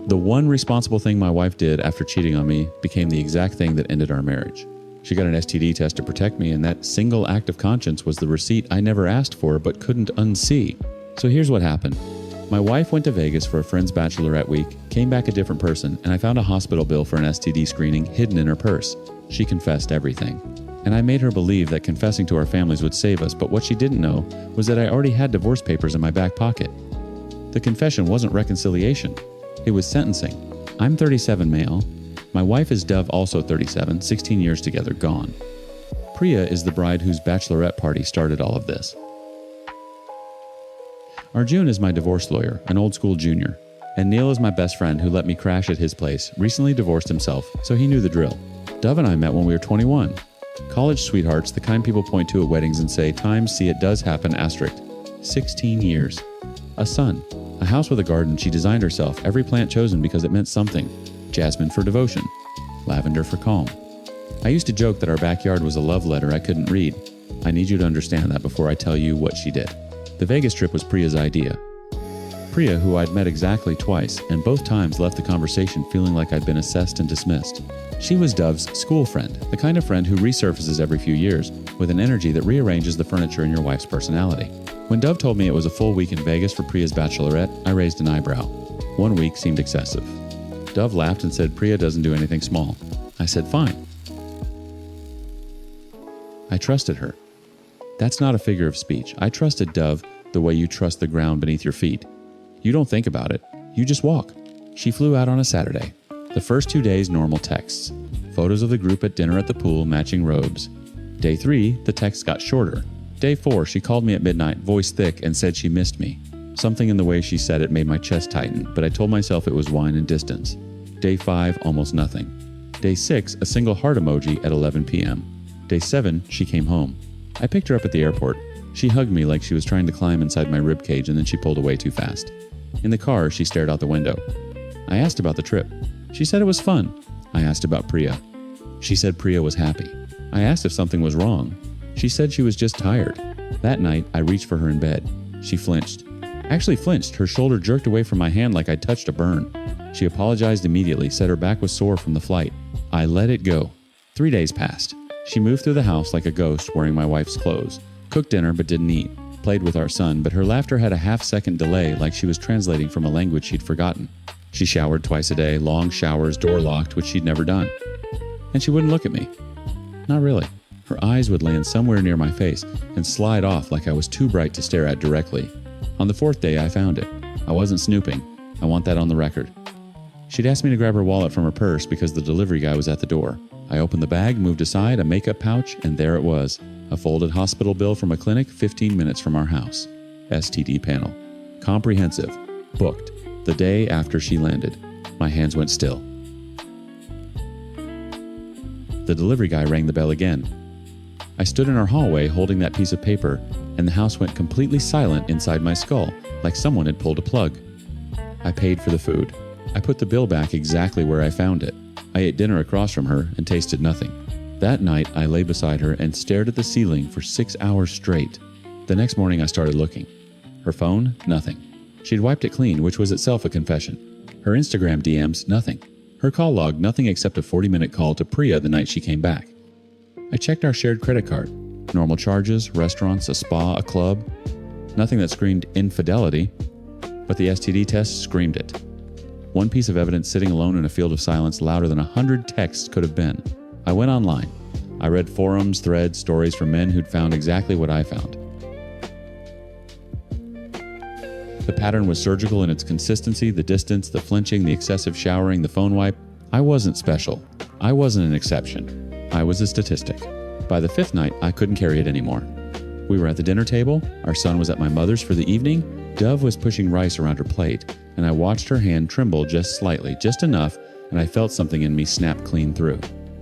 The one responsible thing my wife did after cheating on me became the exact thing that ended our marriage. She got an STD test to protect me, and that single act of conscience was the receipt I never asked for but couldn't unsee. So here's what happened. My wife went to Vegas for a friend's bachelorette week, came back a different person, and I found a hospital bill for an STD screening hidden in her purse. She confessed everything. And I made her believe that confessing to our families would save us, but what she didn't know was that I already had divorce papers in my back pocket. The confession wasn't reconciliation. It was sentencing. I'm 37 male. My wife is Dove, also 37, 16 years together, gone. Priya is the bride whose bachelorette party started all of this. Arjun is my divorce lawyer, an old school junior. And Neil is my best friend who let me crash at his place, recently divorced himself, so he knew the drill. Dove and I met when we were 21. College sweethearts, the kind people point to at weddings and say, times see it does happen, asterisk. 16 years. A son. A house with a garden she designed herself, every plant chosen because it meant something. Jasmine for devotion. Lavender for calm. I used to joke that our backyard was a love letter I couldn't read. I need you to understand that before I tell you what she did. The Vegas trip was Priya's idea. Priya, who I'd met exactly twice, and both times left the conversation feeling like I'd been assessed and dismissed. She was Dove's school friend, the kind of friend who resurfaces every few years, with an energy that rearranges the furniture in your wife's personality. When Dove told me it was a full week in Vegas for Priya's bachelorette, I raised an eyebrow. 1 week seemed excessive. Dove laughed and said Priya doesn't do anything small. I said fine. I trusted her. That's not a figure of speech. I trusted Dove the way you trust the ground beneath your feet. You don't think about it. You just walk. She flew out on a Saturday. The first 2 days, normal texts. Photos of the group at dinner at the pool, matching robes. Day 3, the texts got shorter. Day 4, she called me at midnight, voice thick, and said she missed me. Something in the way she said it made my chest tighten, but I told myself it was wine and distance. Day 5, almost nothing. Day 6, a single heart emoji at 11 p.m. Day 7, she came home. I picked her up at the airport. She hugged me like she was trying to climb inside my ribcage, and then she pulled away too fast. In the car, she stared out the window. I asked about the trip. She said it was fun. I asked about Priya. She said Priya was happy. I asked if something was wrong. She said she was just tired. That night, I reached for her in bed. She flinched. Actually flinched. Her shoulder jerked away from my hand like I'd touched a burn. She apologized immediately, said her back was sore from the flight. I let it go. 3 days passed. She moved through the house like a ghost wearing my wife's clothes. Cooked dinner but didn't eat. Played with our son, but her laughter had a half-second delay like she was translating from a language she'd forgotten. She showered twice a day, long showers, door locked, which she'd never done. And she wouldn't look at me. Not really. Her eyes would land somewhere near my face and slide off like I was too bright to stare at directly. On the 4th day, I found it. I wasn't snooping. I want that on the record. She'd asked me to grab her wallet from her purse because the delivery guy was at the door. I opened the bag, moved aside, a makeup pouch, and there it was. A folded hospital bill from a clinic 15 minutes from our house. STD panel. Comprehensive. Booked. The day after she landed. My hands went still. The delivery guy rang the bell again. I stood in our hallway holding that piece of paper, and the house went completely silent inside my skull, like someone had pulled a plug. I paid for the food. I put the bill back exactly where I found it. I ate dinner across from her and tasted nothing. That night, I lay beside her and stared at the ceiling for 6 hours straight. The next morning, I started looking. Her phone, nothing. She'd wiped it clean, which was itself a confession. Her Instagram DMs, nothing. Her call log, nothing except a 40-minute call to Priya the night she came back. I checked our shared credit card. Normal charges, restaurants, a spa, a club. Nothing that screamed infidelity, but the STD test screamed it. One piece of evidence sitting alone in a field of silence louder than 100 texts could have been. I went online. I read forums, threads, stories from men who'd found exactly what I found. The pattern was surgical in its consistency, the distance, the flinching, the excessive showering, the phone wipe. I wasn't special. I wasn't an exception. I was a statistic. By the 5th night, I couldn't carry it anymore. We were at the dinner table. Our son was at my mother's for the evening. Dove was pushing rice around her plate, and I watched her hand tremble just slightly, just enough, and I felt something in me snap clean through.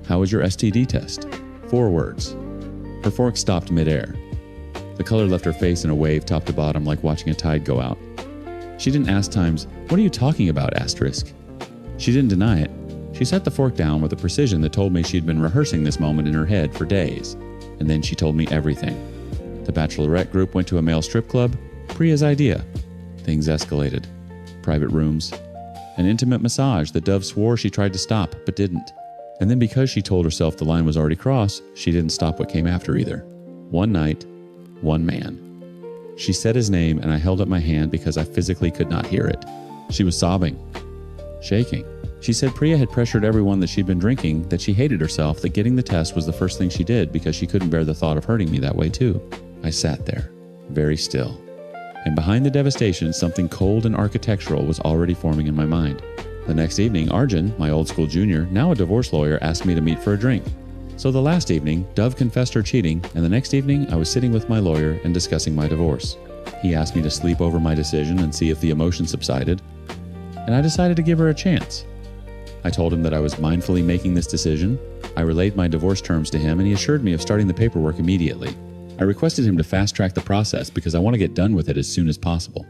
How was your STD test? 4 words. Her fork stopped midair. The color left her face in a wave top to bottom like watching a tide go out. She didn't ask times, "What are you talking about, asterisk?" She didn't deny it. She set the fork down with a precision that told me she'd been rehearsing this moment in her head for days. And then she told me everything. The bachelorette group went to a male strip club. Priya's idea. Things escalated. Private rooms. An intimate massage that Dove swore she tried to stop, but didn't. And then because she told herself the line was already crossed, she didn't stop what came after either. One night, one man. She said his name and I held up my hand because I physically could not hear it. She was sobbing, shaking. She said Priya had pressured everyone that she'd been drinking, that she hated herself, that getting the test was the first thing she did because she couldn't bear the thought of hurting me that way too. I sat there, very still. And behind the devastation, something cold and architectural was already forming in my mind. The next evening, Arjun, my old school junior, now a divorce lawyer, asked me to meet for a drink. So the last evening, Dove confessed her cheating, and the next evening, I was sitting with my lawyer and discussing my divorce. He asked me to sleep over my decision and see if the emotion subsided, and I decided to give her a chance. I told him that I was mindfully making this decision. I relayed my divorce terms to him, and he assured me of starting the paperwork immediately. I requested him to fast-track the process because I want to get done with it as soon as possible.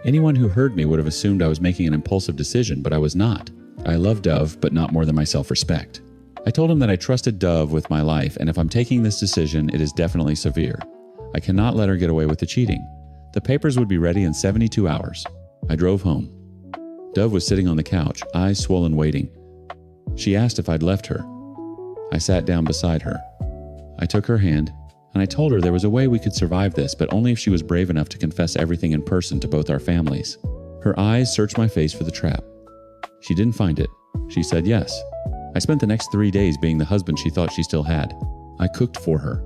Anyone who heard me would have assumed I was making an impulsive decision, but I was not. I love Dove, but not more than my self-respect. I told him that I trusted Dove with my life, and if I'm taking this decision, it is definitely severe. I cannot let her get away with the cheating. The papers would be ready in 72 hours. I drove home. Dove was sitting on the couch, eyes swollen, waiting. She asked if I'd left her. I sat down beside her. I took her hand, and I told her there was a way we could survive this, but only if she was brave enough to confess everything in person to both our families. Her eyes searched my face for the trap. She didn't find it. She said yes. I spent the next 3 days being the husband she thought she still had. I cooked for her.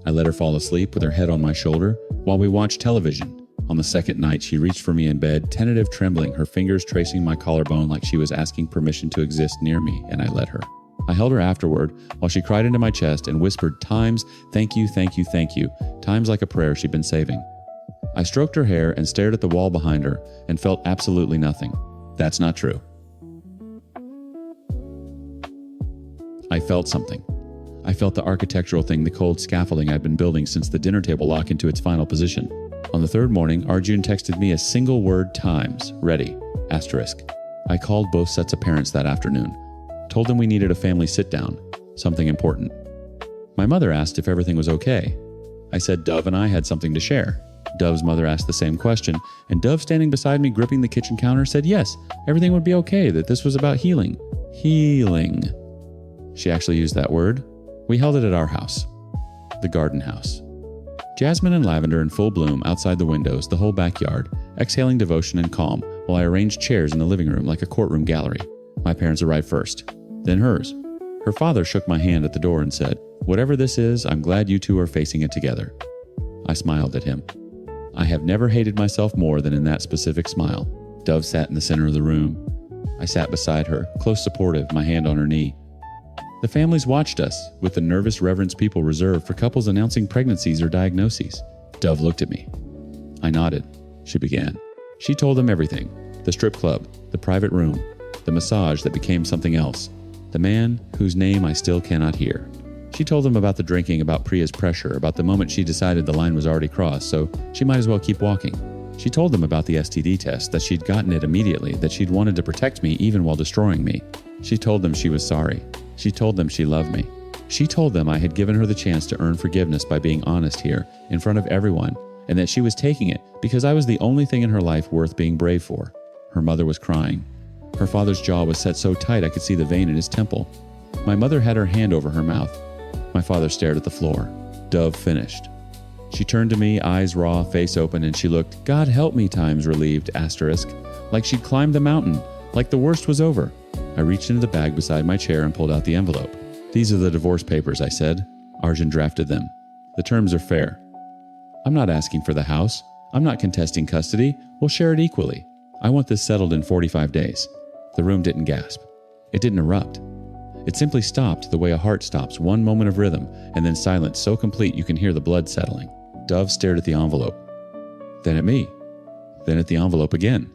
I let her fall asleep with her head on my shoulder while we watched television. On the second night, she reached for me in bed, tentative, trembling, her fingers tracing my collarbone like she was asking permission to exist near me, and I let her. I held her afterward while she cried into my chest and whispered times, "Thank you, thank you, thank you," times like a prayer she'd been saving. I stroked her hair and stared at the wall behind her and felt absolutely nothing. That's not true. I felt something. I felt the architectural thing, the cold scaffolding I'd been building since the dinner table lock into its final position. On the third morning, Arjun texted me a single word times, ready, asterisk. I called both sets of parents that afternoon. Told them we needed a family sit-down, something important. My mother asked if everything was okay. I said Dove and I had something to share. Dove's mother asked the same question, and Dove, standing beside me gripping the kitchen counter, said yes, everything would be okay, that this was about healing. Healing. She actually used that word. We held it at our house, the garden house. Jasmine and lavender in full bloom outside the windows, the whole backyard, exhaling devotion and calm, while I arranged chairs in the living room like a courtroom gallery. My parents arrived first, then hers. Her father shook my hand at the door and said, "Whatever this is, I'm glad you two are facing it together." I smiled at him. I have never hated myself more than in that specific smile. Dove sat in the center of the room. I sat beside her, close supportive, my hand on her knee. The families watched us, with the nervous reverence people reserve for couples announcing pregnancies or diagnoses. Dove looked at me. I nodded. She began. She told them everything. The strip club, the private room, the massage that became something else, the man whose name I still cannot hear. She told them about the drinking, about Priya's pressure, about the moment she decided the line was already crossed, so she might as well keep walking. She told them about the STD test, that she'd gotten it immediately, that she'd wanted to protect me even while destroying me. She told them she was sorry. She told them she loved me. She told them I had given her the chance to earn forgiveness by being honest here, in front of everyone, and that she was taking it because I was the only thing in her life worth being brave for. Her mother was crying. Her father's jaw was set so tight I could see the vein in his temple. My mother had her hand over her mouth. My father stared at the floor. Dove finished. She turned to me, eyes raw, face open, and she looked, "God help me," times relieved, asterisk, like she'd climbed the mountain, like the worst was over. I reached into the bag beside my chair and pulled out the envelope. "These are the divorce papers," I said. Arjun drafted them. "The terms are fair. I'm not asking for the house. I'm not contesting custody. We'll share it equally. I want this settled in 45 days. The room didn't gasp. It didn't erupt. It simply stopped the way a heart stops, one moment of rhythm, and then silence so complete you can hear the blood settling. Dove stared at the envelope, then at me, then at the envelope again.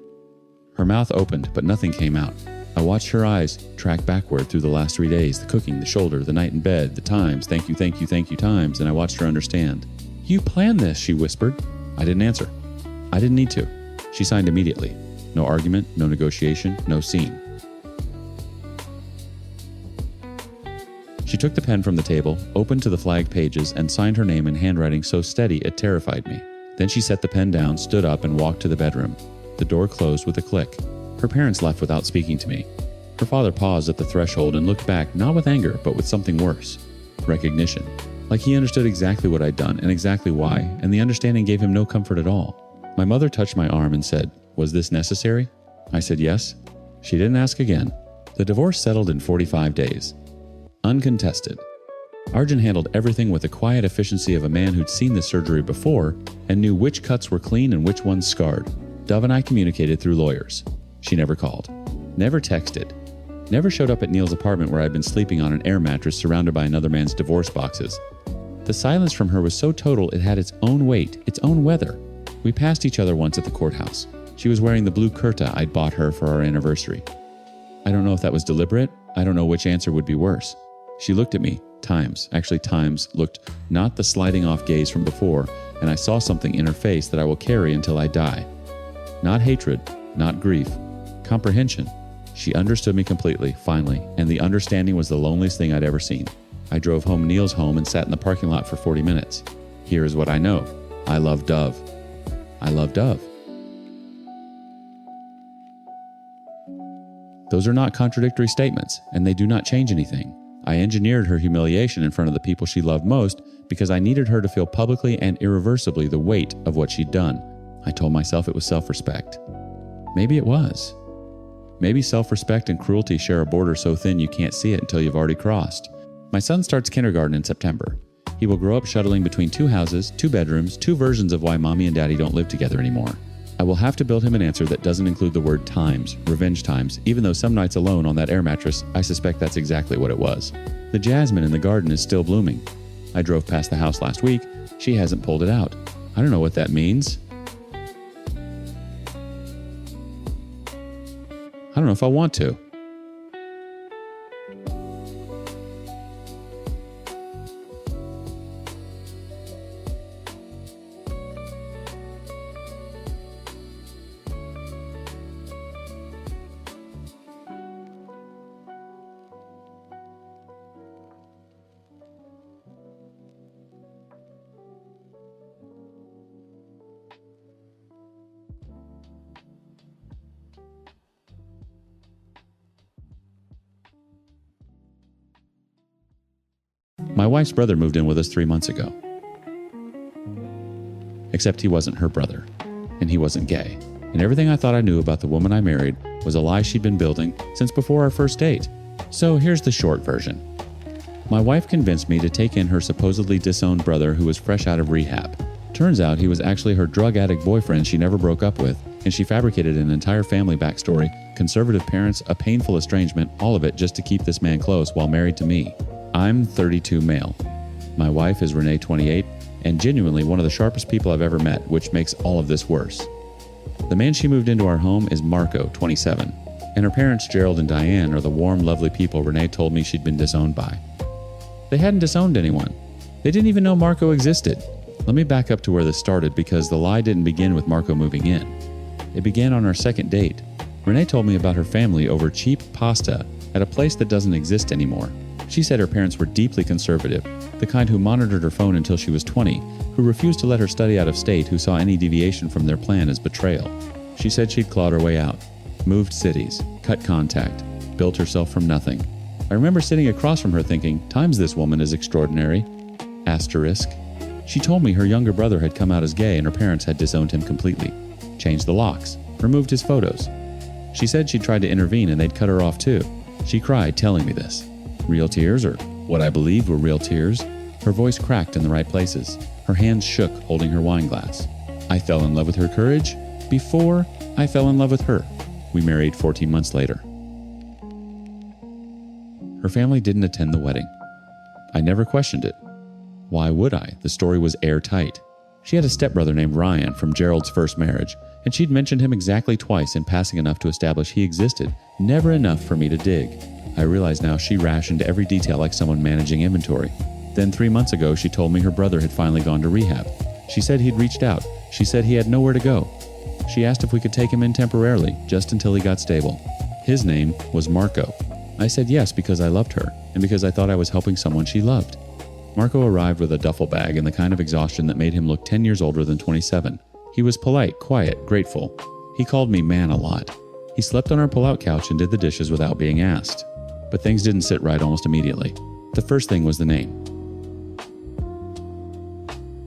Her mouth opened, but nothing came out. I watched her eyes track backward through the last 3 days, the cooking, the shoulder, the night in bed, the times, thank you, thank you, thank you times, and I watched her understand. "You planned this," she whispered. I didn't answer. I didn't need to. She signed immediately. No argument, no negotiation, no scene. She took the pen from the table, opened to the flagged pages, and signed her name in handwriting so steady it terrified me. Then she set the pen down, stood up, and walked to the bedroom. The door closed with a click. Her parents left without speaking to me. Her father paused at the threshold and looked back, not with anger, but with something worse. Recognition. Like he understood exactly what I'd done and exactly why, and the understanding gave him no comfort at all. My mother touched my arm and said, "Was this necessary?" I said yes. She didn't ask again. The divorce settled in 45 days. Uncontested. Arjun handled everything with the quiet efficiency of a man who'd seen the surgery before and knew which cuts were clean and which ones scarred. Dove and I communicated through lawyers. She never called. Never texted. Never showed up at Neil's apartment where I'd been sleeping on an air mattress surrounded by another man's divorce boxes. The silence from her was so total it had its own weight, its own weather. We passed each other once at the courthouse. She was wearing the blue kurta I'd bought her for our anniversary. I don't know if that was deliberate. I don't know which answer would be worse. She looked at me. Times looked not the sliding off gaze from before, and I saw something in her face that I will carry until I die. Not hatred, not grief. Comprehension. She understood me completely, finally, and the understanding was the loneliest thing I'd ever seen. I drove home Neil's home and sat in the parking lot for 40 minutes. Here is what I know. I love Dove. I love Dove. Those are not contradictory statements, and they do not change anything. I engineered her humiliation in front of the people she loved most because I needed her to feel publicly and irreversibly the weight of what she'd done. I told myself it was self-respect. Maybe it was. Maybe self-respect and cruelty share a border so thin you can't see it until you've already crossed. My son starts kindergarten in September. He will grow up shuttling between 2 houses, 2 bedrooms, 2 versions of why mommy and daddy don't live together anymore. I will have to build him an answer that doesn't include the word times, revenge times, even though some nights alone on that air mattress, I suspect that's exactly what it was. The jasmine in the garden is still blooming. I drove past the house last week. She hasn't pulled it out. I don't know what that means. I don't know if I want to. My wife's brother moved in with us 3 months ago. Except he wasn't her brother, and he wasn't gay. And everything I thought I knew about the woman I married was a lie she'd been building since before our first date. So here's the short version. My wife convinced me to take in her supposedly disowned brother who was fresh out of rehab. Turns out he was actually her drug addict boyfriend she never broke up with, and she fabricated an entire family backstory, conservative parents, a painful estrangement, all of it just to keep this man close while married to me. I'm 32 male. My wife is Renee, 28, and genuinely one of the sharpest people I've ever met, which makes all of this worse. The man she moved into our home is Marco, 27, and her parents, Gerald and Diane, are the warm, lovely people Renee told me she'd been disowned by. They hadn't disowned anyone. They didn't even know Marco existed. Let me back up to where this started because the lie didn't begin with Marco moving in. It began on our second date. Renee told me about her family over cheap pasta at a place that doesn't exist anymore. She said her parents were deeply conservative, the kind who monitored her phone until she was 20, who refused to let her study out of state, who saw any deviation from their plan as betrayal. She said she'd clawed her way out, moved cities, cut contact, built herself from nothing. I remember sitting across from her thinking, times this woman is extraordinary. Asterisk. She told me her younger brother had come out as gay and her parents had disowned him completely, changed the locks, removed his photos. She said she'd tried to intervene and they'd cut her off too. She cried telling me this. Real tears, or what I believed were real tears. Her voice cracked in the right places. Her hands shook holding her wine glass. I fell in love with her courage before I fell in love with her. We married 14 months later. Her family didn't attend the wedding. I never questioned it. Why would I? The story was airtight. She had a stepbrother named Ryan from Gerald's first marriage, and she'd mentioned him exactly twice in passing enough to establish he existed, never enough for me to dig. I realize now she rationed every detail like someone managing inventory. Then 3 months ago, she told me her brother had finally gone to rehab. She said he'd reached out. She said he had nowhere to go. She asked if we could take him in temporarily, just until he got stable. His name was Marco. I said yes because I loved her, and because I thought I was helping someone she loved. Marco arrived with a duffel bag and the kind of exhaustion that made him look 10 years older than 27. He was polite, quiet, grateful. He called me man a lot. He slept on our pull-out couch and did the dishes without being asked. But things didn't sit right almost immediately. The first thing was the name.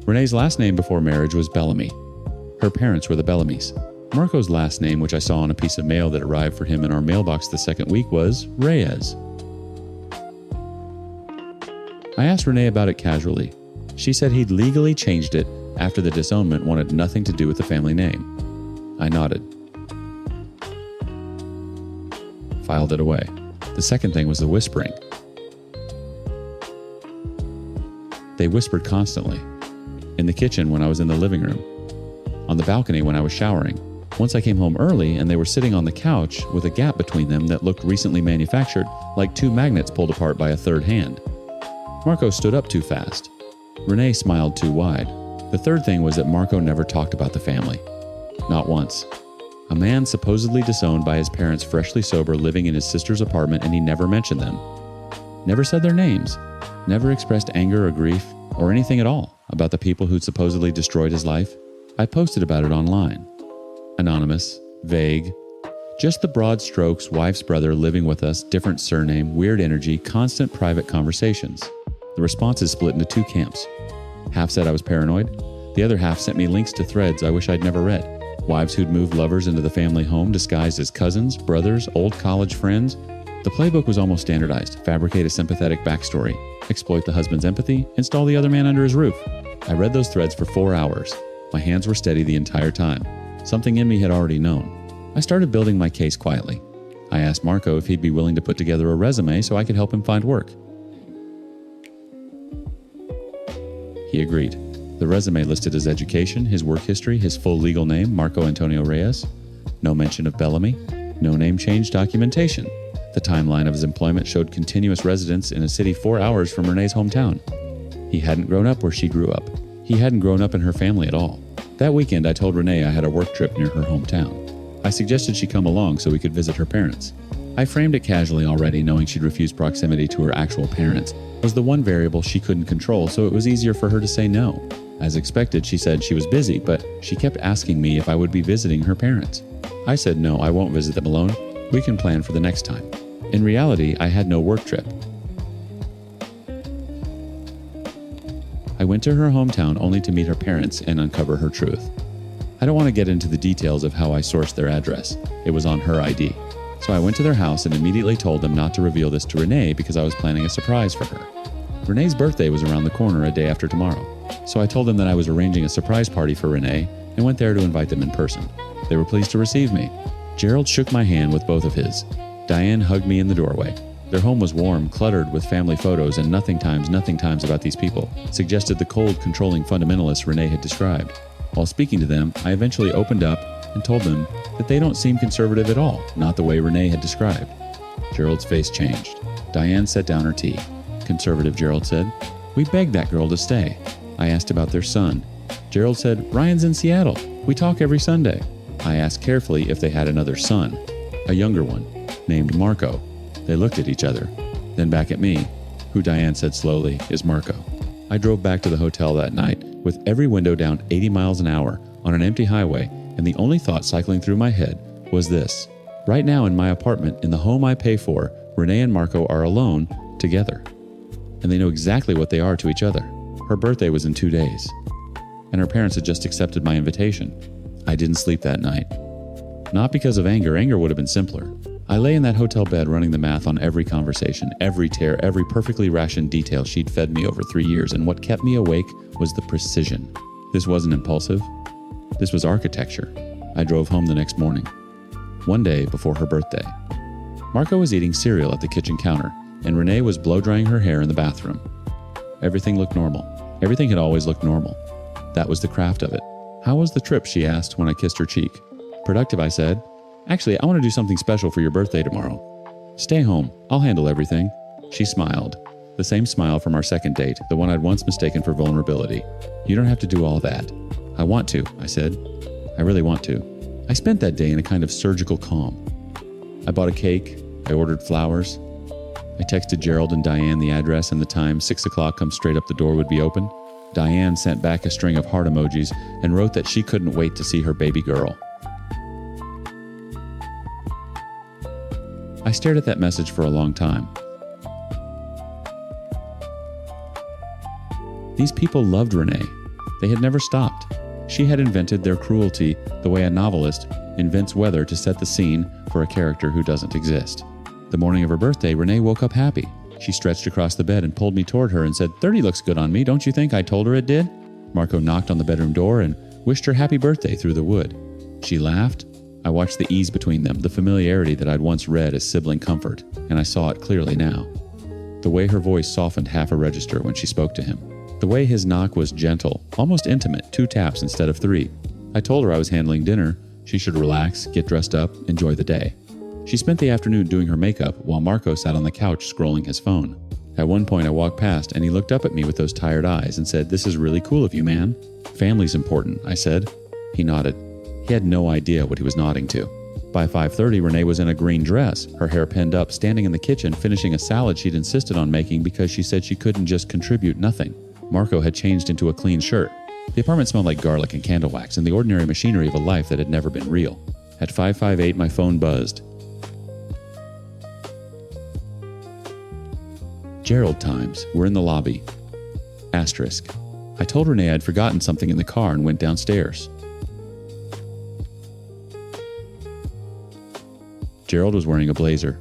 Renee's last name before marriage was Bellamy. Her parents were the Bellamys. Marco's last name, which I saw on a piece of mail that arrived for him in our mailbox the second week, was Reyes. I asked Renee about it casually. She said he'd legally changed it after the disownment wanted nothing to do with the family name. I nodded. Filed it away. The second thing was the whispering. They whispered constantly. In the kitchen when I was in the living room. On the balcony when I was showering. Once I came home early and they were sitting on the couch with a gap between them that looked recently manufactured, like two magnets pulled apart by a third hand. Marco stood up too fast. Renee smiled too wide. The third thing was that Marco never talked about the family. Not once. A man supposedly disowned by his parents, freshly sober, living in his sister's apartment, and he never mentioned them. Never said their names. Never expressed anger or grief, or anything at all about the people who'd supposedly destroyed his life. I posted about it online. Anonymous, vague, just the broad strokes, wife's brother living with us, different surname, weird energy, constant private conversations. The responses split into two camps. Half said I was paranoid. The other half sent me links to threads I wish I'd never read. Wives who'd moved lovers into the family home disguised as cousins, brothers, old college friends. The playbook was almost standardized. Fabricate a sympathetic backstory. Exploit the husband's empathy. Install the other man under his roof. I read those threads for 4 hours. My hands were steady the entire time. Something in me had already known. I started building my case quietly. I asked Marco if he'd be willing to put together a resume so I could help him find work. He agreed. The resume listed his education, his work history, his full legal name, Marco Antonio Reyes. No mention of Bellamy. No name change documentation. The timeline of his employment showed continuous residence in a city 4 hours from Renee's hometown. He hadn't grown up where she grew up. He hadn't grown up in her family at all. That weekend, I told Renee I had a work trip near her hometown. I suggested she come along so we could visit her parents. I framed it casually already, knowing she'd refuse proximity to her actual parents was the one variable she couldn't control, so it was easier for her to say no. As expected, she said she was busy, but she kept asking me if I would be visiting her parents. I said no, I won't visit them alone. We can plan for the next time. In reality, I had no work trip. I went to her hometown only to meet her parents and uncover her truth. I don't want to get into the details of how I sourced their address. It was on her ID. So I went to their house and immediately told them not to reveal this to Renee because I was planning a surprise for her. Renee's birthday was around the corner a day after tomorrow. So I told them that I was arranging a surprise party for Renee and went there to invite them in person. They were pleased to receive me. Gerald shook my hand with both of his. Diane hugged me in the doorway. Their home was warm, cluttered with family photos, and nothing times about these people suggested the cold, controlling fundamentalists Renee had described. While speaking to them, I eventually opened up and told them that they don't seem conservative at all, not the way Renee had described. Gerald's face changed. Diane set down her tea. Conservative, Gerald said. We begged that girl to stay. I asked about their son. Gerald said, Ryan's in Seattle. We talk every Sunday. I asked carefully if they had another son, a younger one, named Marco. They looked at each other, then back at me, who Diane said slowly is Marco. I drove back to the hotel that night with every window down 80 miles an hour on an empty highway, and the only thought cycling through my head was this. Right now in my apartment, in the home I pay for, Renee and Marco are alone together. And they know exactly what they are to each other. Her birthday was in 2 days, and her parents had just accepted my invitation. I didn't sleep that night. Not because of anger. Anger would have been simpler. I lay in that hotel bed running the math on every conversation, every tear, every perfectly rationed detail she'd fed me over 3 years, and what kept me awake was the precision. This wasn't impulsive. This was architecture. I drove home the next morning, one day before her birthday. Marco was eating cereal at the kitchen counter, and Renee was blow-drying her hair in the bathroom. Everything looked normal. Everything had always looked normal. That was the craft of it. How was the trip, she asked when I kissed her cheek. Productive, I said. Actually, I want to do something special for your birthday tomorrow. Stay home. I'll handle everything. She smiled. The same smile from our second date, the one I'd once mistaken for vulnerability. You don't have to do all that. I want to, I said. I really want to. I spent that day in a kind of surgical calm. I bought a cake. I ordered flowers. I texted Gerald and Diane the address and the time 6 o'clock come straight up the door would be open. Diane sent back a string of heart emojis and wrote that she couldn't wait to see her baby girl. I stared at that message for a long time. These people loved Renee. They had never stopped. She had invented their cruelty the way a novelist invents weather to set the scene for a character who doesn't exist. The morning of her birthday, Renee woke up happy. She stretched across the bed and pulled me toward her and said, "30 looks good on me, don't you think I told her it did?" Marco knocked on the bedroom door and wished her happy birthday through the wood. She laughed. I watched the ease between them, the familiarity that I'd once read as sibling comfort, and I saw it clearly now. The way her voice softened half a register when she spoke to him. The way his knock was gentle, almost intimate, 2 taps instead of 3. I told her I was handling dinner. She should relax, get dressed up, enjoy the day. She spent the afternoon doing her makeup while Marco sat on the couch scrolling his phone. At one point I walked past and he looked up at me with those tired eyes and said, "This is really cool of you, man." "Family's important," I said. He nodded. He had no idea what he was nodding to. By 5:30, Renee was in a green dress, her hair pinned up, standing in the kitchen, finishing a salad she'd insisted on making because she said she couldn't just contribute nothing. Marco had changed into a clean shirt. The apartment smelled like garlic and candle wax and the ordinary machinery of a life that had never been real. At 5:58, my phone buzzed. Gerald times. We're in the lobby. Asterisk. I told Renee I'd forgotten something in the car and went downstairs. Gerald was wearing a blazer.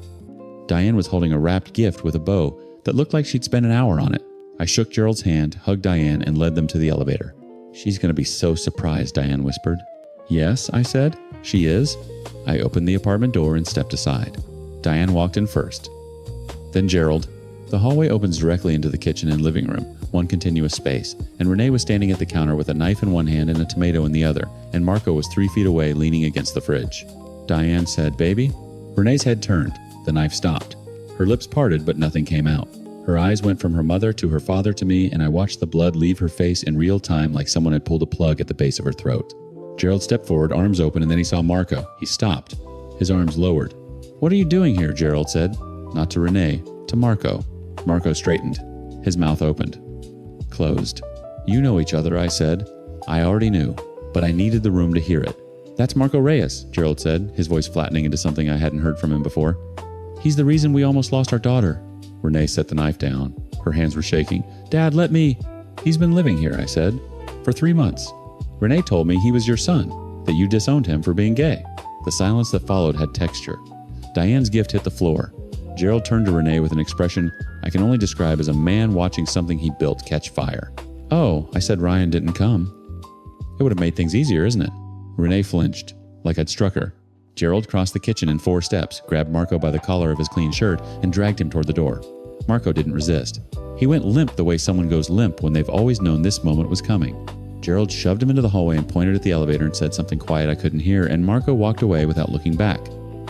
Diane was holding a wrapped gift with a bow that looked like she'd spent an hour on it. I shook Gerald's hand, hugged Diane, and led them to the elevator. "She's going to be so surprised," Diane whispered. "Yes," I said. "She is." I opened the apartment door and stepped aside. Diane walked in first. Then Gerald. The hallway opens directly into the kitchen and living room, one continuous space, and Renee was standing at the counter with a knife in one hand and a tomato in the other, and Marco was 3 feet away leaning against the fridge. Diane said, "Baby?" Renee's head turned. The knife stopped. Her lips parted, but nothing came out. Her eyes went from her mother to her father to me, and I watched the blood leave her face in real time like someone had pulled a plug at the base of her throat. Gerald stepped forward, arms open, and then he saw Marco. He stopped. His arms lowered. "What are you doing here?" Gerald said. Not to Renee, to Marco. Marco straightened. His mouth opened. Closed. "You know each other," I said. I already knew, but I needed the room to hear it. "That's Marco Reyes," Gerald said, his voice flattening into something I hadn't heard from him before. "He's the reason we almost lost our daughter." Renee set the knife down. Her hands were shaking. "Dad, let me." "He's been living here," I said, "for 3 months. Renee told me he was your son, that you disowned him for being gay." The silence that followed had texture. Diane's gift hit the floor. Gerald turned to Renee with an expression I can only describe as a man watching something he built catch fire. "Oh," I said, "Ryan didn't come." "It would have made things easier, isn't it?" Renee flinched, like I'd struck her. Gerald crossed the kitchen in 4 steps, grabbed Marco by the collar of his clean shirt, and dragged him toward the door. Marco didn't resist. He went limp the way someone goes limp when they've always known this moment was coming. Gerald shoved him into the hallway and pointed at the elevator and said something quiet I couldn't hear, and Marco walked away without looking back.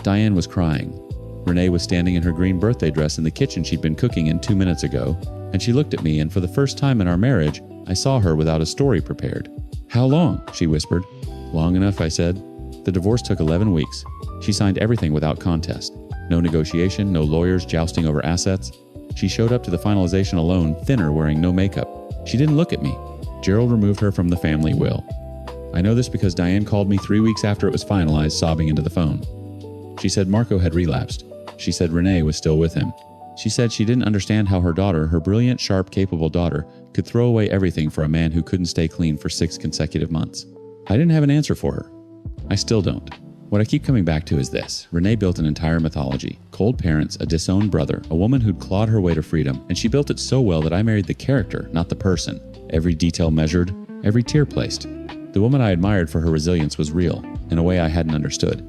Diane was crying. Renee was standing in her green birthday dress in the kitchen she'd been cooking in 2 minutes ago, and she looked at me, and for the first time in our marriage, I saw her without a story prepared. "How long?" she whispered. "Long enough," I said. The divorce took 11 weeks. She signed everything without contest. No negotiation, no lawyers jousting over assets. She showed up to the finalization alone, thinner, wearing no makeup. She didn't look at me. Gerald removed her from the family will. I know this because Diane called me 3 weeks after it was finalized, sobbing into the phone. She said Marco had relapsed. She said Renee was still with him. She said she didn't understand how her daughter, her brilliant, sharp, capable daughter, could throw away everything for a man who couldn't stay clean for 6 consecutive months. I didn't have an answer for her. I still don't. What I keep coming back to is this. Renee built an entire mythology. Cold parents, a disowned brother, a woman who'd clawed her way to freedom, and she built it so well that I married the character, not the person. Every detail measured, every tear placed. The woman I admired for her resilience was real, in a way I hadn't understood.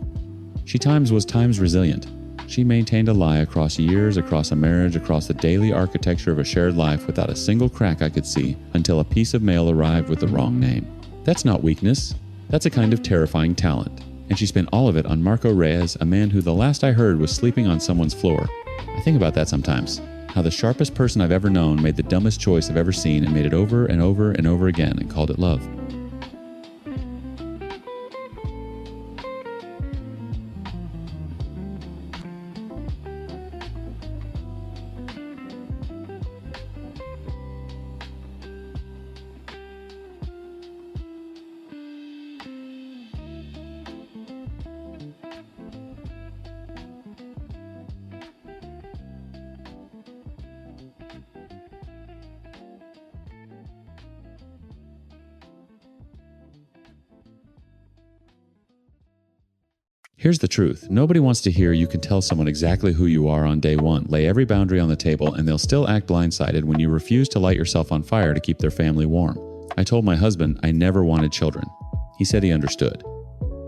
She was times resilient. She maintained a lie across years, across a marriage, across the daily architecture of a shared life without a single crack I could see until a piece of mail arrived with the wrong name. That's not weakness. That's a kind of terrifying talent. And she spent all of it on Marco Reyes, a man who the last I heard was sleeping on someone's floor. I think about that sometimes. How the sharpest person I've ever known made the dumbest choice I've ever seen and made it over and over and over again and called it love. Here's the truth. Nobody wants to hear you can tell someone exactly who you are on day one, lay every boundary on the table, and they'll still act blindsided when you refuse to light yourself on fire to keep their family warm. I told my husband I never wanted children. He said he understood.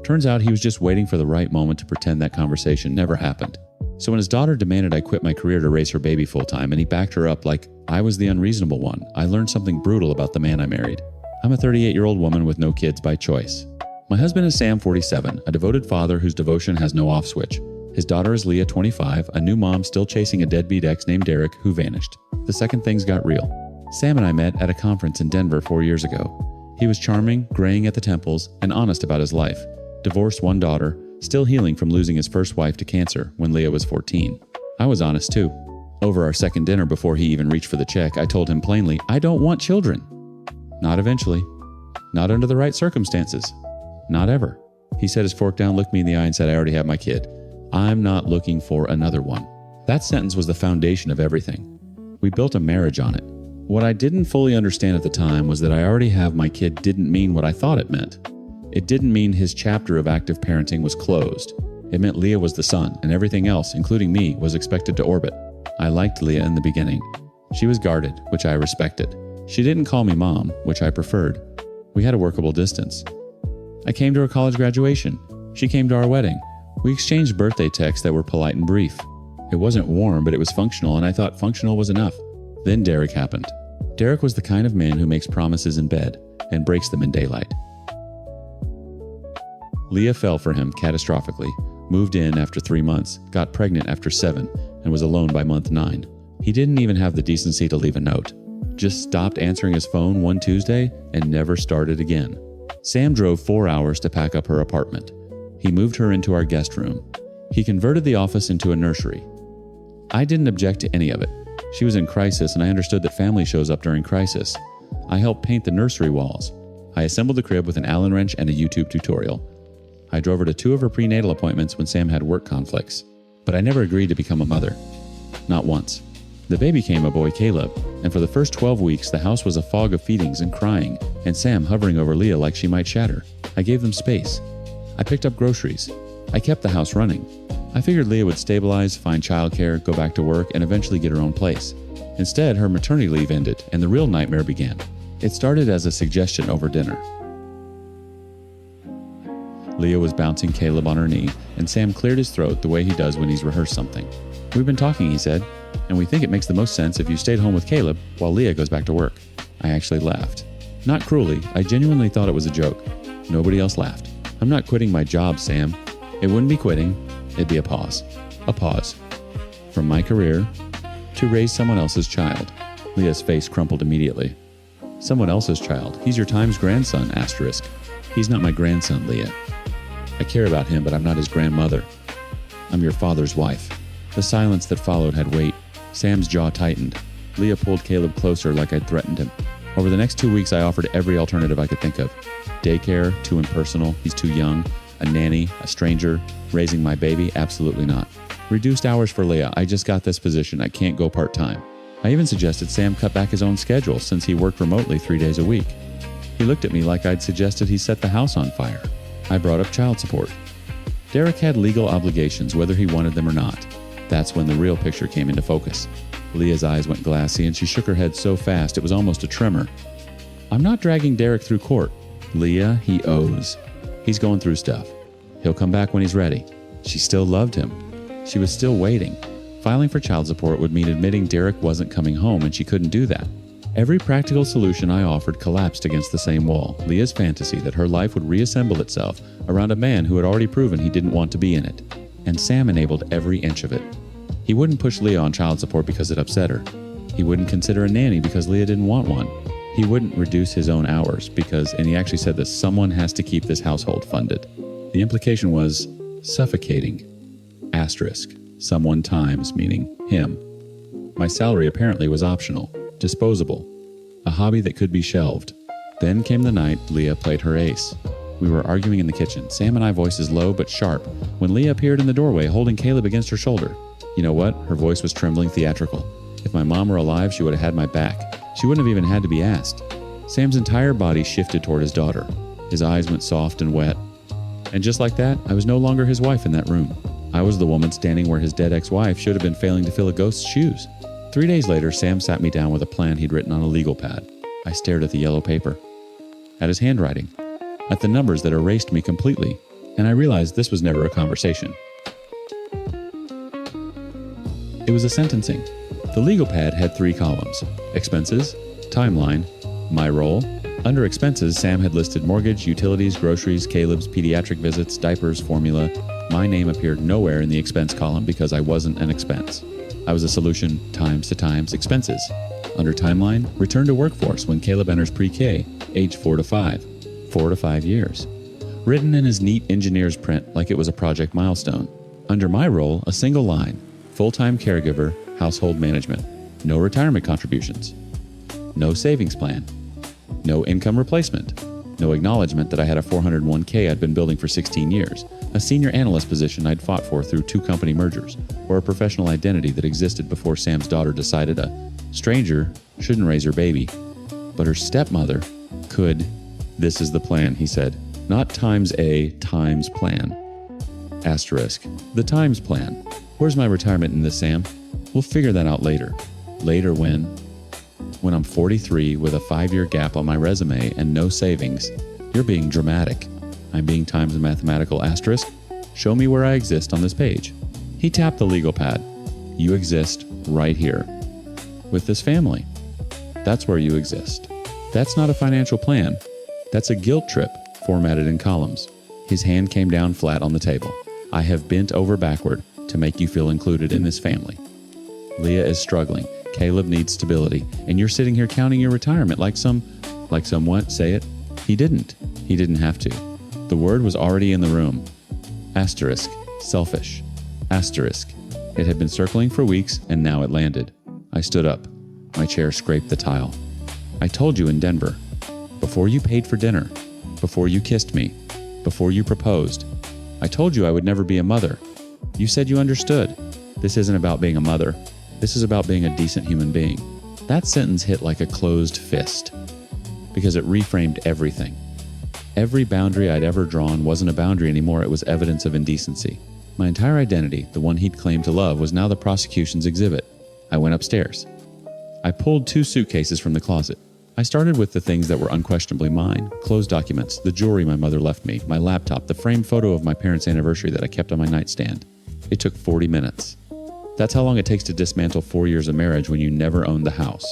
Turns out he was just waiting for the right moment to pretend that conversation never happened. So when his daughter demanded I quit my career to raise her baby full-time and he backed her up like I was the unreasonable one, I learned something brutal about the man I married. I'm a 38-year-old woman with no kids by choice. My husband is Sam, 47, a devoted father whose devotion has no off switch. His daughter is Leah, 25, a new mom still chasing a deadbeat ex named Derek who vanished. The second things got real. Sam and I met at a conference in Denver 4 years ago. He was charming, graying at the temples, and honest about his life. Divorced, one daughter, still healing from losing his first wife to cancer when Leah was 14. I was honest too. Over our second dinner before he even reached for the check, I told him plainly, I don't want children. Not eventually. Not under the right circumstances. Not ever. He set his fork down, looked me in the eye, and said, I already have my kid. I'm not looking for another one. That sentence was the foundation of everything. We built a marriage on it. What I didn't fully understand at the time was that I already have my kid didn't mean what I thought it meant. It didn't mean his chapter of active parenting was closed. It meant Leah was the son, and everything else, including me, was expected to orbit. I liked Leah in the beginning. She was guarded, which I respected. She didn't call me mom, which I preferred. We had a workable distance. I came to her college graduation. She came to our wedding. We exchanged birthday texts that were polite and brief. It wasn't warm, but it was functional, and I thought functional was enough. Then Derek happened. Derek was the kind of man who makes promises in bed and breaks them in daylight. Leah fell for him catastrophically, moved in after 3 months, got pregnant after 7, and was alone by month 9. He didn't even have the decency to leave a note. Just stopped answering his phone one Tuesday and never started again. Sam drove 4 hours to pack up her apartment. He moved her into our guest room. He converted the office into a nursery. I didn't object to any of it. She was in crisis, and I understood that family shows up during crisis. I helped paint the nursery walls. I assembled the crib with an Allen wrench and a YouTube tutorial. I drove her to 2 of her prenatal appointments when Sam had work conflicts. But I never agreed to become a mother. Not once. The baby came a boy, Caleb, and for the first 12 weeks, the house was a fog of feedings and crying, and Sam hovering over Leah like she might shatter. I gave them space. I picked up groceries. I kept the house running. I figured Leah would stabilize, find childcare, go back to work, and eventually get her own place. Instead, her maternity leave ended, and the real nightmare began. It started as a suggestion over dinner. Leah was bouncing Caleb on her knee, and Sam cleared his throat the way he does when he's rehearsed something. We've been talking, he said, and we think it makes the most sense if you stayed home with Caleb while Leah goes back to work. I actually laughed. Not cruelly, I genuinely thought it was a joke. Nobody else laughed. I'm not quitting my job, Sam. It wouldn't be quitting. It'd be a pause. A pause. From my career to raise someone else's child. Leah's face crumpled immediately. Someone else's child. He's your Times grandson, asterisk. He's not my grandson, Leah. I care about him, but I'm not his grandmother. I'm your father's wife. The silence that followed had weight. Sam's jaw tightened. Leah pulled Caleb closer like I'd threatened him. Over the next 2 weeks, I offered every alternative I could think of. Daycare, too impersonal, he's too young. A nanny, a stranger, raising my baby, absolutely not. Reduced hours for Leah, I just got this position, I can't go part-time. I even suggested Sam cut back his own schedule since he worked remotely 3 days a week. He looked at me like I'd suggested he set the house on fire. I brought up child support. Derek had legal obligations whether he wanted them or not. That's when the real picture came into focus. Leah's eyes went glassy and she shook her head so fast it was almost a tremor. I'm not dragging Derek through court. Leah, he owes. He's going through stuff. He'll come back when he's ready. She still loved him. She was still waiting. Filing for child support would mean admitting Derek wasn't coming home, and she couldn't do that. Every practical solution I offered collapsed against the same wall, Leah's fantasy that her life would reassemble itself around a man who had already proven he didn't want to be in it. And Sam enabled every inch of it. He wouldn't push Leah on child support because it upset her. He wouldn't consider a nanny because Leah didn't want one. He wouldn't reduce his own hours because, and he actually said this, someone has to keep this household funded. The implication was suffocating. Asterisk. Someone times, meaning him. My salary apparently was optional, disposable, a hobby that could be shelved. Then came the night Leah played her ace. We were arguing in the kitchen, Sam and I voices low but sharp, when Leah appeared in the doorway holding Caleb against her shoulder. You know what? Her voice was trembling theatrical. If my mom were alive, she would have had my back. She wouldn't have even had to be asked. Sam's entire body shifted toward his daughter. His eyes went soft and wet. And just like that, I was no longer his wife in that room. I was the woman standing where his dead ex-wife should have been failing to fill a ghost's shoes. 3 days later, Sam sat me down with a plan he'd written on a legal pad. I stared at the yellow paper, at his handwriting, at the numbers that erased me completely, and I realized this was never a conversation. It was a sentencing. The legal pad had 3 columns: expenses, timeline, my role. Under expenses, Sam had listed mortgage, utilities, groceries, Caleb's pediatric visits, diapers, formula. My name appeared nowhere in the expense column because I wasn't an expense. I was a solution times to times expenses. Under timeline, return to workforce when Caleb enters pre-K, age 4 to 5. 4 to 5 years. Written in his neat engineer's print like it was a project milestone. Under my role, a single line: full-time caregiver, household management. No retirement contributions. No savings plan. No income replacement. No acknowledgement that I had a 401k I'd been building for 16 years, a senior analyst position I'd fought for through 2 company mergers, or a professional identity that existed before Sam's daughter decided a stranger shouldn't raise her baby, but her stepmother could. This is the plan, he said. Not times a, times plan. Asterisk. The times plan. Where's my retirement in this, Sam? We'll figure that out later. Later when I'm 43 with a 5-year gap on my resume and no savings. You're being dramatic. I'm being times a mathematical asterisk. Show me where I exist on this page. He tapped the legal pad. You exist right here. With this family. That's where you exist. That's not a financial plan. That's a guilt trip formatted in columns. His hand came down flat on the table. I have bent over backward to make you feel included in this family. Leah is struggling. Caleb needs stability. And you're sitting here counting your retirement like some what? Say it. He didn't. He didn't have to. The word was already in the room. Asterisk. Selfish. Asterisk. It had been circling for weeks and now it landed. I stood up. My chair scraped the tile. I told you in Denver. Before you paid for dinner. Before you kissed me. Before you proposed. I told you I would never be a mother. You said you understood. This isn't about being a mother. This is about being a decent human being. That sentence hit like a closed fist because it reframed everything. Every boundary I'd ever drawn wasn't a boundary anymore. It was evidence of indecency. My entire identity, the one he'd claimed to love, was now the prosecution's exhibit. I went upstairs. I pulled 2 suitcases from the closet. I started with the things that were unquestionably mine: closed documents, the jewelry my mother left me, my laptop, the framed photo of my parents' anniversary that I kept on my nightstand. It took 40 minutes. That's how long it takes to dismantle 4 years of marriage when you never owned the house.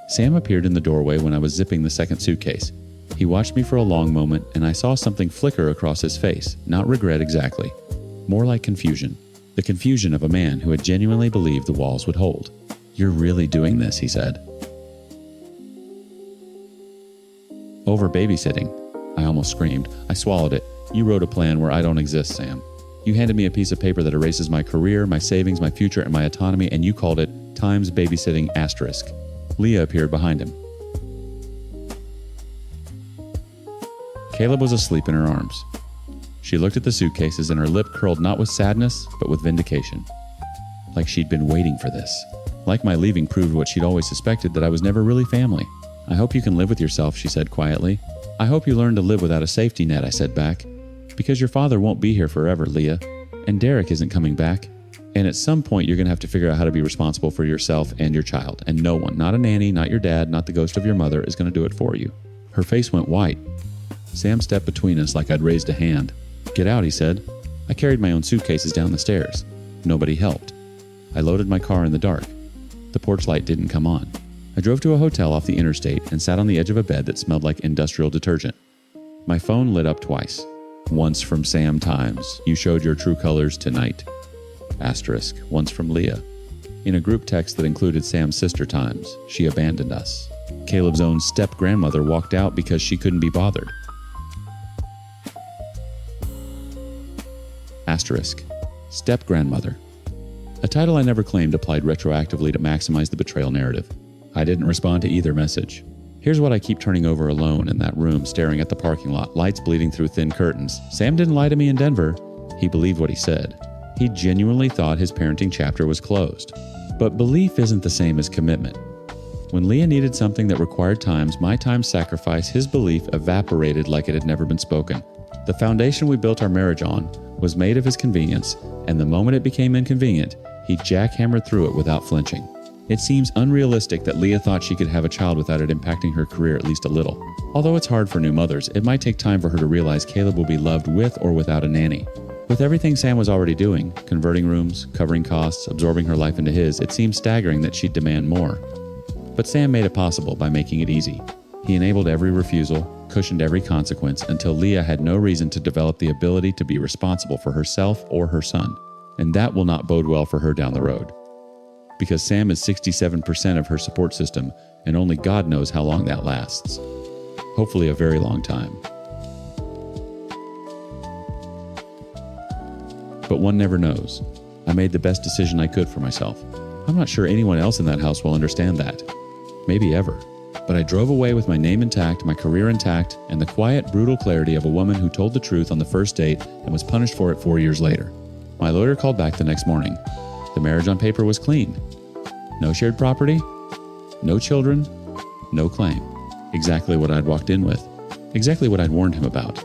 Sam appeared in the doorway when I was zipping the second suitcase. He watched me for a long moment, and I saw something flicker across his face. Not regret exactly. More like confusion. The confusion of a man who had genuinely believed the walls would hold. You're really doing this, he said. Over babysitting. I almost screamed. I swallowed it. You wrote a plan where I don't exist, Sam. You handed me a piece of paper that erases my career, my savings, my future, and my autonomy, and you called it times babysitting asterisk. Leah appeared behind him. Caleb was asleep in her arms. She looked at the suitcases and her lip curled not with sadness, but with vindication. Like she'd been waiting for this. Like my leaving proved what she'd always suspected, that I was never really family. I hope you can live with yourself, she said quietly. I hope you learn to live without a safety net, I said back. Because your father won't be here forever, Leah. And Derek isn't coming back. And at some point, you're going to have to figure out how to be responsible for yourself and your child. And no one, not a nanny, not your dad, not the ghost of your mother, is going to do it for you. Her face went white. Sam stepped between us like I'd raised a hand. Get out, he said. I carried my own suitcases down the stairs. Nobody helped. I loaded my car in the dark. The porch light didn't come on. I drove to a hotel off the interstate and sat on the edge of a bed that smelled like industrial detergent. My phone lit up twice. Once from Sam Times. You showed your true colors tonight. Asterisk. Once from Leah. In a group text that included Sam's sister Times. She abandoned us. Caleb's own step-grandmother walked out because she couldn't be bothered. Asterisk. Step-grandmother. A title I never claimed applied retroactively to maximize the betrayal narrative. I didn't respond to either message. Here's what I keep turning over alone in that room, staring at the parking lot, lights bleeding through thin curtains. Sam didn't lie to me in Denver. He believed what he said. He genuinely thought his parenting chapter was closed. But belief isn't the same as commitment. When Leah needed something that required times, my time sacrifice, his belief evaporated like it had never been spoken. The foundation we built our marriage on was made of his convenience, and the moment it became inconvenient, he jackhammered through it without flinching. It seems unrealistic that Leah thought she could have a child without it impacting her career at least a little. Although it's hard for new mothers, it might take time for her to realize Caleb will be loved with or without a nanny. With everything Sam was already doing, converting rooms, covering costs, absorbing her life into his, it seemed staggering that she'd demand more. But Sam made it possible by making it easy. He enabled every refusal, cushioned every consequence, until Leah had no reason to develop the ability to be responsible for herself or her son. And that will not bode well for her down the road. Because Sam is 67% of her support system, and only God knows how long that lasts. Hopefully a very long time. But one never knows. I made the best decision I could for myself. I'm not sure anyone else in that house will understand that. Maybe ever. But I drove away with my name intact, my career intact, and the quiet, brutal clarity of a woman who told the truth on the first date and was punished for it 4 years later. My lawyer called back the next morning. The marriage on paper was clean. No shared property, no children, no claim. Exactly what I'd walked in with. Exactly what I'd warned him about.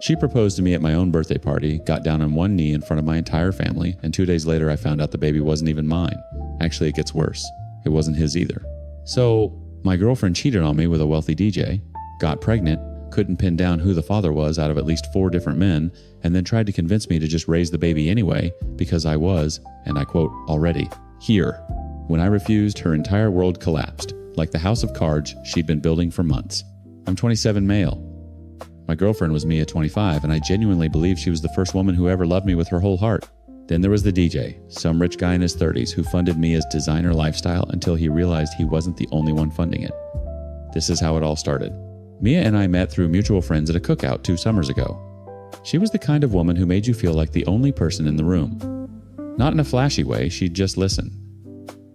She proposed to me at my own birthday party, got down on one knee in front of my entire family, and 2 days later I found out the baby wasn't even mine. Actually, it gets worse. It wasn't his either. So, my girlfriend cheated on me with a wealthy DJ, got pregnant, couldn't pin down who the father was out of at least 4 different men, and then tried to convince me to just raise the baby anyway because I was, and I quote, already here. When I refused, her entire world collapsed, like the house of cards she'd been building for months. I'm 27 male. My girlfriend was me at 25, and I genuinely believe she was the first woman who ever loved me with her whole heart. Then there was the DJ, some rich guy in his 30s who funded me as designer lifestyle until he realized he wasn't the only one funding it. This is how it all started. Mia and I met through mutual friends at a cookout 2 summers ago. She was the kind of woman who made you feel like the only person in the room. Not in a flashy way, she'd just listen.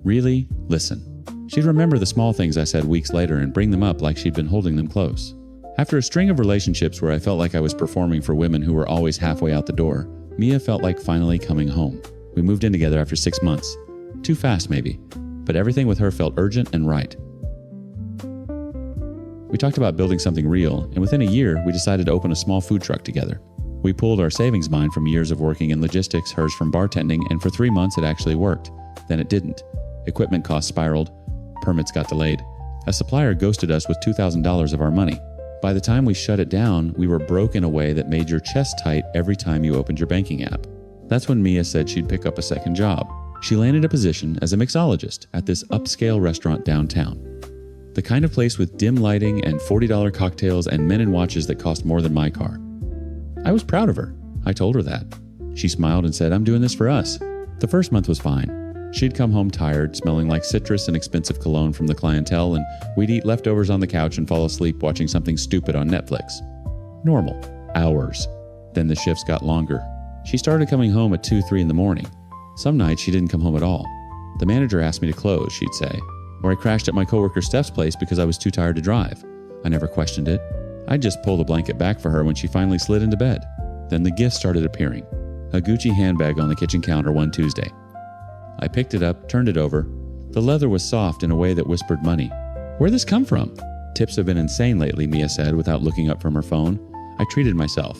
Really listen. She'd remember the small things I said weeks later and bring them up like she'd been holding them close. After a string of relationships where I felt like I was performing for women who were always halfway out the door, Mia felt like finally coming home. We moved in together after 6 months. Too fast, maybe, but everything with her felt urgent and right. We talked about building something real, and within a year, we decided to open a small food truck together. We pooled our savings mine from years of working in logistics, hers from bartending, and for 3 months it actually worked. Then it didn't. Equipment costs spiraled. Permits got delayed. A supplier ghosted us with $2,000 of our money. By the time we shut it down, we were broke in a way that made your chest tight every time you opened your banking app. That's when Mia said she'd pick up a second job. She landed a position as a mixologist at this upscale restaurant downtown. The kind of place with dim lighting and $40 cocktails and men in watches that cost more than my car. I was proud of her. I told her that. She smiled and said, "I'm doing this for us." The first month was fine. She'd come home tired, smelling like citrus and expensive cologne from the clientele, and we'd eat leftovers on the couch and fall asleep watching something stupid on Netflix. Normal. Hours. Then the shifts got longer. She started coming home at 2, 3 in the morning. Some nights she didn't come home at all. The manager asked me to close, she'd say. Or I crashed at my coworker Steph's place because I was too tired to drive. I never questioned it. I'd just pull the blanket back for her when she finally slid into bed. Then the gifts started appearing. A Gucci handbag on the kitchen counter one Tuesday. I picked it up, turned it over. The leather was soft in a way that whispered money. Where'd this come from? Tips have been insane lately, Mia said without looking up from her phone. I treated myself.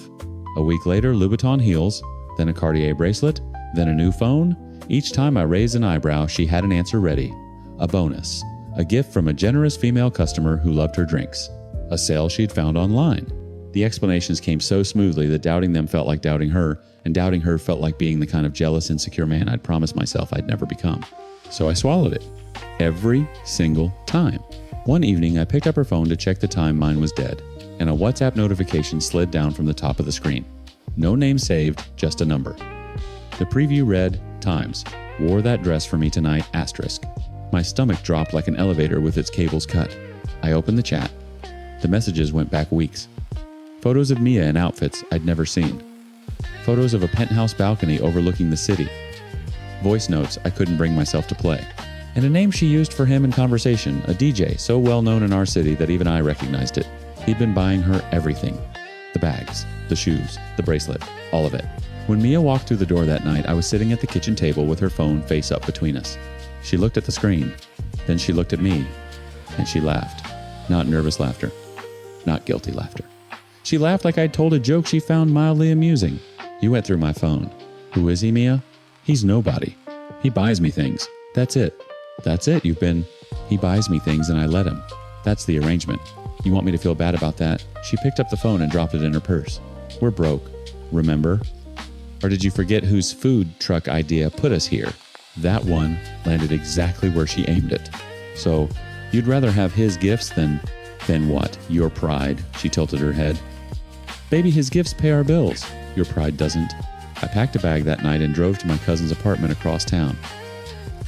A week later, Louboutin heels, then a Cartier bracelet, then a new phone. Each time I raised an eyebrow, she had an answer ready. A bonus. A gift from a generous female customer who loved her drinks. A sale she'd found online. The explanations came so smoothly that doubting them felt like doubting her, and doubting her felt like being the kind of jealous, insecure man I'd promised myself I'd never become. So I swallowed it. Every single time. One evening, I picked up her phone to check the time mine was dead, and a WhatsApp notification slid down from the top of the screen. No name saved, just a number. The preview read, "Times. Wore that dress for me tonight, asterisk." My stomach dropped like an elevator with its cables cut. I opened the chat. The messages went back weeks. Photos of Mia in outfits I'd never seen. Photos of a penthouse balcony overlooking the city. Voice notes I couldn't bring myself to play. And a name she used for him in conversation, a DJ so well known in our city that even I recognized it. He'd been buying her everything. The bags, the shoes, the bracelet, all of it. When Mia walked through the door that night, I was sitting at the kitchen table with her phone face up between us. She looked at the screen. Then she looked at me. And she laughed. Not nervous laughter. Not guilty laughter. She laughed like I'd told a joke she found mildly amusing. You went through my phone. Who is he, Mia? He's nobody. He buys me things. That's it. That's it. He buys me things and I let him. That's the arrangement. You want me to feel bad about that? She picked up the phone and dropped it in her purse. We're broke. Remember? Or did you forget whose food truck idea put us here? That one landed exactly where she aimed it. So, you'd rather have his gifts than what? Your pride? She tilted her head. Baby, his gifts pay our bills. Your pride doesn't. I packed a bag that night and drove to my cousin's apartment across town.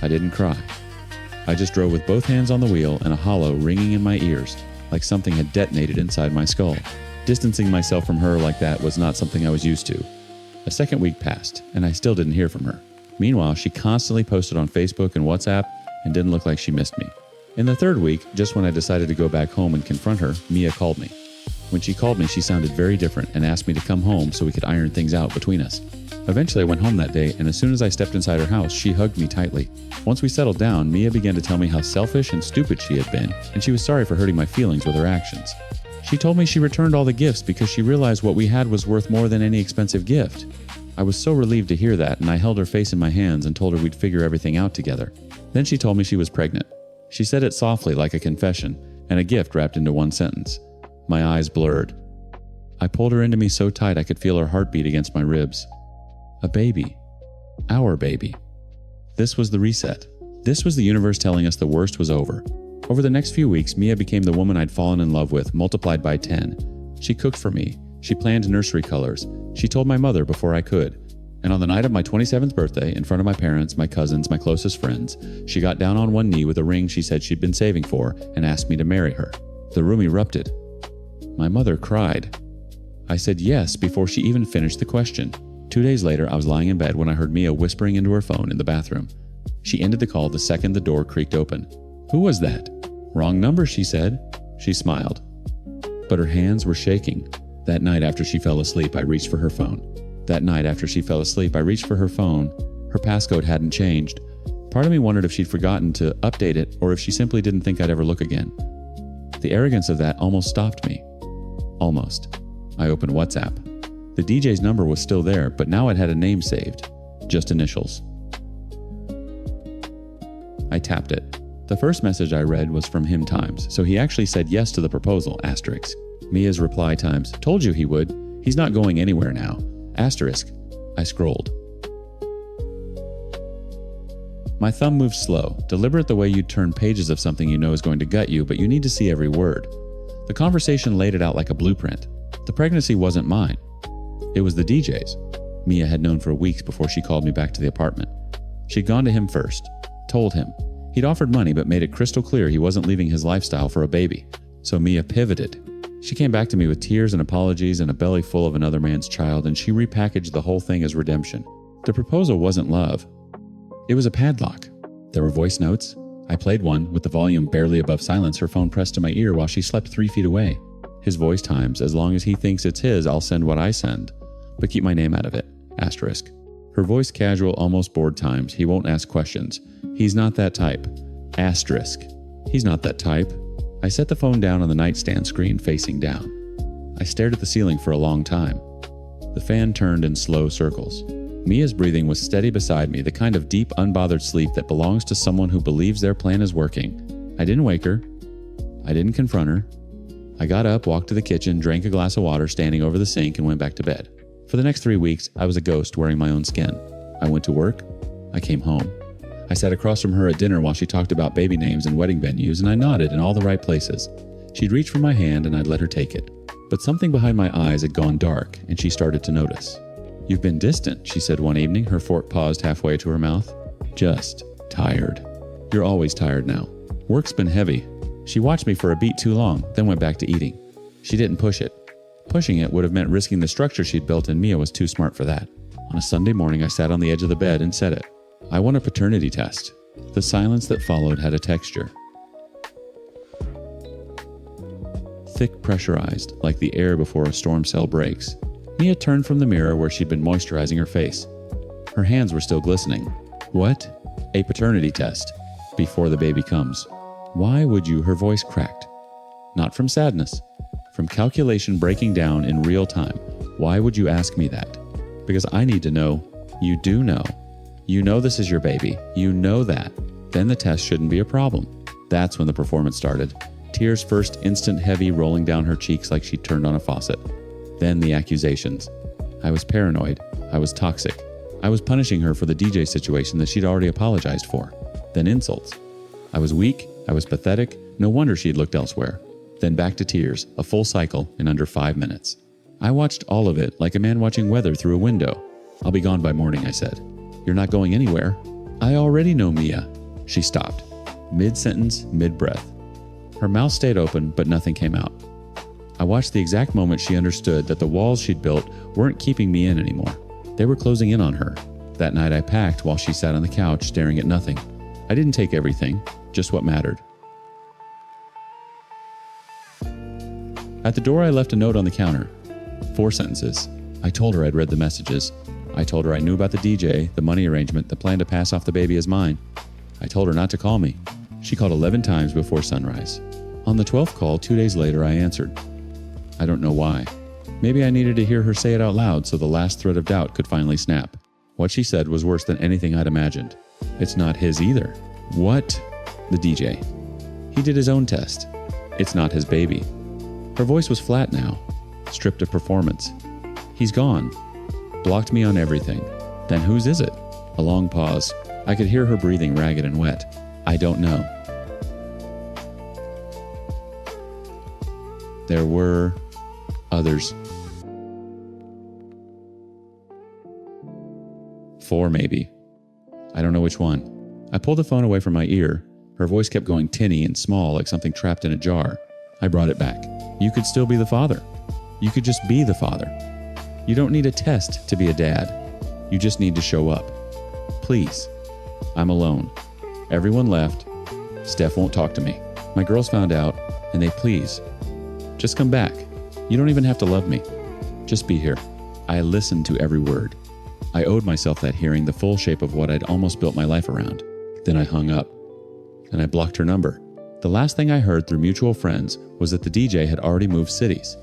I didn't cry. I just drove with both hands on the wheel and a hollow ringing in my ears, like something had detonated inside my skull. Distancing myself from her like that was not something I was used to. A second week passed, and I still didn't hear from her. Meanwhile, she constantly posted on Facebook and WhatsApp and didn't look like she missed me. In the third week, just when I decided to go back home and confront her, Mia called me. When she called me, she sounded very different and asked me to come home so we could iron things out between us. Eventually, I went home that day, and as soon as I stepped inside her house, she hugged me tightly. Once we settled down, Mia began to tell me how selfish and stupid she had been, and she was sorry for hurting my feelings with her actions. She told me she returned all the gifts because she realized what we had was worth more than any expensive gift. I was so relieved to hear that, and I held her face in my hands and told her we'd figure everything out together. Then she told me she was pregnant. She said it softly like a confession, and a gift wrapped into one sentence. My eyes blurred. I pulled her into me so tight I could feel her heartbeat against my ribs. A baby. Our baby. This was the reset. This was the universe telling us the worst was over. Over the next few weeks, Mia became the woman I'd fallen in love with, multiplied by 10. She cooked for me. She planned nursery colors. She told my mother before I could. And on the night of my 27th birthday, in front of my parents, my cousins, my closest friends, she got down on one knee with a ring she said she'd been saving for and asked me to marry her. The room erupted. My mother cried. I said yes before she even finished the question. 2 days later, I was lying in bed when I heard Mia whispering into her phone in the bathroom. She ended the call the second the door creaked open. Who was that? Wrong number, she said. She smiled. But her hands were shaking. That night after she fell asleep, I reached for her phone. Her passcode hadn't changed. Part of me wondered if she'd forgotten to update it or if she simply didn't think I'd ever look again. The arrogance of that almost stopped me. Almost. I opened WhatsApp. The DJ's number was still there, but now it had a name saved. Just initials. I tapped it. The first message I read was from him times, so he actually said yes to the proposal, asterisk. Mia's reply times, told you he would. He's not going anywhere now. Asterisk. I scrolled. My thumb moved slow, deliberate the way you'd turn pages of something you know is going to gut you, but you need to see every word. The conversation laid it out like a blueprint. The pregnancy wasn't mine. It was the DJ's. Mia had known for weeks before she called me back to the apartment. She'd gone to him first, told him. He'd offered money but made it crystal clear he wasn't leaving his lifestyle for a baby. So Mia pivoted. She came back to me with tears and apologies and a belly full of another man's child, and she repackaged the whole thing as redemption. The proposal wasn't love. It was a padlock. There were voice notes. I played one with the volume barely above silence, her phone pressed to my ear while she slept 3 feet away. His voice times, as long as he thinks it's his, I'll send what I send. But keep my name out of it. Asterisk. Her voice casual, almost bored times. He won't ask questions. He's not that type. Asterisk. He's not that type. I set the phone down on the nightstand screen facing down. I stared at the ceiling for a long time. The fan turned in slow circles. Mia's breathing was steady beside me, the kind of deep, unbothered sleep that belongs to someone who believes their plan is working. I didn't wake her. I didn't confront her. I got up, walked to the kitchen, drank a glass of water standing over the sink, and went back to bed. For the next 3 weeks, I was a ghost wearing my own skin. I went to work. I came home. I sat across from her at dinner while she talked about baby names and wedding venues, and I nodded in all the right places. She'd reach for my hand, and I'd let her take it. But something behind my eyes had gone dark, and she started to notice. "You've been distant," she said one evening, her fork paused halfway to her mouth. "Just tired." "You're always tired now. Work's been heavy." She watched me for a beat too long, then went back to eating. She didn't push it. Pushing it would have meant risking the structure she'd built, and Mia was too smart for that. On a Sunday morning, I sat on the edge of the bed and said it. I want a paternity test. The silence that followed had a texture. Thick, pressurized, like the air before a storm cell breaks. Mia turned from the mirror where she'd been moisturizing her face. Her hands were still glistening. What? A paternity test. Before the baby comes. Why would you? Her voice cracked. Not from sadness. From calculation breaking down in real time. Why would you ask me that? Because I need to know. You do know. You know this is your baby. You know that. Then the test shouldn't be a problem. That's when the performance started. Tears first instant heavy rolling down her cheeks like she turned on a faucet. Then the accusations. I was paranoid. I was toxic. I was punishing her for the DJ situation that she'd already apologized for. Then insults. I was weak. I was pathetic. No wonder she'd looked elsewhere. Then back to tears, a full cycle in under 5 minutes. I watched all of it like a man watching weather through a window. I'll be gone by morning, I said. You're not going anywhere. I already know Mia. She stopped. Mid-sentence, mid-breath. Her mouth stayed open, but nothing came out. I watched the exact moment she understood that the walls she'd built weren't keeping me in anymore. They were closing in on her. That night I packed while she sat on the couch staring at nothing. I didn't take everything, just what mattered. At the door I left a note on the counter. 4 sentences. I told her I'd read the messages. I told her I knew about the DJ, the money arrangement, the plan to pass off the baby as mine. I told her not to call me. She called 11 times before sunrise. On the 12th call, 2 days later, I answered. I don't know why. Maybe I needed to hear her say it out loud so the last thread of doubt could finally snap. What she said was worse than anything I'd imagined. It's not his either. What? The DJ. He did his own test. It's not his baby. Her voice was flat now, stripped of performance. He's gone. Blocked me on everything. Then whose is it? A long pause. I could hear her breathing ragged and wet. I don't know. There were others. 4 maybe. I don't know which one. I pulled the phone away from my ear. Her voice kept going tinny and small like something trapped in a jar. I brought it back. You could still be the father. You could just be the father. You don't need a test to be a dad. You just need to show up. Please. I'm alone. Everyone left. Steph won't talk to me. My girls found out, and they please. Just come back. You don't even have to love me. Just be here. I listened to every word. I owed myself that hearing the full shape of what I'd almost built my life around. Then I hung up. And I blocked her number. The last thing I heard through mutual friends was that the DJ had already moved cities.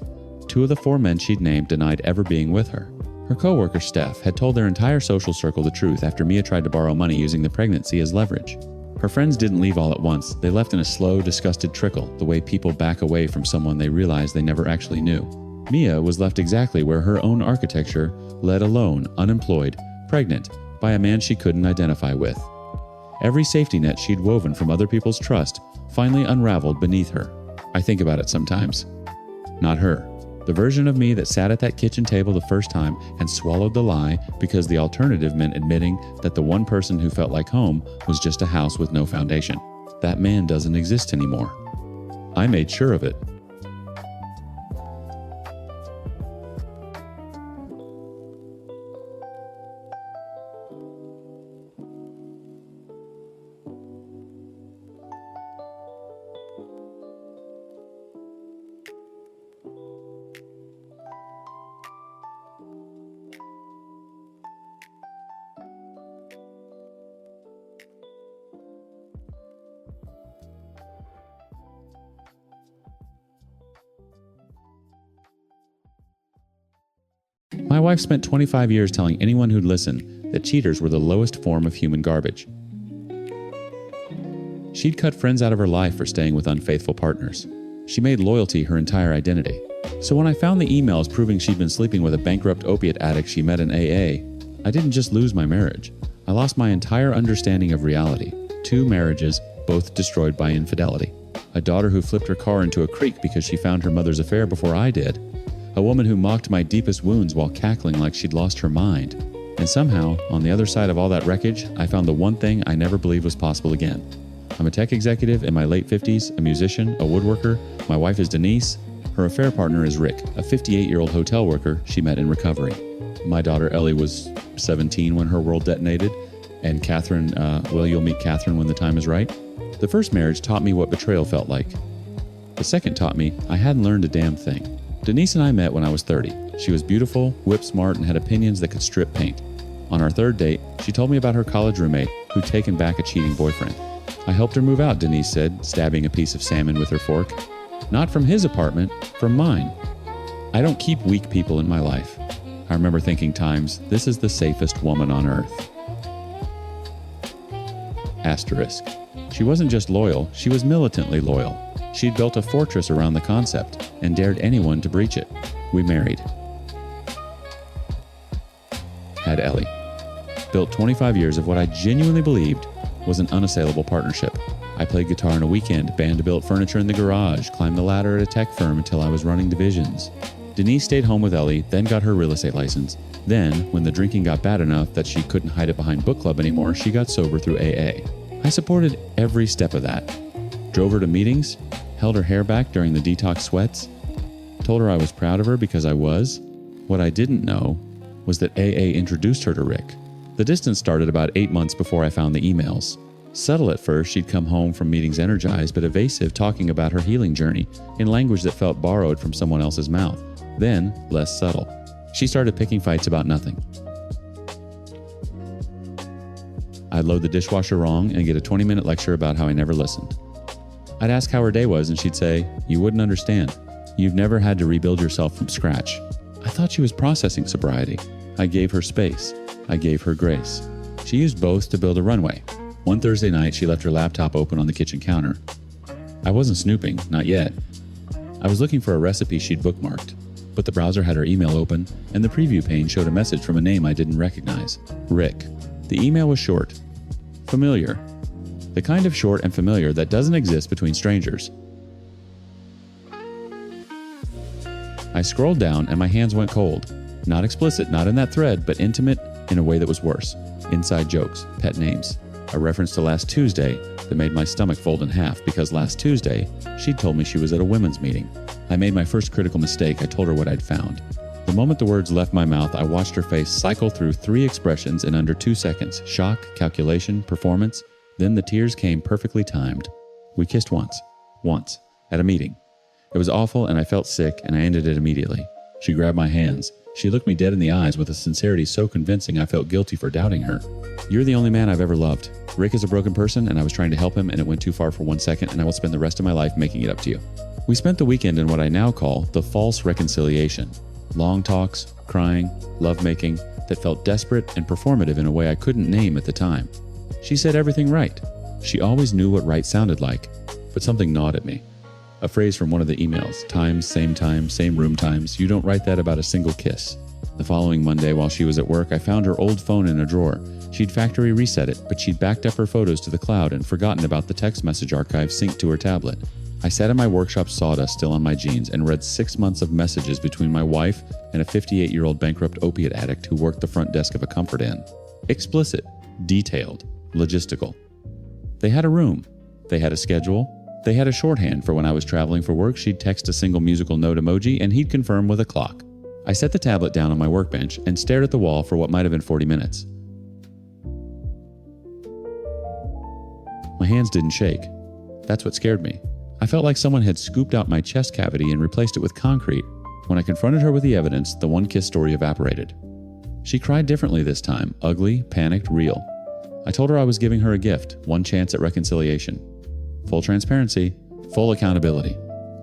2 of the 4 men she'd named denied ever being with her. Her coworker, Steph, had told their entire social circle the truth after Mia tried to borrow money using the pregnancy as leverage. Her friends didn't leave all at once. They left in a slow, disgusted trickle, the way people back away from someone they realized they never actually knew. Mia was left exactly where her own architecture led alone, unemployed, pregnant, by a man she couldn't identify with. Every safety net she'd woven from other people's trust finally unraveled beneath her. I think about it sometimes. Not her. The version of me that sat at that kitchen table the first time and swallowed the lie because the alternative meant admitting that the one person who felt like home was just a house with no foundation. That man doesn't exist anymore. I made sure of it. My wife spent 25 years telling anyone who'd listen that cheaters were the lowest form of human garbage. She'd cut friends out of her life for staying with unfaithful partners. She made loyalty her entire identity. So when I found the emails proving she'd been sleeping with a bankrupt opiate addict she met in AA, I didn't just lose my marriage. I lost my entire understanding of reality. 2 marriages, both destroyed by infidelity. A daughter who flipped her car into a creek because she found her mother's affair before I did. A woman who mocked my deepest wounds while cackling like she'd lost her mind. And somehow, on the other side of all that wreckage, I found the one thing I never believed was possible again. I'm a tech executive in my late 50s, a musician, a woodworker. My wife is Denise. Her affair partner is Rick, a 58-year-old hotel worker she met in recovery. My daughter Ellie was 17 when her world detonated, and Catherine, you'll meet Catherine when the time is right. The first marriage taught me what betrayal felt like. The second taught me I hadn't learned a damn thing. Denise and I met when I was 30. She was beautiful, whip smart, and had opinions that could strip paint. On our third date, she told me about her college roommate who'd taken back a cheating boyfriend. I helped her move out, Denise said, stabbing a piece of salmon with her fork. Not from his apartment, from mine. I don't keep weak people in my life. I remember thinking times, this is the safest woman on earth. Asterisk. She wasn't just loyal, she was militantly loyal. She'd built a fortress around the concept and dared anyone to breach it. We married. Had Ellie. Built 25 years of what I genuinely believed was an unassailable partnership. I played guitar on a weekend, Vanderbilt furniture in the garage, climbed the ladder at a tech firm until I was running divisions. Denise stayed home with Ellie, then got her real estate license. Then, when the drinking got bad enough that she couldn't hide it behind book club anymore, she got sober through AA. I supported every step of that. Drove her to meetings, held her hair back during the detox sweats, told her I was proud of her because I was. What I didn't know was that AA introduced her to Rick. The distance started about 8 months before I found the emails. Subtle at first, she'd come home from meetings energized but evasive, talking about her healing journey in language that felt borrowed from someone else's mouth. Then, less subtle, she started picking fights about nothing. I'd load the dishwasher wrong and get a 20-minute lecture about how I never listened. I'd ask how her day was and she'd say, "You wouldn't understand. You've never had to rebuild yourself from scratch." I thought she was processing sobriety. I gave her space. I gave her grace. She used both to build a runway. One Thursday night, she left her laptop open on the kitchen counter. I wasn't snooping, not yet. I was looking for a recipe she'd bookmarked, but the browser had her email open, and the preview pane showed a message from a name I didn't recognize. Rick. The email was short. Familiar. The kind of short and familiar that doesn't exist between strangers. I scrolled down and my hands went cold. Not explicit, not in that thread, but intimate in a way that was worse. Inside jokes, pet names. A reference to last Tuesday that made my stomach fold in half because last Tuesday, she'd told me she was at a women's meeting. I made my first critical mistake. I told her what I'd found. The moment the words left my mouth, I watched her face cycle through 3 expressions in under 2 seconds. Shock, calculation, performance. Then the tears came perfectly timed. We kissed once, at a meeting. It was awful and I felt sick and I ended it immediately. She grabbed my hands. She looked me dead in the eyes with a sincerity so convincing I felt guilty for doubting her. "You're the only man I've ever loved. Rick is a broken person and I was trying to help him and it went too far for 1 second and I will spend the rest of my life making it up to you." We spent the weekend in what I now call the false reconciliation. Long talks, crying, lovemaking that felt desperate and performative in a way I couldn't name at the time. She said everything right. She always knew what right sounded like, but something gnawed at me. A phrase from one of the emails, time, same room times. You don't write that about a single kiss. The following Monday, while she was at work, I found her old phone in a drawer. She'd factory reset it, but she'd backed up her photos to the cloud and forgotten about the text message archive synced to her tablet. I sat in my workshop sawdust still on my jeans and read 6 months of messages between my wife and a 58-year-old bankrupt opiate addict who worked the front desk of a Comfort Inn. Explicit, detailed, logistical. They had a room. They had a schedule. They had a shorthand for when I was traveling for work. She'd text a single musical note emoji and he'd confirm with a clock. I set the tablet down on my workbench and stared at the wall for what might have been 40 minutes. My hands didn't shake. That's what scared me. I felt like someone had scooped out my chest cavity and replaced it with concrete. When I confronted her with the evidence, the one kiss story evaporated. She cried differently this time, ugly, panicked, real. I told her I was giving her a gift, one chance at reconciliation. Full transparency, full accountability.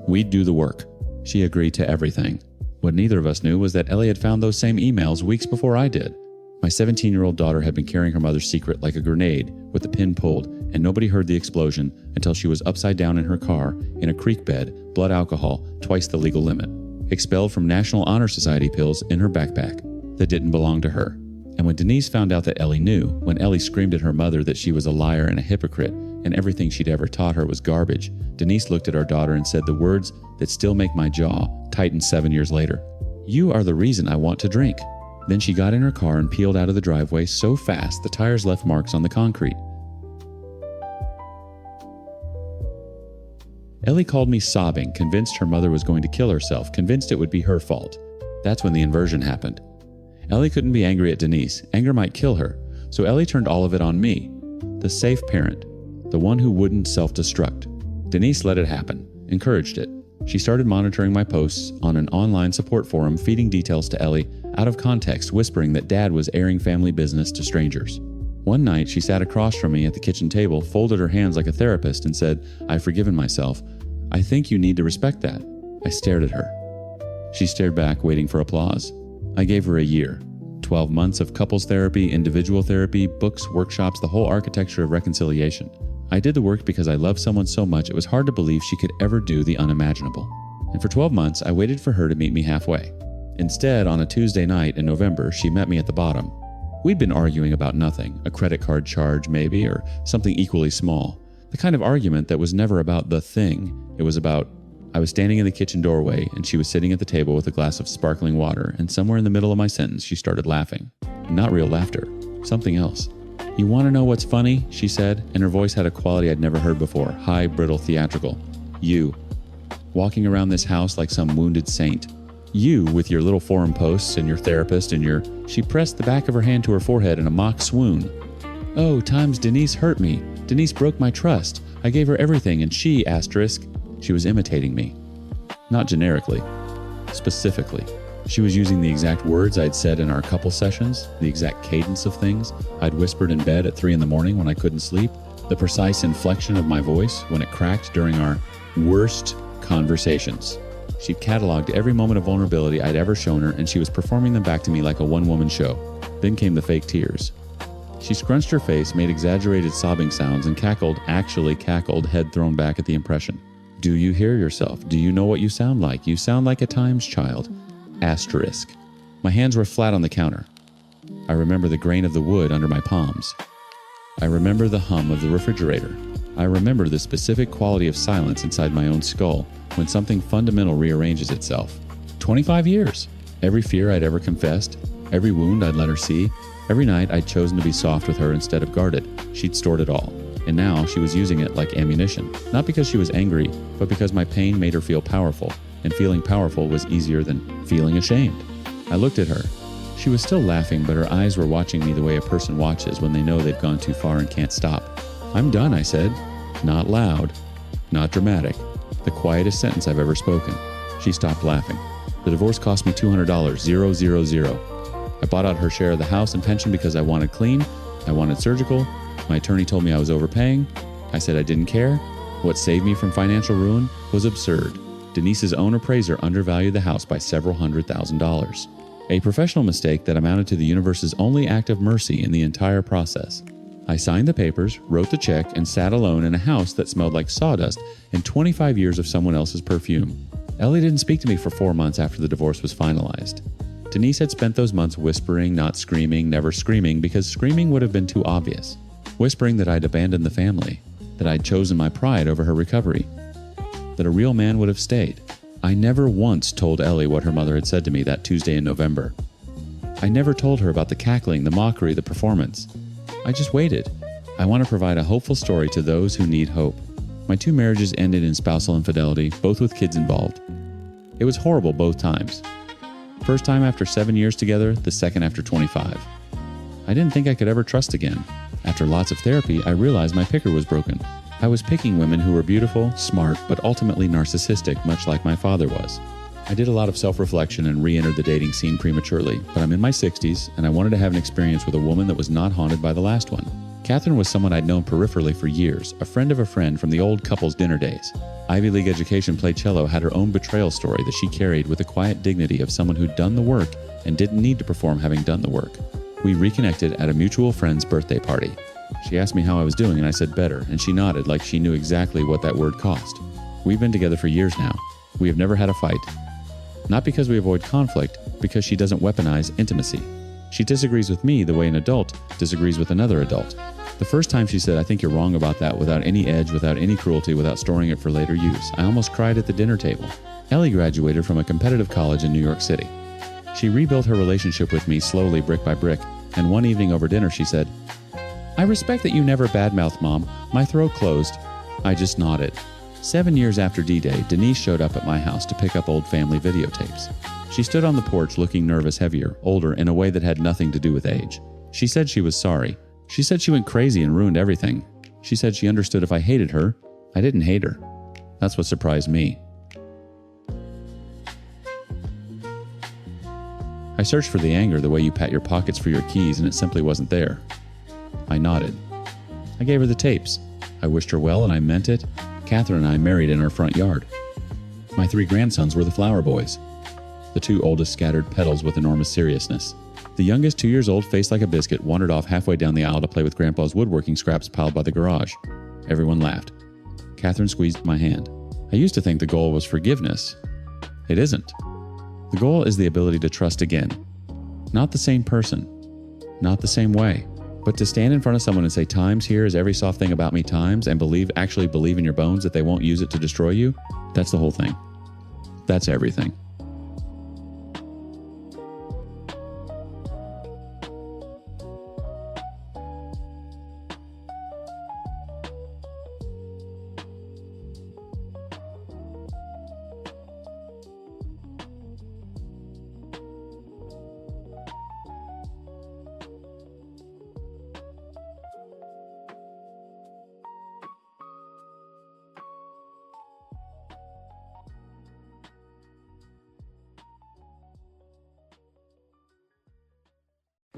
We'd do the work. She agreed to everything. What neither of us knew was that Ellie had found those same emails weeks before I did. My 17-year-old daughter had been carrying her mother's secret like a grenade with the pin pulled, and nobody heard the explosion until she was upside down in her car, in a creek bed, blood alcohol, twice the legal limit, expelled from National Honor Society pills in her backpack that didn't belong to her. And when Denise found out that Ellie knew, when Ellie screamed at her mother that she was a liar and a hypocrite, and everything she'd ever taught her was garbage, Denise looked at our daughter and said the words that still make my jaw tighten 7 years later. "You are the reason I want to drink." Then she got in her car and peeled out of the driveway so fast the tires left marks on the concrete. Ellie called me sobbing, convinced her mother was going to kill herself, convinced it would be her fault. That's when the inversion happened. Ellie couldn't be angry at Denise. Anger might kill her. So Ellie turned all of it on me, the safe parent, the one who wouldn't self-destruct. Denise let it happen, encouraged it. She started monitoring my posts on an online support forum, feeding details to Ellie out of context, whispering that Dad was airing family business to strangers. One night, she sat across from me at the kitchen table, folded her hands like a therapist, and said, "I've forgiven myself. I think you need to respect that." I stared at her. She stared back, waiting for applause. I gave her a year. 12 months of couples therapy, individual therapy, books, workshops, the whole architecture of reconciliation. I did the work because I loved someone so much it was hard to believe she could ever do the unimaginable. And for 12 months, I waited for her to meet me halfway. Instead, on a Tuesday night in November, she met me at the bottom. We'd been arguing about nothing, a credit card charge maybe, or something equally small. The kind of argument that was never about the thing. It was about, I was standing in the kitchen doorway and she was sitting at the table with a glass of sparkling water, and somewhere in the middle of my sentence she started laughing. Not real laughter, something else. "You want to know what's funny?" she said, and her voice had a quality I'd never heard before, high, brittle, theatrical. "You. Walking around this house like some wounded saint. You, with your little forum posts and your therapist and your..." She pressed the back of her hand to her forehead in a mock swoon. "Oh, times Denise hurt me. Denise broke my trust. I gave her everything and she, asterisk..." She was imitating me. Not generically. Specifically. She was using the exact words I'd said in our couple sessions, the exact cadence of things I'd whispered in bed at 3 a.m. when I couldn't sleep, the precise inflection of my voice when it cracked during our worst conversations. She'd cataloged every moment of vulnerability I'd ever shown her, and she was performing them back to me like a one-woman show. Then came the fake tears. She scrunched her face, made exaggerated sobbing sounds, and actually cackled, head thrown back at the impression. "Do you hear yourself? Do you know what you sound like? You sound like a Times child. Asterisk." My hands were flat on the counter. I remember the grain of the wood under my palms. I remember the hum of the refrigerator. I remember the specific quality of silence inside my own skull when something fundamental rearranges itself. 25 years! Every fear I'd ever confessed, every wound I'd let her see, every night I'd chosen to be soft with her instead of guarded. She'd stored it all. And now she was using it like ammunition. Not because she was angry, but because my pain made her feel powerful. And feeling powerful was easier than feeling ashamed. I looked at her. She was still laughing, but her eyes were watching me the way a person watches when they know they've gone too far and can't stop. "I'm done," I said. Not loud, not dramatic. The quietest sentence I've ever spoken. She stopped laughing. "The divorce cost me $200, 000. I bought out her share of the house and pension because I wanted clean, I wanted surgical. My attorney told me I was overpaying. I said I didn't care. What saved me from financial ruin was absurd. Denise's own appraiser undervalued the house by several $100,000. A professional mistake that amounted to the universe's only act of mercy in the entire process. I signed the papers, wrote the check, and sat alone in a house that smelled like sawdust and 25 years of someone else's perfume. Ellie didn't speak to me for 4 months after the divorce was finalized. Denise had spent those months whispering, not screaming, never screaming, because screaming would have been too obvious. Whispering that I'd abandoned the family, that I'd chosen my pride over her recovery, that a real man would have stayed. I never once told Ellie what her mother had said to me that Tuesday in November. I never told her about the cackling, the mockery, the performance. I just waited. I want to provide a hopeful story to those who need hope. My 2 marriages ended in spousal infidelity, both with kids involved. It was horrible both times. First time after 7 years together, the second after 25. I didn't think I could ever trust again. After lots of therapy, I realized my picker was broken. I was picking women who were beautiful, smart, but ultimately narcissistic, much like my father was. I did a lot of self-reflection and re-entered the dating scene prematurely, but I'm in my 60s, and I wanted to have an experience with a woman that was not haunted by the last one. Catherine was someone I'd known peripherally for years, a friend of a friend from the old couple's dinner days. Ivy League education, played cello, had her own betrayal story that she carried with the quiet dignity of someone who'd done the work and didn't need to perform having done the work. We reconnected at a mutual friend's birthday party. She asked me how I was doing, and I said better, and she nodded like she knew exactly what that word cost. We've been together for years now. We have never had a fight. Not because we avoid conflict, because she doesn't weaponize intimacy. She disagrees with me the way an adult disagrees with another adult. The first time she said, "I think you're wrong about that," without any edge, without any cruelty, without storing it for later use. I almost cried at the dinner table. Ellie graduated from a competitive college in New York City. She rebuilt her relationship with me slowly, brick by brick, and one evening over dinner she said, "I respect that you never badmouthed Mom. My throat closed." I just nodded. 7 years after D-Day, Denise showed up at my house to pick up old family videotapes. She stood on the porch looking nervous, heavier, older, in a way that had nothing to do with age. She said she was sorry. She said she went crazy and ruined everything. She said she understood if I hated her, I didn't hate her. That's what surprised me. I searched for the anger the way you pat your pockets for your keys, and it simply wasn't there. I nodded. I gave her the tapes. I wished her well, and I meant it. Catherine and I married in our front yard. My 3 grandsons were the flower boys. The 2 oldest scattered petals with enormous seriousness. The youngest, 2 years old, faced like a biscuit, wandered off halfway down the aisle to play with Grandpa's woodworking scraps piled by the garage. Everyone laughed. Catherine squeezed my hand. I used to think the goal was forgiveness. It isn't. The goal is the ability to trust again. Not the same person. Not the same way. But to stand in front of someone and say, "Times here is every soft thing about me times," and actually believe in your bones that they won't use it to destroy you, that's the whole thing. That's everything.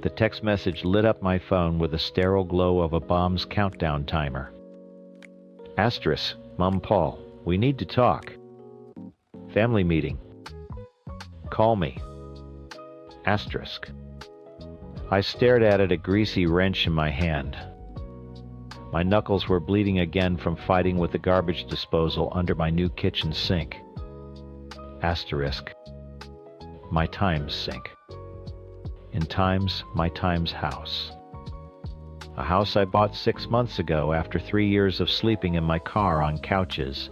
The text message lit up my phone with the sterile glow of a bomb's countdown timer. Asterisk, Mom, Paul, we need to talk. Family meeting. Call me. Asterisk. I stared at it, a greasy wrench in my hand. My knuckles were bleeding again from fighting with the garbage disposal under my new kitchen sink. Asterisk. My Times sink. In Times, my Times house. A house I bought 6 months ago after 3 years of sleeping in my car on couches,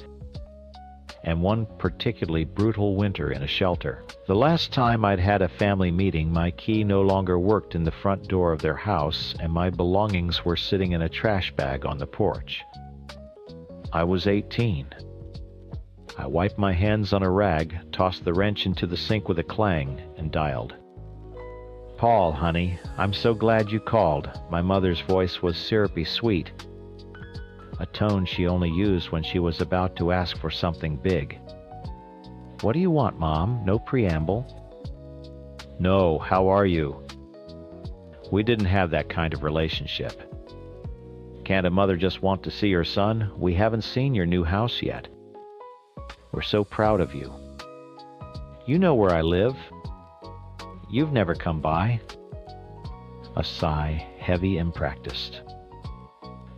and one particularly brutal winter in a shelter. The last time I'd had a family meeting, my key no longer worked in the front door of their house, and my belongings were sitting in a trash bag on the porch. I was 18. I wiped my hands on a rag, tossed the wrench into the sink with a clang, and dialed. "Paul, honey, I'm so glad you called." My mother's voice was syrupy sweet, a tone she only used when she was about to ask for something big. "What do you want, Mom? No preamble." "No, how are you?" We didn't have that kind of relationship. Can't a mother just want to see her son? We haven't seen your new house yet. We're so proud of you. You know where I live. You've never come by. A sigh, heavy and practiced.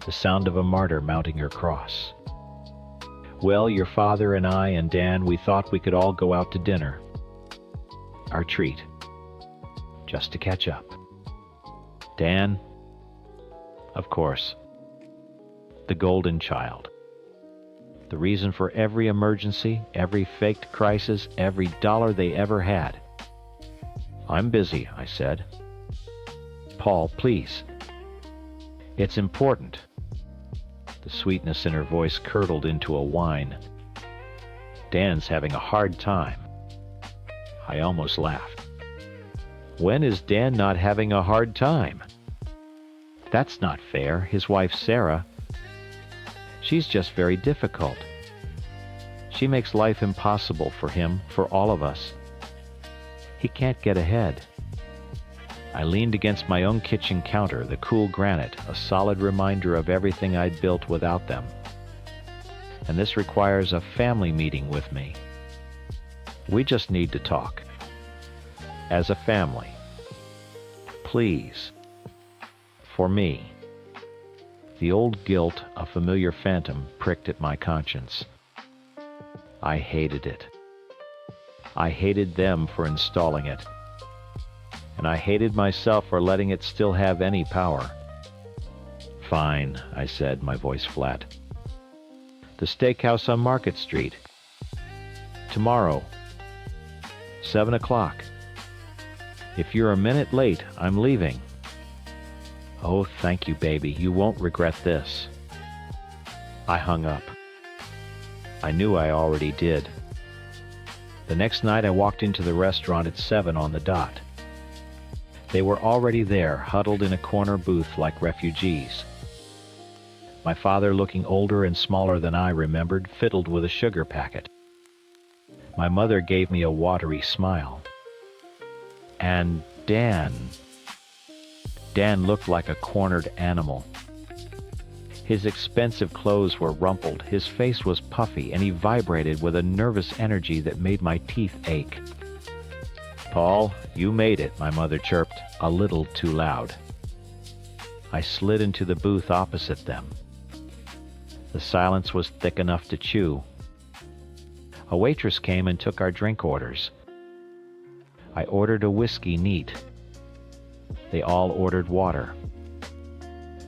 The sound of a martyr mounting her cross. "Well, your father and I and Dan, we thought we could all go out to dinner. Our treat. Just to catch up. Dan? Of course. The golden child. The reason for every emergency, every faked crisis, every dollar they ever had. I'm busy," I said. "Paul, please. It's important." The sweetness in her voice curdled into a whine. "Dan's having a hard time." I almost laughed. When is Dan not having a hard time? That's not fair. His wife, Sarah, she's just very difficult. She makes life impossible for him, for all of us. He can't get ahead. I leaned against my own kitchen counter, the cool granite, a solid reminder of everything I'd built without them. And this requires a family meeting with me. We just need to talk. As a family. Please. For me. The old guilt, a familiar phantom, pricked at my conscience. I hated it. I hated them for installing it. And I hated myself for letting it still have any power. "Fine," I said, my voice flat. "The steakhouse on Market Street. Tomorrow. 7 o'clock. If you're a minute late, I'm leaving." "Oh, thank you, baby. You won't regret this." I hung up. I knew I already did. The next night I walked into the restaurant at 7 on the dot. They were already there, huddled in a corner booth like refugees. My father, looking older and smaller than I remembered, fiddled with a sugar packet. My mother gave me a watery smile. And Dan looked like a cornered animal. His expensive clothes were rumpled, his face was puffy, and he vibrated with a nervous energy that made my teeth ache. "Paul, you made it," my mother chirped, a little too loud. I slid into the booth opposite them. The silence was thick enough to chew. A waitress came and took our drink orders. I ordered a whiskey neat. They all ordered water.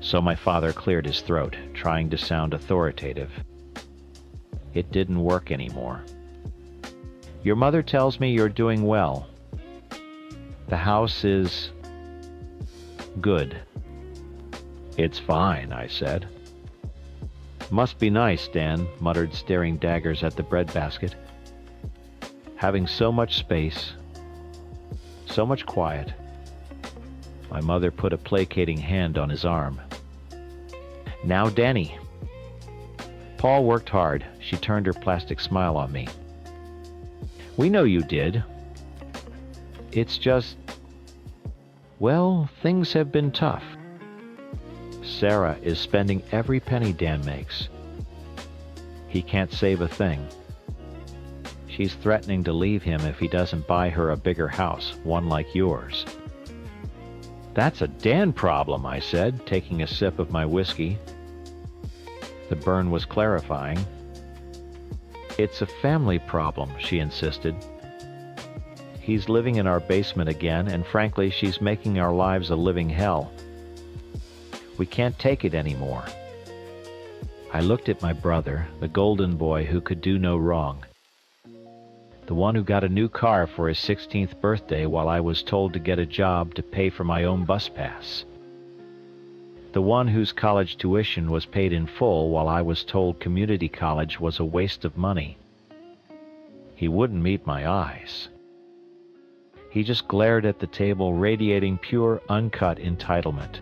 So my father cleared his throat, trying to sound authoritative. It didn't work anymore. "Your mother tells me you're doing well. The house is good." "It's fine," I said. "Must be nice," Dan muttered, staring daggers at the breadbasket. "Having so much space, so much quiet." My mother put a placating hand on his arm. "Now, Danny." Paul worked hard. She turned her plastic smile on me. "We know you did. It's just, well, things have been tough. Sarah is spending every penny Dan makes. He can't save a thing. She's threatening to leave him if he doesn't buy her a bigger house, one like yours." "That's a Dan problem," I said, taking a sip of my whiskey. The burn was clarifying. "It's a family problem," she insisted. "He's living in our basement again, and frankly, she's making our lives a living hell. We can't take it anymore." I looked at my brother, the golden boy who could do no wrong. The one who got a new car for his 16th birthday while I was told to get a job to pay for my own bus pass. The one whose college tuition was paid in full while I was told community college was a waste of money. He wouldn't meet my eyes. He just glared at the table, radiating pure, uncut entitlement.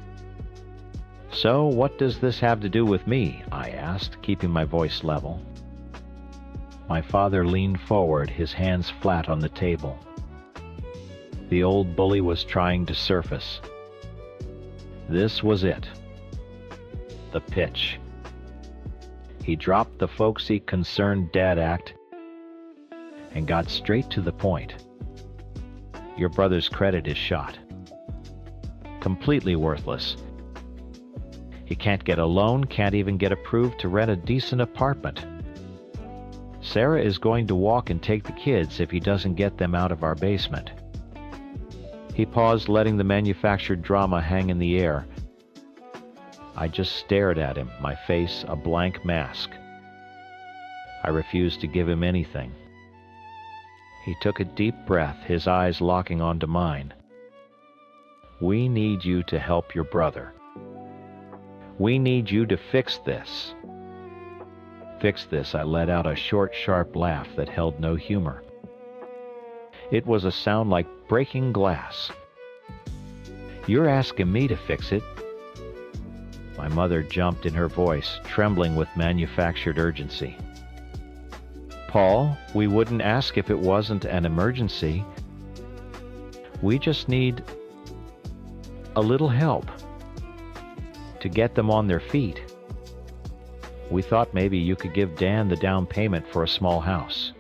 "So, what does this have to do with me?" I asked, keeping my voice level. My father leaned forward, his hands flat on the table. The old bully was trying to surface. This was it. The pitch. He dropped the folksy concerned dad act and got straight to the point. "Your brother's credit is shot. Completely worthless. He can't get a loan, can't even get approved to rent a decent apartment. Sarah is going to walk and take the kids if he doesn't get them out of our basement." He paused, letting the manufactured drama hang in the air. I just stared at him, my face a blank mask. I refused to give him anything. He took a deep breath, his eyes locking onto mine. "We need you to help your brother. We need you to fix this." "Fix this," I let out a short, sharp laugh that held no humor. It was a sound like breaking glass. "You're asking me to fix it?" My mother jumped in her voice, trembling with manufactured urgency. "Paul, we wouldn't ask if it wasn't an emergency. We just need a little help to get them on their feet. We thought maybe you could give Dan the down payment for a small house.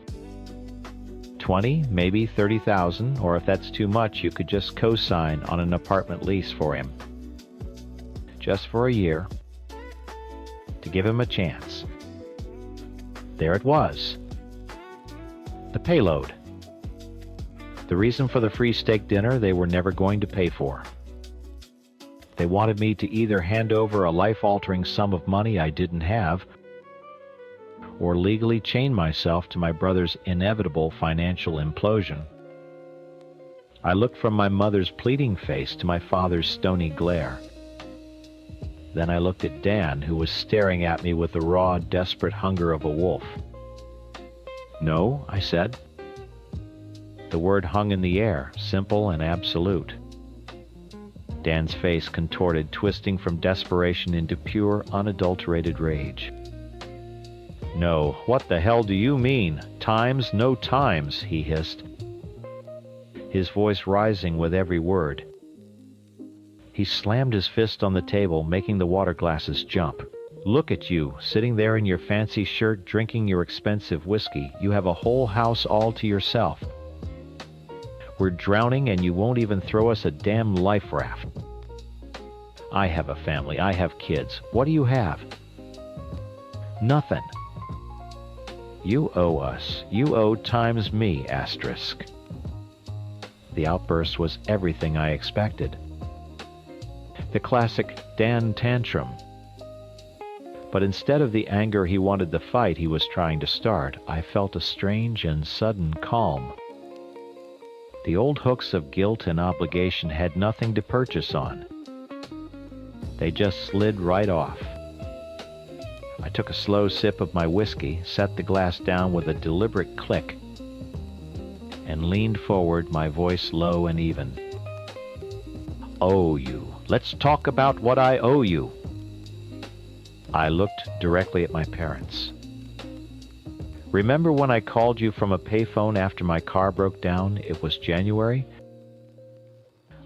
20, maybe 30,000, or if that's too much, you could just co-sign on an apartment lease for him. Just for a year, to give him a chance." There it was. The payload. The reason for the free steak dinner they were never going to pay for. They wanted me to either hand over a life-altering sum of money I didn't have, or legally chain myself to my brother's inevitable financial implosion. I looked from my mother's pleading face to my father's stony glare. Then I looked at Dan, who was staring at me with the raw, desperate hunger of a wolf. No, I said. The word hung in the air, simple and absolute. Dan's face contorted, twisting from desperation into pure, unadulterated rage. No, what the hell do you mean? Times, no times, he hissed, his voice rising with every word. He slammed his fist on the table, making the water glasses jump. Look at you, sitting there in your fancy shirt, drinking your expensive whiskey. You have a whole house all to yourself. We're drowning and you won't even throw us a damn life raft. I have a family, I have kids. What do you have? Nothing. You owe us. You owe times me, asterisk. The outburst was everything I expected. The classic Dan tantrum. But instead of the anger he wanted the fight he was trying to start, I felt a strange and sudden calm. The old hooks of guilt and obligation had nothing to purchase on. They just slid right off. I took a slow sip of my whiskey, set the glass down with a deliberate click, and leaned forward, my voice low and even. Owe you. Let's talk about what I owe you. I looked directly at my parents. Remember when I called you from a payphone after my car broke down? It was January.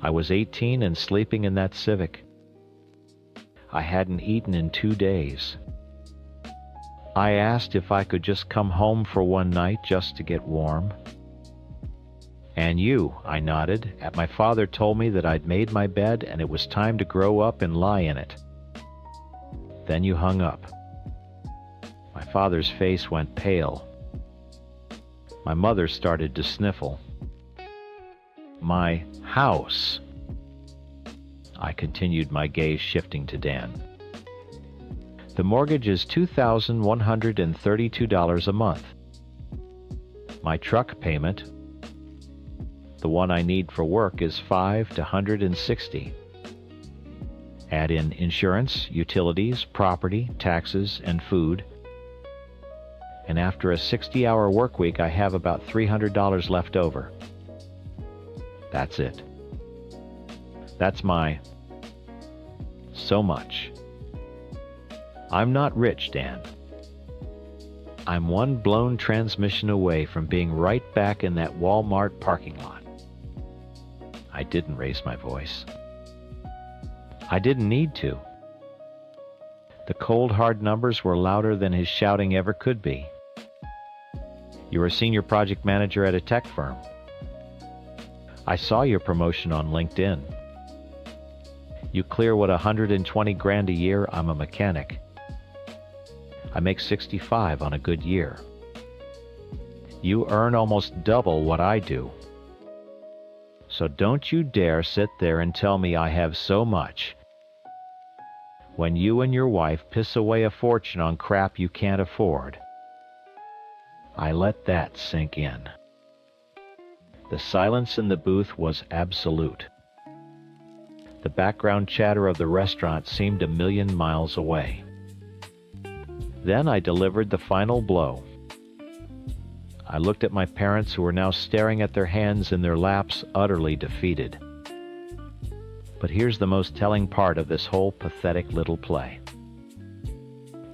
I was 18 and sleeping in that Civic. I hadn't eaten in 2 days. I asked if I could just come home for one night just to get warm. And you, I nodded, at my father told me that I'd made my bed and it was time to grow up and lie in it. Then you hung up. My father's face went pale. My mother started to sniffle. My house. I continued, my gaze shifting to Dan. The mortgage is $2,132 a month. My truck payment, the one I need for work, is $500 to $160. Add in insurance, utilities, property, taxes, and food. And after a 60-hour work week, I have about $300 left over. That's it. That's my so much. I'm not rich, Dan. I'm one blown transmission away from being right back in that Walmart parking lot. I didn't raise my voice. I didn't need to. The cold, hard numbers were louder than his shouting ever could be. You're a senior project manager at a tech firm. I saw your promotion on LinkedIn. You clear what, $120,000 a year? I'm a mechanic. I make 65 on a good year. You earn almost double what I do. So don't you dare sit there and tell me I have so much when you and your wife piss away a fortune on crap you can't afford. I let that sink in. The silence in the booth was absolute. The background chatter of the restaurant seemed a million miles away. Then I delivered the final blow. I looked at my parents, who were now staring at their hands in their laps, utterly defeated. But here's the most telling part of this whole pathetic little play.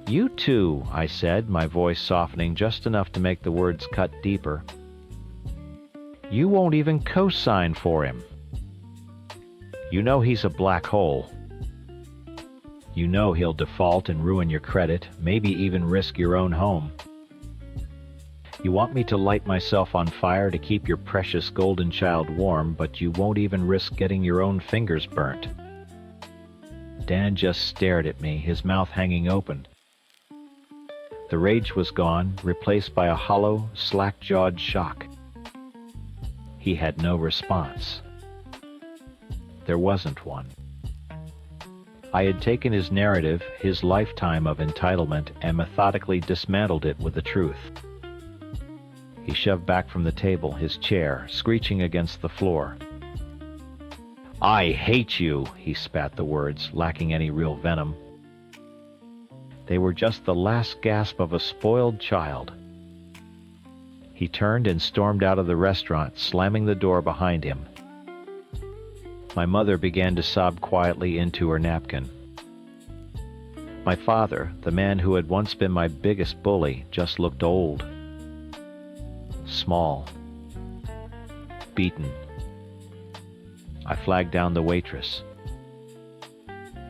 You too, I said, my voice softening just enough to make the words cut deeper. You won't even co-sign for him. You know he's a black hole. You know he'll default and ruin your credit, maybe even risk your own home. You want me to light myself on fire to keep your precious golden child warm, but you won't even risk getting your own fingers burnt. Dan just stared at me, his mouth hanging open. The rage was gone, replaced by a hollow, slack-jawed shock. He had no response. There wasn't one. I had taken his narrative, his lifetime of entitlement, and methodically dismantled it with the truth. He shoved back from the table, his chair screeching against the floor. I hate you, he spat the words, lacking any real venom. They were just the last gasp of a spoiled child. He turned and stormed out of the restaurant, slamming the door behind him. My mother began to sob quietly into her napkin. My father, the man who had once been my biggest bully, just looked old. Small. Beaten. I flagged down the waitress.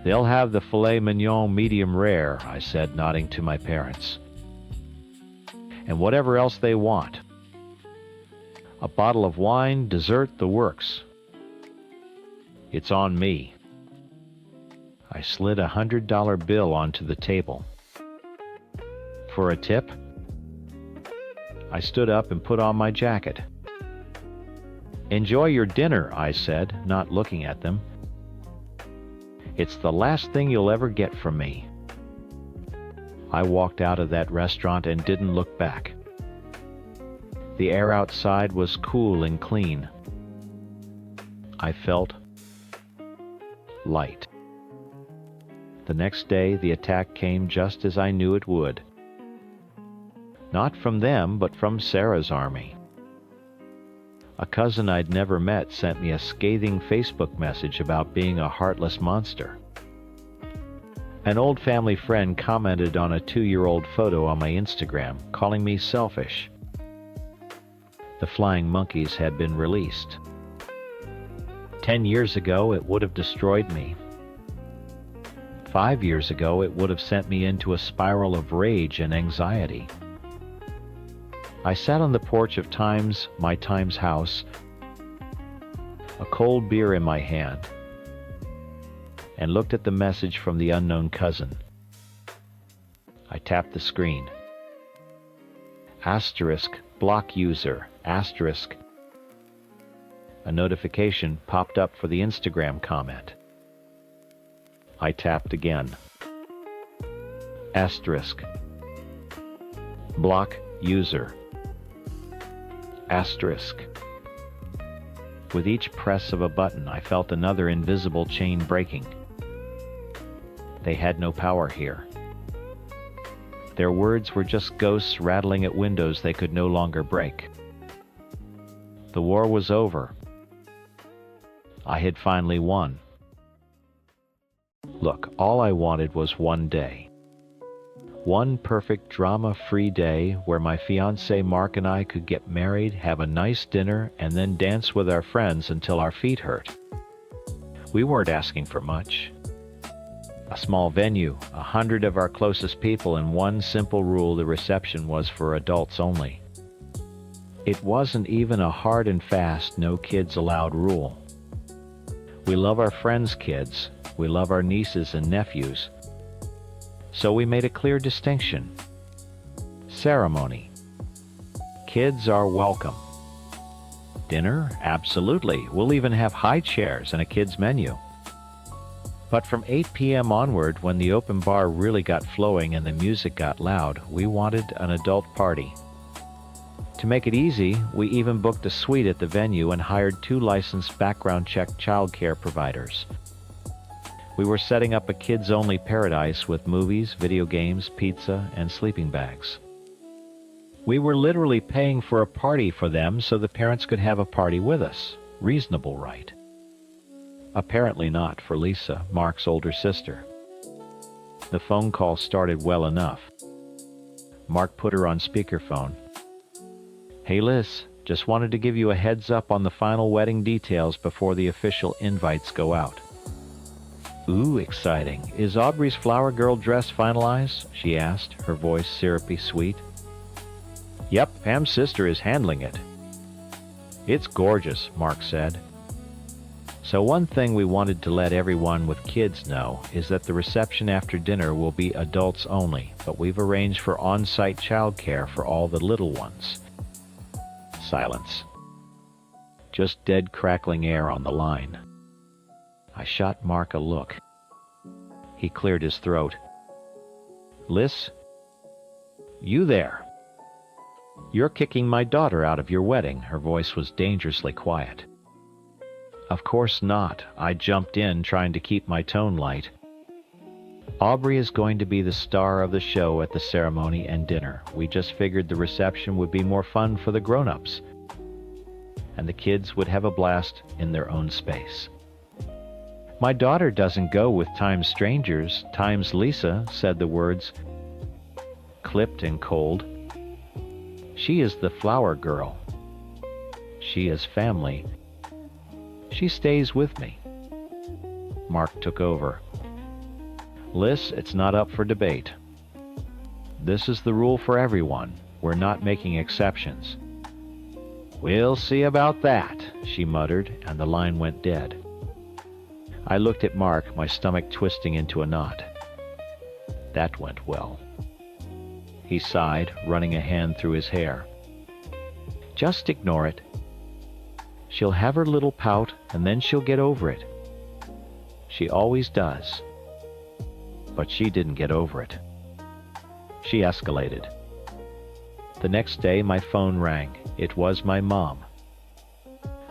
"They'll have the filet mignon medium rare," I said, nodding to my parents. "And whatever else they want. A bottle of wine, dessert, the works. It's on me." I slid a $100 bill onto the table. "For a tip?" I stood up and put on my jacket. "Enjoy your dinner," I said, not looking at them. "It's the last thing you'll ever get from me." I walked out of that restaurant and didn't look back. The air outside was cool and clean. I felt light. The next day, the attack came just as I knew it would. Not from them, but from Sarah's army. A cousin I'd never met sent me a scathing Facebook message about being a heartless monster. An old family friend commented on a 2-year-old photo on my Instagram, calling me selfish. The flying monkeys had been released. 10 years ago, it would have destroyed me. 5 years ago, it would have sent me into a spiral of rage and anxiety. I sat on the porch of my Times house, a cold beer in my hand, and looked at the message from the unknown cousin. I tapped the screen. Asterisk, block user, asterisk. A notification popped up for the Instagram comment. I tapped again. Asterisk. Block user. Asterisk. With each press of a button, I felt another invisible chain breaking. They had no power here. Their words were just ghosts rattling at windows they could no longer break. The war was over. I had finally won. Look, all I wanted was one day. One perfect drama-free day where my fiancé Mark and I could get married, have a nice dinner, and then dance with our friends until our feet hurt. We weren't asking for much. A small venue, 100 of our closest people, and one simple rule: the reception was for adults only. It wasn't even a hard and fast, no kids allowed rule. We love our friends' kids. We love our nieces and nephews. So we made a clear distinction. Ceremony. Kids are welcome. Dinner? Absolutely. We'll even have high chairs and a kids' menu. But from 8 p.m. onward, when the open bar really got flowing and the music got loud, we wanted an adult party. To make it easy, we even booked a suite at the venue and hired 2 licensed background check childcare providers. We were setting up a kids-only paradise with movies, video games, pizza, and sleeping bags. We were literally paying for a party for them so the parents could have a party with us. Reasonable, right? Apparently not for Lisa, Mark's older sister. The phone call started well enough. Mark put her on speakerphone. "Hey Liz, just wanted to give you a heads up on the final wedding details before the official invites go out." "Ooh, exciting. Is Aubrey's flower girl dress finalized?" she asked, her voice syrupy sweet. "Yep, Pam's sister is handling it." "It's gorgeous," Mark said. "So one thing we wanted to let everyone with kids know is that the reception after dinner will be adults only, but we've arranged for on-site childcare for all the little ones." Silence. Just dead crackling air on the line. I shot Mark a look. He cleared his throat. "Liz? You there? You're kicking my daughter out of your wedding." Her voice was dangerously quiet. "Of course not," I jumped in, trying to keep my tone light. Aubrey is going to be the star of the show at the ceremony and dinner. We just figured the reception would be more fun for the grown-ups, and the kids would have a blast in their own space. My daughter doesn't go with Time's strangers. Time's Lisa, said the words, clipped and cold. She is the flower girl. She is family. She stays with me. Mark took over. Liz, it's not up for debate. This is the rule for everyone. We're not making exceptions. We'll see about that, she muttered, and the line went dead. I looked at Mark, my stomach twisting into a knot. That went well. He sighed, running a hand through his hair. Just ignore it. She'll have her little pout, and then she'll get over it. She always does. But she didn't get over it. She escalated. The next day, my phone rang. It was my mom.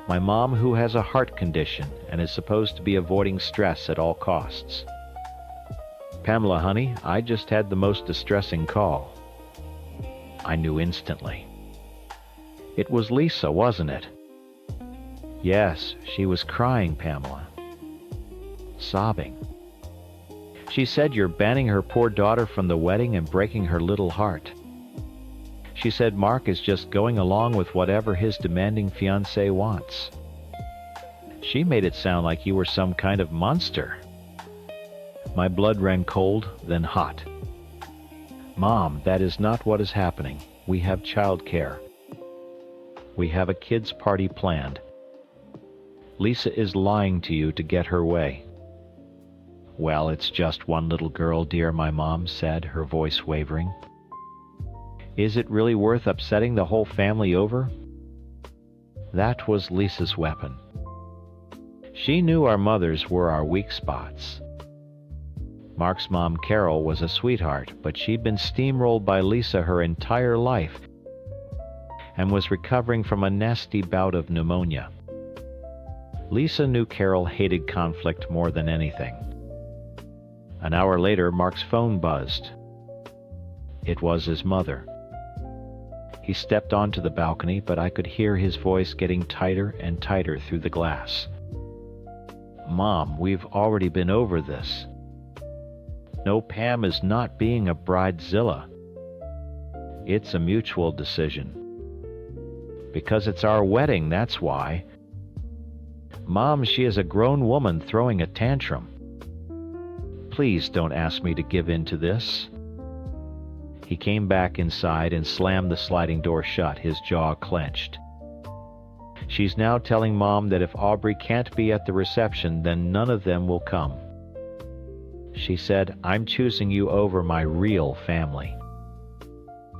My mom, who has a heart condition and is supposed to be avoiding stress at all costs. Pamela, honey, I just had the most distressing call. I knew instantly. It was Lisa, wasn't it? Yes, she was crying, Pamela. Sobbing. She said you're banning her poor daughter from the wedding and breaking her little heart. She said Mark is just going along with whatever his demanding fiancé wants. She made it sound like you were some kind of monster. My blood ran cold, then hot. Mom, that is not what is happening. We have childcare. We have a kids' party planned. Lisa is lying to you to get her way. Well, it's just one little girl, dear, my mom said, her voice wavering. Is it really worth upsetting the whole family over? That was Lisa's weapon. She knew our mothers were our weak spots. Mark's mom, Carol, was a sweetheart, but she'd been steamrolled by Lisa her entire life and was recovering from a nasty bout of pneumonia. Lisa knew Carol hated conflict more than anything. An hour later, Mark's phone buzzed. It was his mother. He stepped onto the balcony, but I could hear his voice getting tighter and tighter through the glass. Mom, we've already been over this. No, Pam is not being a bridezilla. It's a mutual decision. Because it's our wedding, that's why. Mom, she is a grown woman throwing a tantrum. Please don't ask me to give in to this. He came back inside and slammed the sliding door shut, his jaw clenched. She's now telling Mom that if Aubrey can't be at the reception, then none of them will come. She said, I'm choosing you over my real family.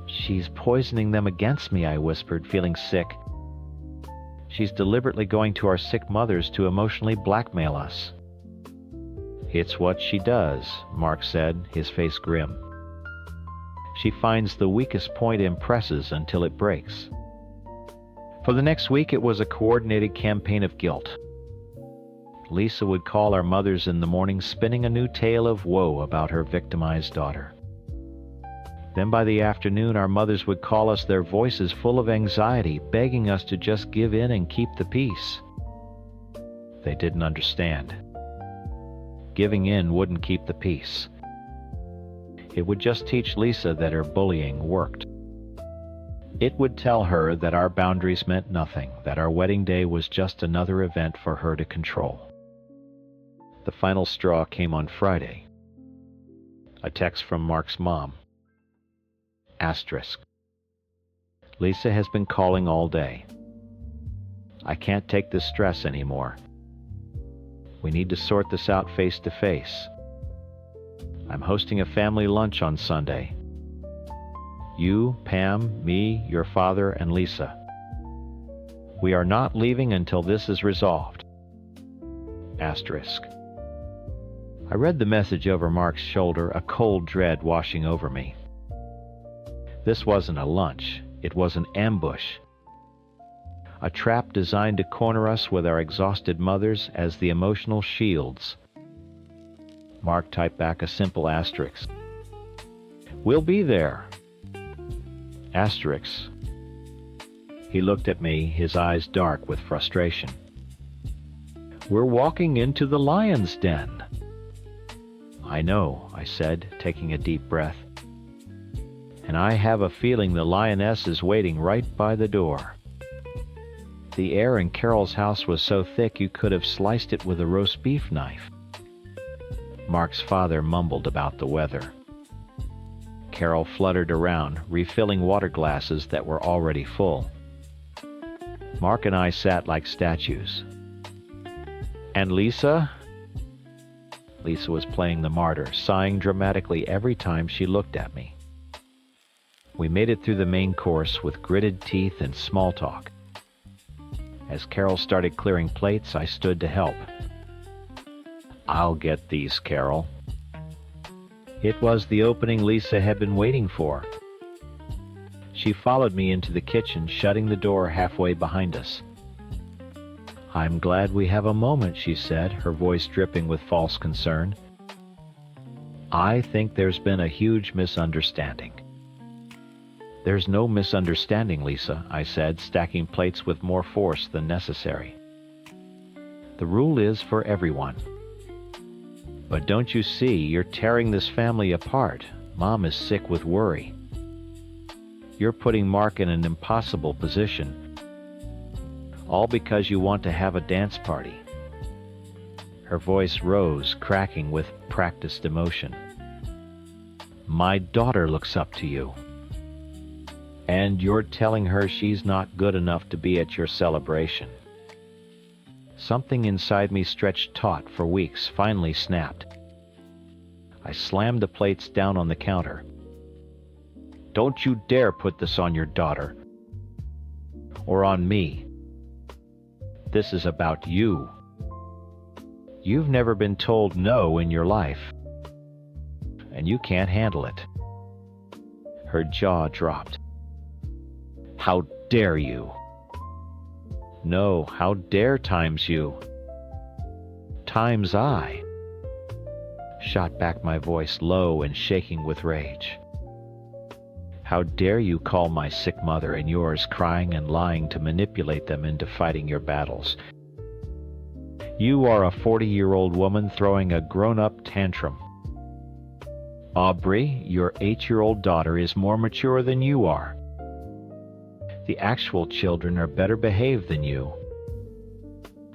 She's poisoning them against me, I whispered, feeling sick. She's deliberately going to our sick mothers to emotionally blackmail us. It's what she does, Mark said, his face grim. She finds the weakest point and presses until it breaks. For the next week, it was a coordinated campaign of guilt. Lisa would call our mothers in the morning, spinning a new tale of woe about her victimized daughter. Then by the afternoon, our mothers would call us, their voices full of anxiety, begging us to just give in and keep the peace. They didn't understand. Giving in wouldn't keep the peace. It would just teach Lisa that her bullying worked. It would tell her that our boundaries meant nothing, that our wedding day was just another event for her to control. The final straw came on Friday. A text from Mark's mom. Asterisk. Lisa has been calling all day. I can't take this stress anymore. We need to sort this out face to face. I'm hosting a family lunch on Sunday. You, Pam, me, your father, and Lisa. We are not leaving until this is resolved. Asterisk. I read the message over Mark's shoulder, a cold dread washing over me. This wasn't a lunch. It was an ambush. A trap designed to corner us with our exhausted mothers as the emotional shields. Mark typed back a simple asterisk. "We'll be there." Asterisk. He looked at me, his eyes dark with frustration. "We're walking into the lion's den." "I know," I said, taking a deep breath. "And I have a feeling the lioness is waiting right by the door." The air in Carol's house was so thick you could have sliced it with a roast beef knife. Mark's father mumbled about the weather. Carol fluttered around, refilling water glasses that were already full. Mark and I sat like statues. "And Lisa?" Lisa was playing the martyr, sighing dramatically every time she looked at me. We made it through the main course with gritted teeth and small talk. As Carol started clearing plates, I stood to help. "I'll get these, Carol." It was the opening Lisa had been waiting for. She followed me into the kitchen, shutting the door halfway behind us. "I'm glad we have a moment," she said, her voice dripping with false concern. "I think there's been a huge misunderstanding." "There's no misunderstanding, Lisa," I said, stacking plates with more force than necessary. "The rule is for everyone." "But don't you see, you're tearing this family apart. Mom is sick with worry. You're putting Mark in an impossible position. All because you want to have a dance party." Her voice rose, cracking with practiced emotion. "My daughter looks up to you. And you're telling her she's not good enough to be at your celebration." Something inside me stretched taut for weeks finally snapped. I slammed the plates down on the counter. "Don't you dare put this on your daughter. Or on me. This is about you. You've never been told no in your life. And you can't handle it." Her jaw dropped. "How dare you?" "No, how dare times you. Times I." Shot back my voice, low and shaking with rage. "How dare you call my sick mother and yours crying and lying to manipulate them into fighting your battles? You are a 40-year-old woman throwing a grown-up tantrum. Aubrey, your 8-year-old daughter is more mature than you are. The actual children are better behaved than you.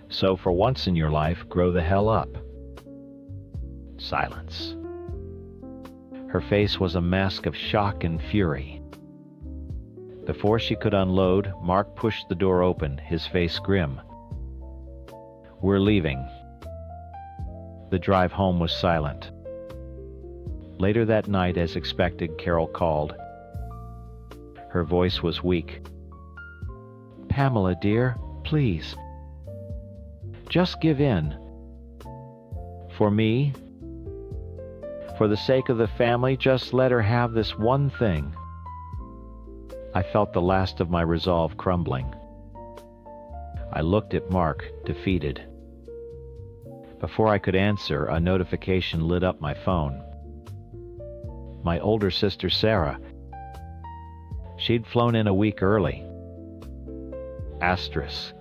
So for once in your life, grow the hell up." Silence. Her face was a mask of shock and fury. Before she could unload, Mark pushed the door open, his face grim. "We're leaving." The drive home was silent. Later that night, as expected, Carol called. Her voice was weak. "Pamela, dear, please. Just give in. For me, for the sake of the family, just let her have this one thing." I felt the last of my resolve crumbling. I looked at Mark, defeated. Before I could answer, a notification lit up my phone. My older sister, Sarah. She'd flown in a week early. Asterisk.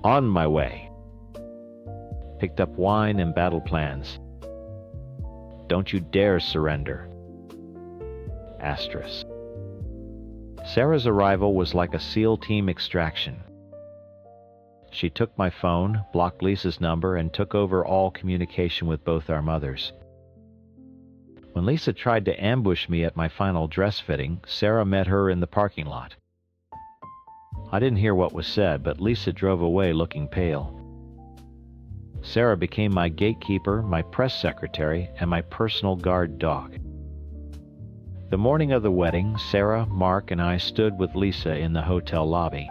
On my way. Picked up wine and battle plans. Don't you dare surrender. Asterisk. Sarah's arrival was like a SEAL team extraction. She took my phone, blocked Lisa's number, and took over all communication with both our mothers. When Lisa tried to ambush me at my final dress fitting, Sarah met her in the parking lot. I didn't hear what was said, but Lisa drove away looking pale. Sarah became my gatekeeper, my press secretary, and my personal guard dog. The morning of the wedding, Sarah, Mark, and I stood with Lisa in the hotel lobby.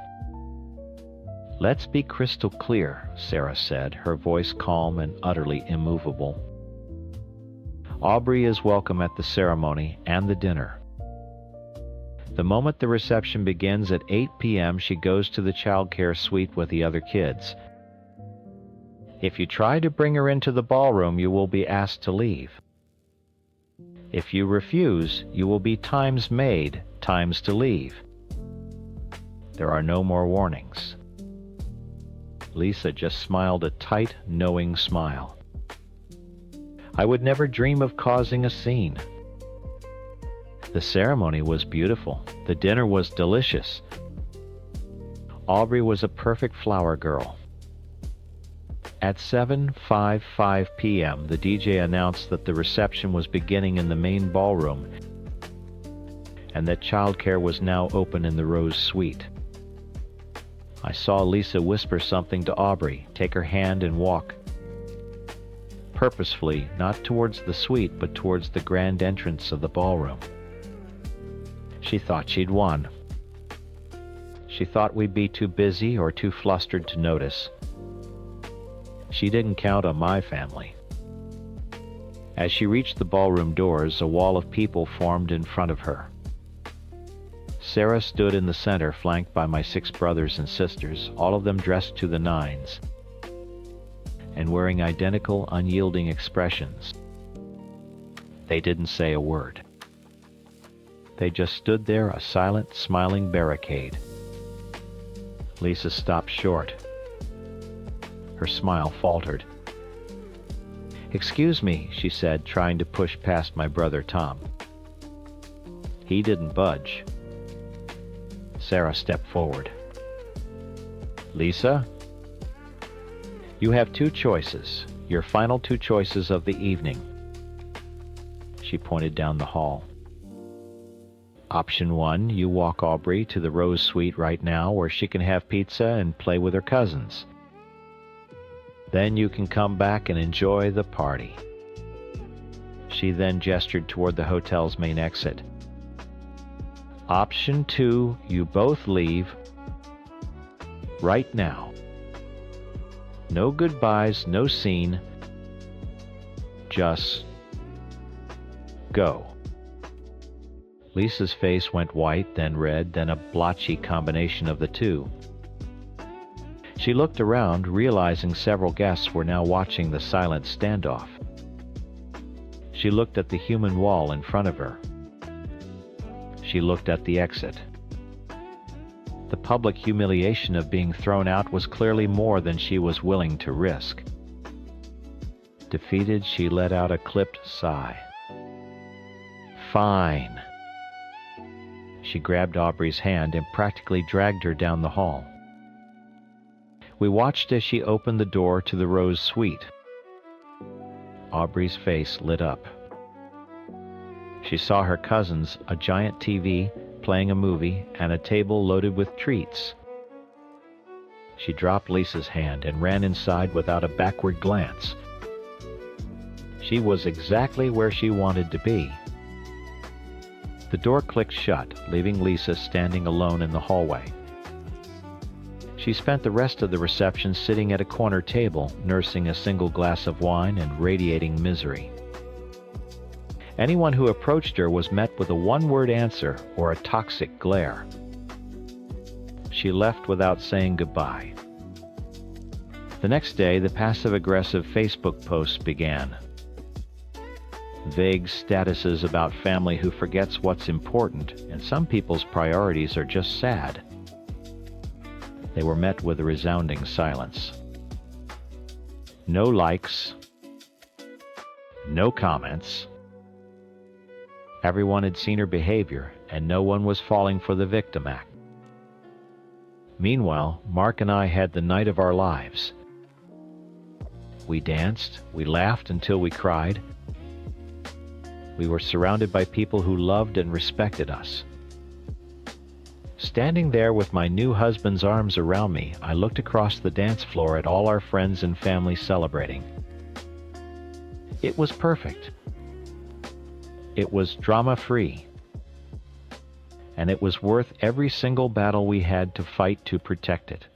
"Let's be crystal clear," Sarah said, her voice calm and utterly immovable. "Aubrey is welcome at the ceremony and the dinner. The moment the reception begins at 8 p.m., she goes to the child care suite with the other kids. If you try to bring her into the ballroom, you will be asked to leave. If you refuse, you will be times made, times to leave. There are no more warnings." Lisa just smiled a tight, knowing smile. I would never dream of causing a scene. The ceremony was beautiful. The dinner was delicious. Aubrey was a perfect flower girl. At 7:55 p.m., the DJ announced that the reception was beginning in the main ballroom and that childcare was now open in the Rose Suite. I saw Lisa whisper something to Aubrey, take her hand and walk, purposefully, not towards the suite, but towards the grand entrance of the ballroom. She thought she'd won. She thought we'd be too busy or too flustered to notice. She didn't count on my family. As she reached the ballroom doors, a wall of people formed in front of her. Sarah stood in the center, flanked by my 6 brothers and sisters, all of them dressed to the nines and wearing identical, unyielding expressions. They didn't say a word. They just stood there, a silent, smiling barricade. Lisa stopped short. Her smile faltered. "Excuse me," she said, trying to push past my brother Tom. He didn't budge. Sarah stepped forward. "Lisa, you have 2 choices, your final 2 choices of the evening." She pointed down the hall. Option 1, you walk Aubrey to the Rose Suite right now where she can have pizza and play with her cousins. Then you can come back and enjoy the party. She then gestured toward the hotel's main exit. Option 2, you both leave right now. No goodbyes, no scene. Just go. Lisa's face went white, then red, then a blotchy combination of the two. She looked around, realizing several guests were now watching the silent standoff. She looked at the human wall in front of her. She looked at the exit. The public humiliation of being thrown out was clearly more than she was willing to risk. Defeated, she let out a clipped sigh. Fine. She grabbed Aubrey's hand and practically dragged her down the hall. We watched as she opened the door to the Rose Suite. Aubrey's face lit up. She saw her cousins, a giant TV, playing a movie, and a table loaded with treats. She dropped Lisa's hand and ran inside without a backward glance. She was exactly where she wanted to be. The door clicked shut, leaving Lisa standing alone in the hallway. She spent the rest of the reception sitting at a corner table, nursing a single glass of wine and radiating misery. Anyone who approached her was met with a one-word answer or a toxic glare. She left without saying goodbye. The next day, the passive-aggressive Facebook posts began. Vague statuses about family who forgets what's important, and some people's priorities are just sad. They were met with a resounding silence. No likes. No comments. Everyone had seen her behavior, and no one was falling for the victim act. Meanwhile, Mark and I had the night of our lives. We danced, we laughed until we cried. We were surrounded by people who loved and respected us. Standing there with my new husband's arms around me, I looked across the dance floor at all our friends and family celebrating. It was perfect. It was drama-free. And it was worth every single battle we had to fight to protect it.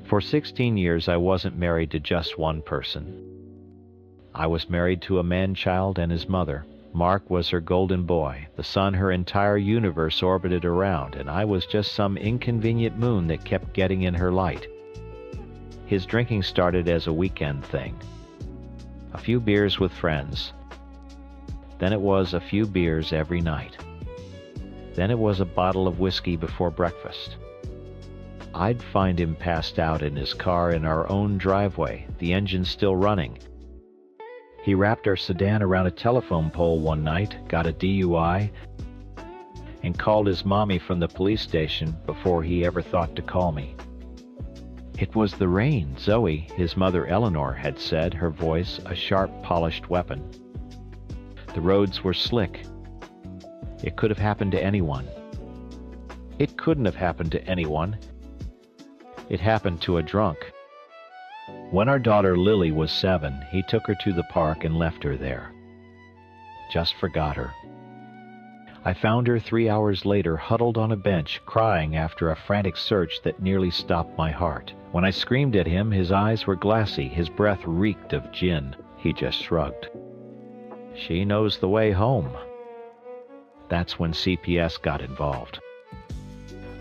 For 16 years, I wasn't married to just one person. I was married to a man-child and his mother. Mark was her golden boy, the sun her entire universe orbited around, and I was just some inconvenient moon that kept getting in her light. His drinking started as a weekend thing. A few beers with friends. Then it was a few beers every night. Then it was a bottle of whiskey before breakfast. I'd find him passed out in his car in our own driveway, the engine still running. He wrapped our sedan around a telephone pole one night, got a DUI, and called his mommy from the police station before he ever thought to call me. It was the rain, Zoe, his mother Eleanor had said, her voice a sharp, polished weapon. The roads were slick. It could have happened to anyone. It couldn't have happened to anyone. It happened to a drunk. When our daughter Lily was 7, he took her to the park and left her there. Just forgot her. I found her 3 hours later huddled on a bench, crying after a frantic search that nearly stopped my heart. When I screamed at him, his eyes were glassy, his breath reeked of gin. He just shrugged. She knows the way home. That's when CPS got involved.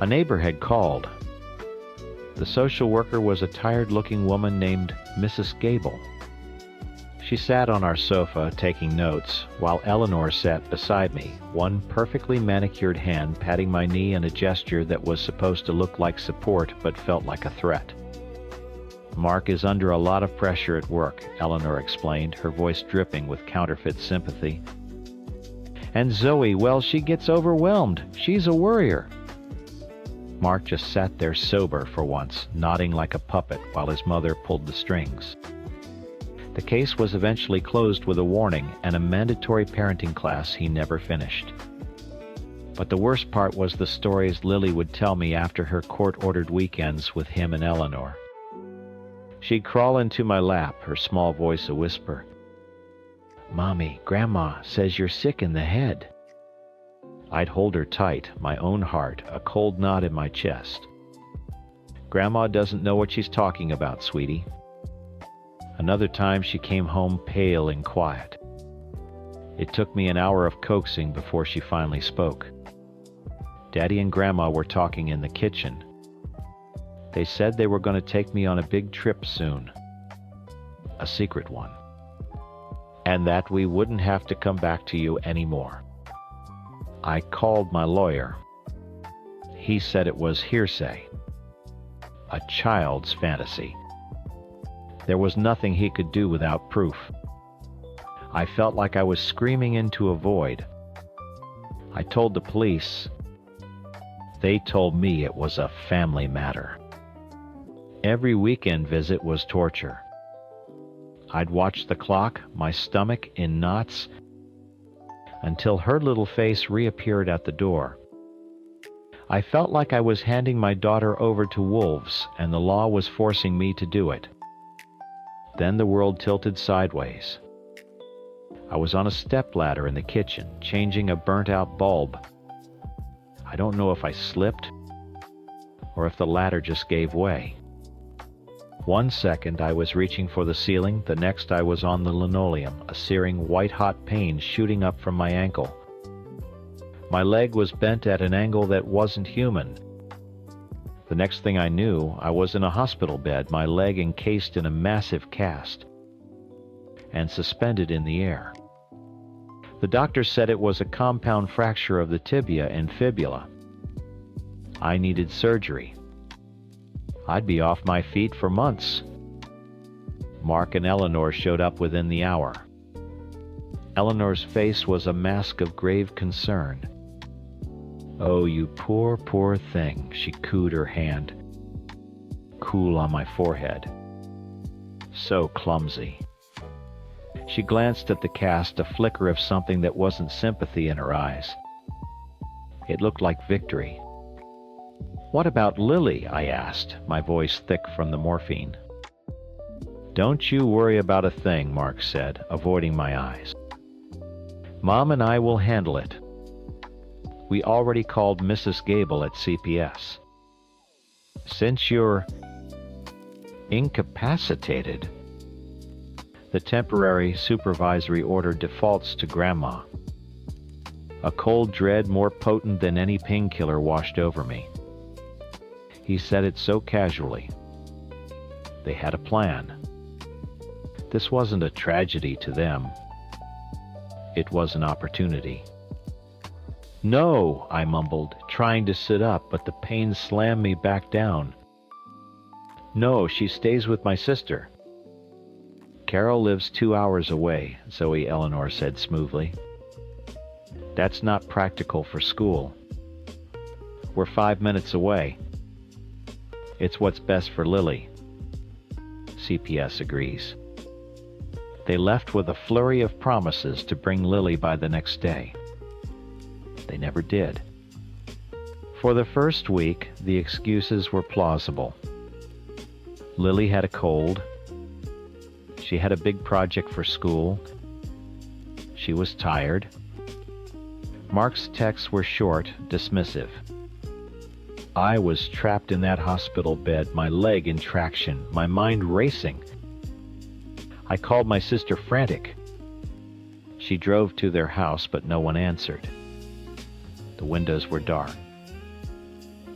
A neighbor had called. The social worker was a tired-looking woman named Mrs. Gable. She sat on our sofa taking notes, while Eleanor sat beside me, one perfectly manicured hand patting my knee in a gesture that was supposed to look like support but felt like a threat. Mark is under a lot of pressure at work, Eleanor explained, her voice dripping with counterfeit sympathy. And Zoe, well, she gets overwhelmed. She's a worrier. Mark just sat there sober for once, nodding like a puppet while his mother pulled the strings. The case was eventually closed with a warning and a mandatory parenting class he never finished. But the worst part was the stories Lily would tell me after her court-ordered weekends with him and Eleanor. She'd crawl into my lap, her small voice a whisper. "Mommy, Grandma says you're sick in the head." I'd hold her tight, my own heart, a cold knot in my chest. "Grandma doesn't know what she's talking about, sweetie." Another time she came home pale and quiet. It took me an hour of coaxing before she finally spoke. Daddy and Grandma were talking in the kitchen. They said they were going to take me on a big trip soon. A secret one. And that we wouldn't have to come back to you anymore. I called my lawyer. He said it was hearsay. A child's fantasy. There was nothing he could do without proof. I felt like I was screaming into a void. I told the police. They told me it was a family matter. Every weekend visit was torture. I'd watch the clock, my stomach in knots, until her little face reappeared at the door. I felt like I was handing my daughter over to wolves, and the law was forcing me to do it. Then the world tilted sideways. I was on a stepladder in the kitchen, changing a burnt-out bulb. I don't know if I slipped, or if the ladder just gave way. 1 second I was reaching for the ceiling, the next I was on the linoleum, a searing white-hot pain shooting up from my ankle. My leg was bent at an angle that wasn't human. The next thing I knew, I was in a hospital bed, my leg encased in a massive cast, and suspended in the air. The doctor said it was a compound fracture of the tibia and fibula. I needed surgery. I'd be off my feet for months. Mark and Eleanor showed up within the hour. Eleanor's face was a mask of grave concern. "Oh, you poor, poor thing," she cooed her hand, cool on my forehead. So clumsy. She glanced at the cast, a flicker of something that wasn't sympathy in her eyes. It looked like victory. "What about Lily?" I asked, my voice thick from the morphine. "Don't you worry about a thing," Mark said, avoiding my eyes. "Mom and I will handle it. We already called Mrs. Gable at CPS. Since you're incapacitated, the temporary supervisory order defaults to Grandma." A cold dread more potent than any painkiller washed over me. He said it so casually. They had a plan. This wasn't a tragedy to them. It was an opportunity. "No," I mumbled, trying to sit up, but the pain slammed me back down. "No, she stays with my sister." "Carol lives 2 hours away," Zoe Eleanor said smoothly. "That's not practical for school. We're 5 minutes away. It's what's best for Lily." CPS agrees. They left with a flurry of promises to bring Lily by the next day. They never did. For the first week, the excuses were plausible. Lily had a cold. She had a big project for school. She was tired. Mark's texts were short, dismissive. I was trapped in that hospital bed, my leg in traction, my mind racing. I called my sister frantic. She drove to their house, but no one answered. The windows were dark.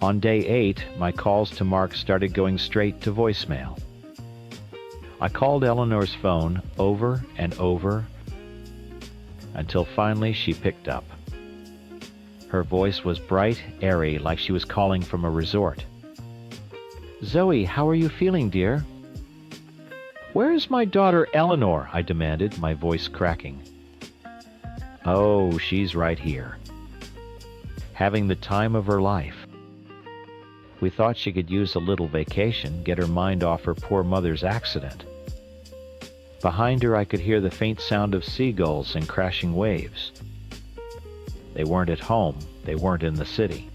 On day 8, my calls to Mark started going straight to voicemail. I called Eleanor's phone over and over until finally she picked up. Her voice was bright, airy, like she was calling from a resort. "Zoe, how are you feeling, dear?" "Where's my daughter Eleanor?" I demanded, my voice cracking. "Oh, she's right here. Having the time of her life. We thought she could use a little vacation, get her mind off her poor mother's accident." Behind her I could hear the faint sound of seagulls and crashing waves. They weren't at home, they weren't in the city.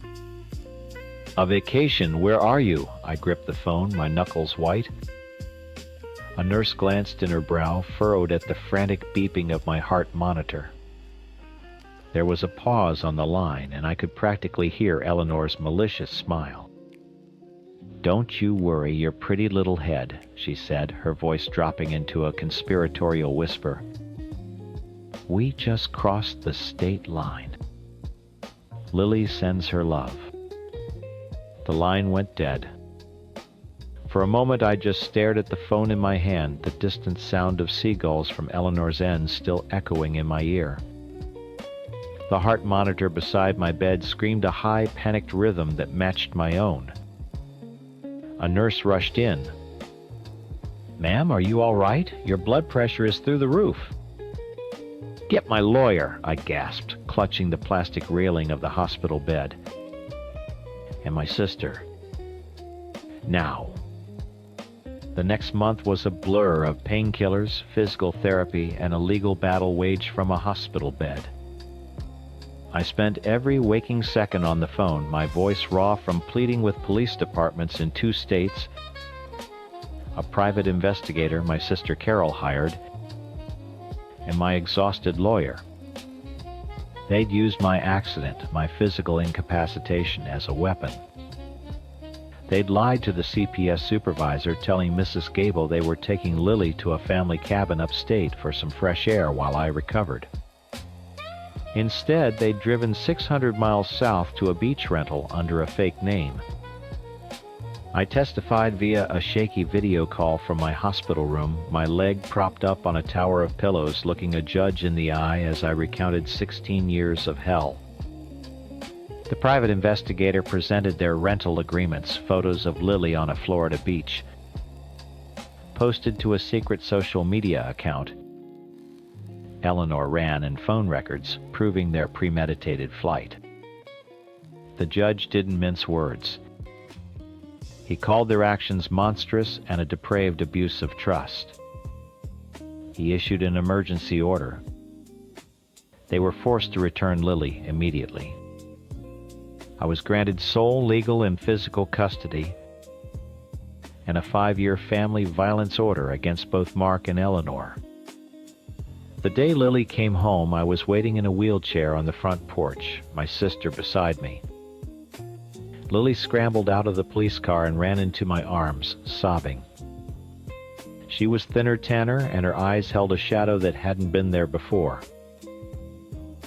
"A vacation, where are you?" I gripped the phone, my knuckles white. A nurse glanced in her brow, furrowed at the frantic beeping of my heart monitor. There was a pause on the line, and I could practically hear Eleanor's malicious smile. "Don't you worry your pretty little head," she said, her voice dropping into a conspiratorial whisper. "We just crossed the state line. Lily sends her love." The line went dead. For a moment I just stared at the phone in my hand, the distant sound of seagulls from Eleanor's end still echoing in my ear. The heart monitor beside my bed screamed a high, panicked rhythm that matched my own. A nurse rushed in. "Ma'am, are you all right? Your blood pressure is through the roof." "Get my lawyer," I gasped, clutching the plastic railing of the hospital bed. "And my sister. Now." The next month was a blur of painkillers, physical therapy, and a legal battle waged from a hospital bed. I spent every waking second on the phone, my voice raw from pleading with police departments in 2 states, a private investigator my sister Carol hired, and my exhausted lawyer. They'd used my accident, my physical incapacitation, as a weapon. They'd lied to the CPS supervisor, telling Mrs. Gable they were taking Lily to a family cabin upstate for some fresh air while I recovered. Instead, they'd driven 600 miles south to a beach rental under a fake name. I testified via a shaky video call from my hospital room, my leg propped up on a tower of pillows, looking a judge in the eye as I recounted 16 years of hell. The private investigator presented their rental agreements, photos of Lily on a Florida beach, posted to a secret social media account. Eleanor ran and phone records, proving their premeditated flight. The judge didn't mince words. He called their actions monstrous and a depraved abuse of trust. He issued an emergency order. They were forced to return Lily immediately. I was granted sole legal and physical custody and a 5-year family violence order against both Mark and Eleanor. The day Lily came home, I was waiting in a wheelchair on the front porch, my sister beside me. Lily scrambled out of the police car and ran into my arms, sobbing. She was thinner, tanner, and her eyes held a shadow that hadn't been there before.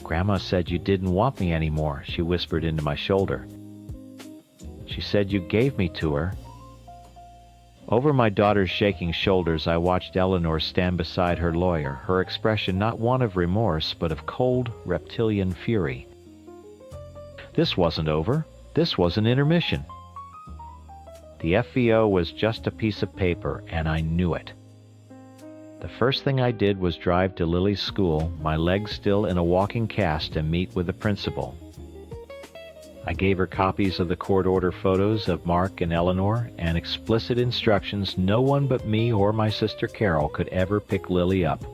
"Grandma said you didn't want me anymore," she whispered into my shoulder. "She said you gave me to her." Over my daughter's shaking shoulders, I watched Eleanor stand beside her lawyer, her expression not one of remorse, but of cold, reptilian fury. This wasn't over. This was an intermission. The FVO was just a piece of paper, and I knew it. The first thing I did was drive to Lily's school, my legs still in a walking cast, and meet with the principal. I gave her copies of the court order photos of Mark and Eleanor and explicit instructions no one but me or my sister Carol could ever pick Lily up.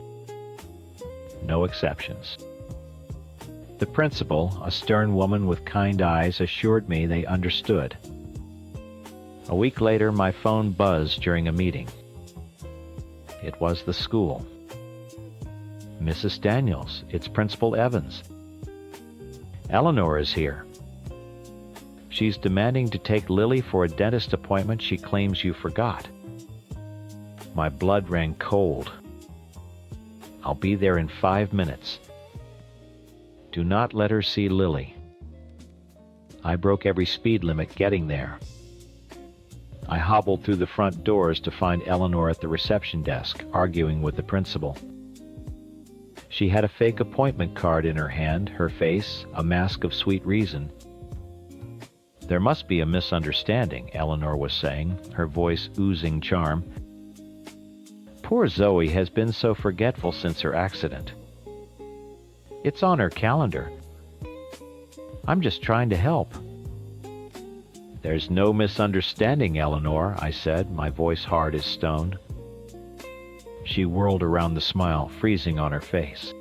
No exceptions. The principal, a stern woman with kind eyes, assured me they understood. A week later, my phone buzzed during a meeting. It was the school. "Mrs. Daniels, it's Principal Evans. Eleanor is here. She's demanding to take Lily for a dentist appointment she claims you forgot." My blood ran cold. "I'll be there in 5 minutes. Do not let her see Lily." I broke every speed limit getting there. I hobbled through the front doors to find Eleanor at the reception desk, arguing with the principal. She had a fake appointment card in her hand, her face a mask of sweet reason. "There must be a misunderstanding," Eleanor was saying, her voice oozing charm. "Poor Zoe has been so forgetful since her accident. It's on her calendar. I'm just trying to help." "There's no misunderstanding, Eleanor," I said, my voice hard as stone. She whirled around the smile, freezing on her face.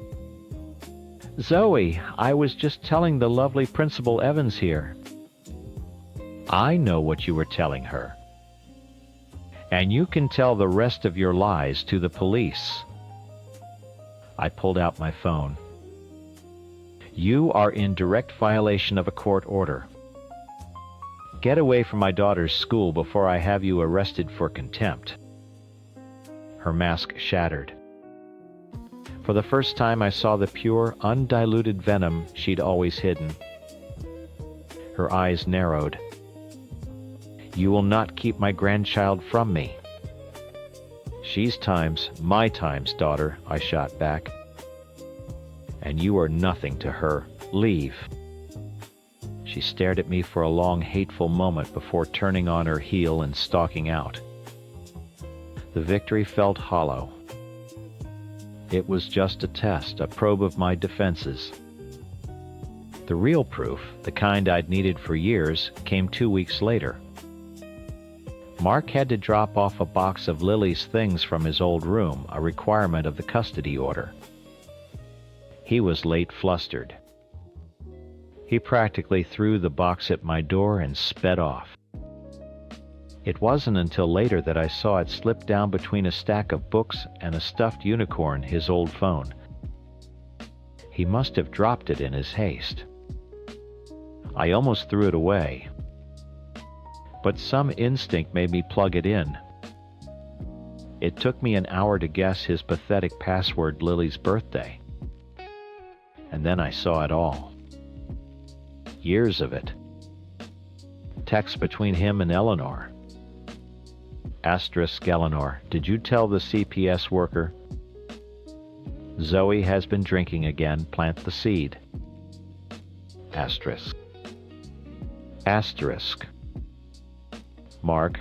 "Zoe, I was just telling the lovely Principal Evans here." "I know what you were telling her. And you can tell the rest of your lies to the police." I pulled out my phone. "You are in direct violation of a court order. Get away from my daughter's school before I have you arrested for contempt." Her mask shattered. For the first time I saw the pure, undiluted venom she'd always hidden. Her eyes narrowed. "You will not keep my grandchild from me." "She's times, my times, daughter," I shot back. "And you are nothing to her. Leave." She stared at me for a long, hateful moment before turning on her heel and stalking out. The victory felt hollow. It was just a test, a probe of my defenses. The real proof, the kind I'd needed for years, came 2 weeks later. Mark had to drop off a box of Lily's things from his old room, a requirement of the custody order. He was late flustered. He practically threw the box at my door and sped off. It wasn't until later that I saw it slip down between a stack of books and a stuffed unicorn, his old phone. He must have dropped it in his haste. I almost threw it away. But some instinct made me plug it in. It took me an hour to guess his pathetic password, Lily's birthday. And then I saw it all. Years of it. Texts between him and Eleanor. Asterisk Eleanor, did you tell the CPS worker? Zoe has been drinking again, plant the seed. Asterisk. Asterisk. Mark.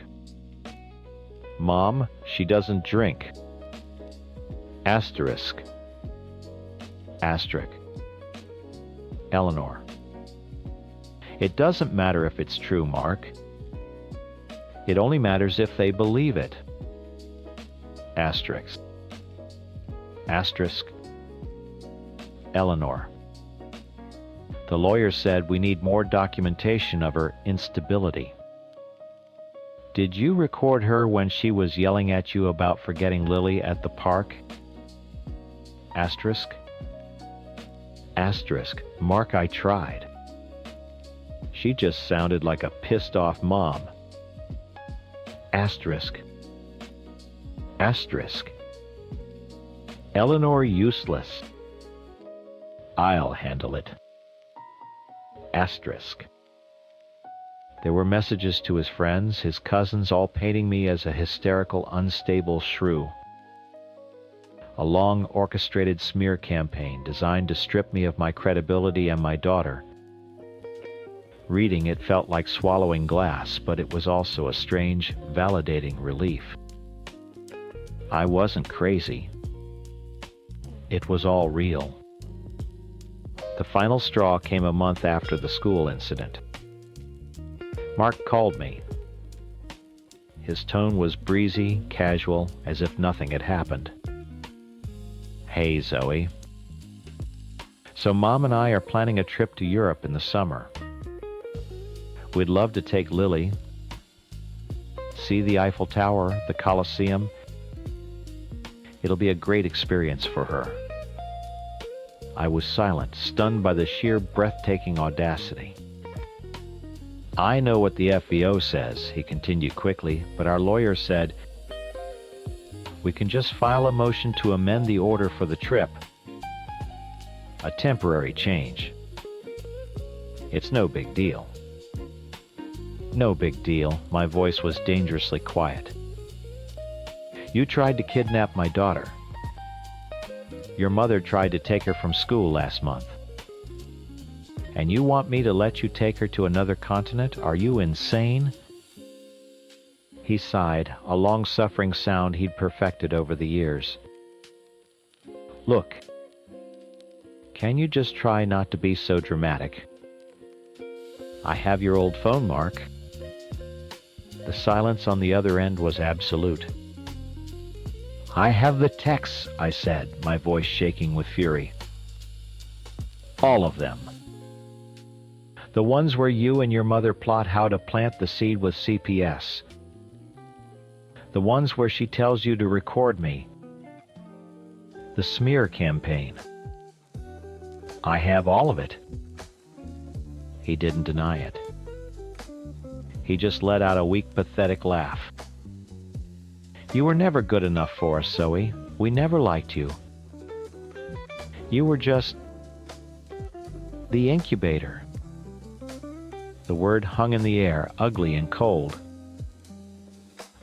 Mom, she doesn't drink. Asterisk. Asterisk. Eleanor. It doesn't matter if it's true, Mark. It only matters if they believe it. Asterisk. Asterisk. Eleanor. The lawyer said we need more documentation of her instability. Did you record her when she was yelling at you about forgetting Lily at the park? Asterisk. Asterisk. Mark, I tried. She just sounded like a pissed-off mom. Asterisk. Asterisk. Eleanor useless. I'll handle it. Asterisk. There were messages to his friends, his cousins, all painting me as a hysterical, unstable shrew. A long, orchestrated smear campaign designed to strip me of my credibility and my daughter. Reading it felt like swallowing glass, but it was also a strange, validating relief. I wasn't crazy. It was all real. The final straw came a month after the school incident. Mark called me. His tone was breezy, casual, as if nothing had happened. "Hey, Zoe. So Mom and I are planning a trip to Europe in the summer. We'd love to take Lily, see the Eiffel Tower, the Colosseum. It'll be a great experience for her." I was silent, stunned by the sheer breathtaking audacity. "I know what the FVO says," he continued quickly, "but our lawyer said we can just file a motion to amend the order for the trip. A temporary change. It's no big deal." "No big deal." My voice was dangerously quiet. "You tried to kidnap my daughter. Your mother tried to take her from school last month. And you want me to let you take her to another continent? Are you insane?" He sighed, a long-suffering sound he'd perfected over the years. "Look, can you just try not to be so dramatic? I have your old phone, Mark." The silence on the other end was absolute. "I have the texts," I said, my voice shaking with fury. "All of them. The ones where you and your mother plot how to plant the seed with CPS. The ones where she tells you to record me. The smear campaign. I have all of it." He didn't deny it. He just let out a weak, pathetic laugh. "You were never good enough for us, Zoe. We never liked you. You were just the incubator." The word hung in the air, ugly and cold.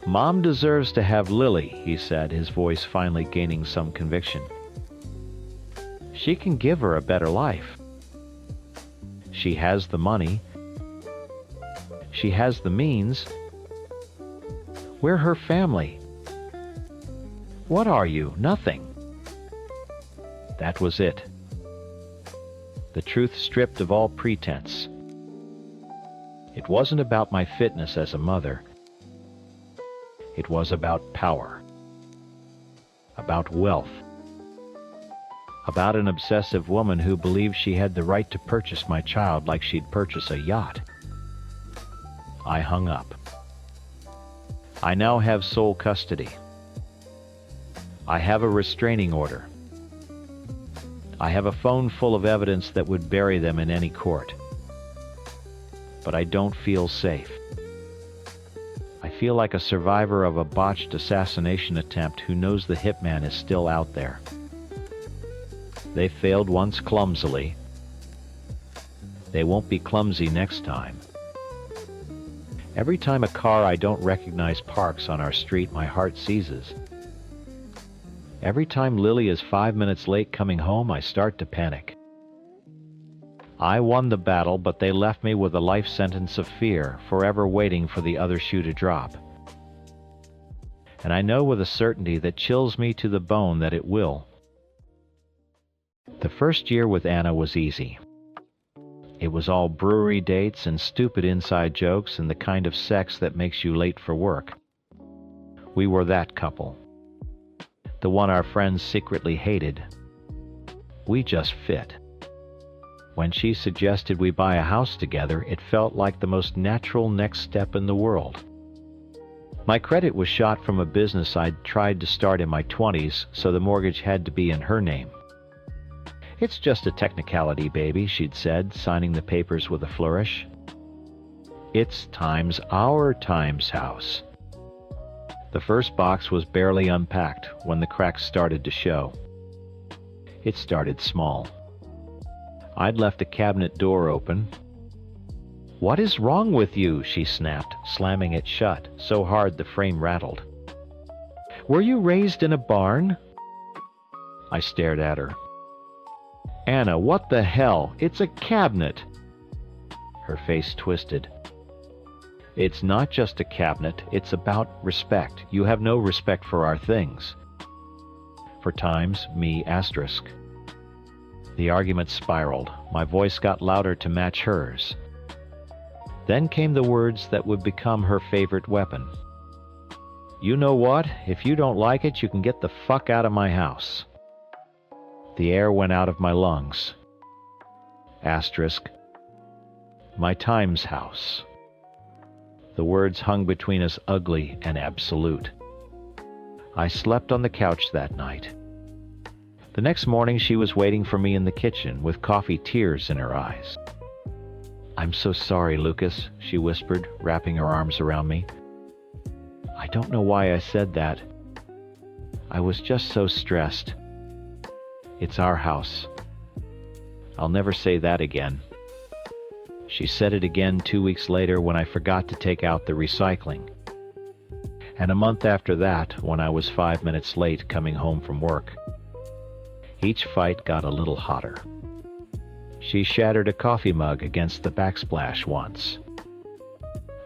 "Mom deserves to have Lily," he said, his voice finally gaining some conviction. "She can give her a better life. She has the money. She has the means. We're her family. What are you? Nothing." That was it. The truth stripped of all pretense. It wasn't about my fitness as a mother. It was about power. About wealth. About an obsessive woman who believed she had the right to purchase my child like she'd purchase a yacht. I hung up. I now have sole custody. I have a restraining order. I have a phone full of evidence that would bury them in any court. But I don't feel safe. I feel like a survivor of a botched assassination attempt who knows the hitman is still out there. They failed once clumsily. They won't be clumsy next time. Every time a car I don't recognize parks on our street, my heart seizes. Every time Lily is 5 minutes late coming home, I start to panic. I won the battle, but they left me with a life sentence of fear, forever waiting for the other shoe to drop. And I know with a certainty that chills me to the bone that it will. The first year with Anna was easy. It was all brewery dates and stupid inside jokes and the kind of sex that makes you late for work. We were that couple. The one our friends secretly hated. We just fit. When she suggested we buy a house together, it felt like the most natural next step in the world. My credit was shot from a business I'd tried to start in my 20s, so the mortgage had to be in her name. "It's just a technicality, baby," she'd said, signing the papers with a flourish. "It's our Times house." The first box was barely unpacked when the cracks started to show. It started small. I'd left a cabinet door open. "What is wrong with you?" she snapped, slamming it shut so hard the frame rattled. "Were you raised in a barn?" I stared at her. "Anna, what the hell? It's a cabinet!" Her face twisted. "It's not just a cabinet, it's about respect. You have no respect for our things. For times, me asterisk." The argument spiraled. My voice got louder to match hers. Then came the words that would become her favorite weapon. "You know what? If you don't like it, you can get the fuck out of my house." The air went out of my lungs. Asterisk. My Times house. The words hung between us ugly and absolute. I slept on the couch that night. The next morning she was waiting for me in the kitchen with coffee tears in her eyes. "I'm so sorry, Lucas," she whispered, wrapping her arms around me. "I don't know why I said that. I was just so stressed. It's our house. I'll never say that again." She said it again 2 weeks later when I forgot to take out the recycling. And a month after that, when I was 5 minutes late coming home from work. Each fight got a little hotter. She shattered a coffee mug against the backsplash once.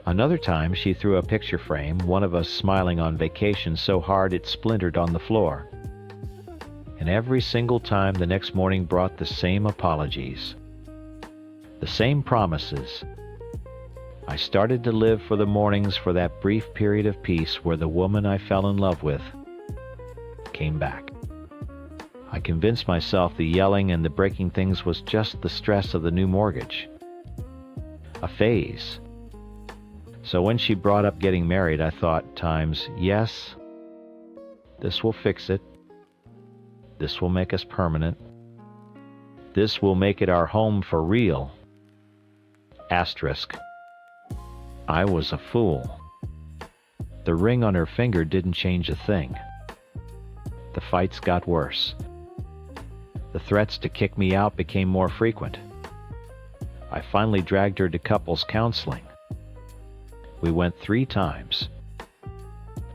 Another time she threw a picture frame, one of us smiling on vacation, so hard it splintered on the floor. And every single time the next morning brought the same apologies. The same promises. I started to live for the mornings, for that brief period of peace where the woman I fell in love with came back. I convinced myself the yelling and the breaking things was just the stress of the new mortgage. A phase. So when she brought up getting married, I thought times, yes, this will fix it. This will make us permanent. This will make it our home for real. Asterisk. I was a fool. The ring on her finger didn't change a thing. The fights got worse. The threats to kick me out became more frequent. I finally dragged her to couples counseling. We went 3 times.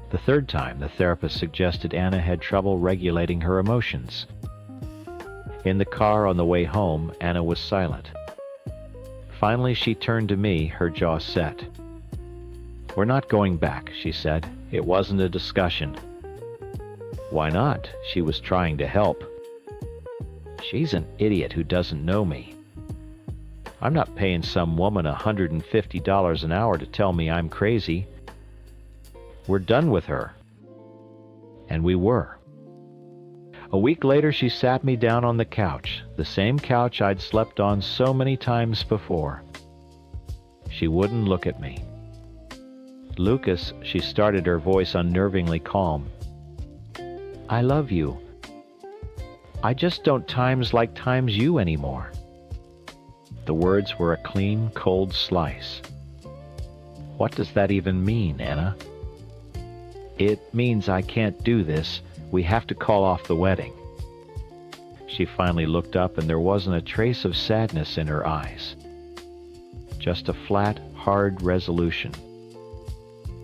The third time, the therapist suggested Anna had trouble regulating her emotions. In the car on the way home, Anna was silent. Finally, she turned to me, her jaw set. "We're not going back," she said. "It wasn't a discussion." Why not? She was trying to help. She's an idiot who doesn't know me. I'm not paying some woman $150 an hour to tell me I'm crazy. We're done with her. And we were. A week later, she sat me down on the couch, the same couch I'd slept on so many times before. She wouldn't look at me. "Lucas," she started, her voice unnervingly calm. "I love you. I just don't times like times you anymore." The words were a clean, cold slice. "What does that even mean, Anna?" "It means I can't do this. We have to call off the wedding." She finally looked up, and there wasn't a trace of sadness in her eyes. Just a flat, hard resolution.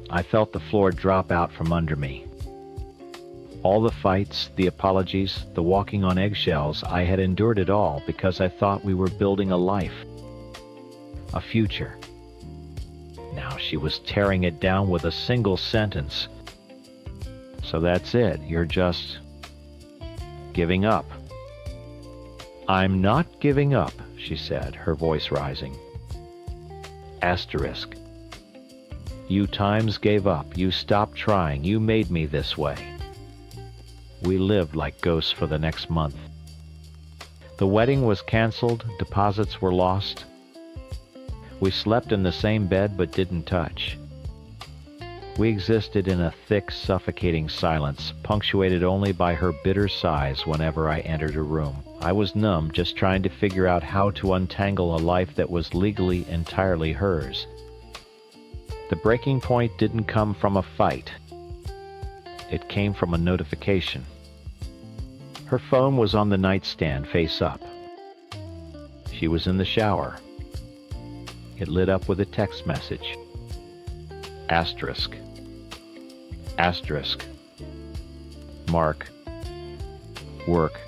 I felt the floor drop out from under me. All the fights, the apologies, the walking on eggshells, I had endured it all because I thought we were building a life, a future. Now she was tearing it down with a single sentence. "So that's it, you're just giving up." "I'm not giving up," she said, her voice rising. Asterisk. You times gave up, you stopped trying, you made me this way. We lived like ghosts for the next month. The wedding was canceled, deposits were lost. We slept in the same bed but didn't touch. We existed in a thick, suffocating silence, punctuated only by her bitter sighs whenever I entered a room. I was numb, just trying to figure out how to untangle a life that was legally entirely hers. The breaking point didn't come from a fight. It came from a notification. Her phone was on the nightstand, face up. She was in the shower. It lit up with a text message. Asterisk. Asterisk. Mark. Work.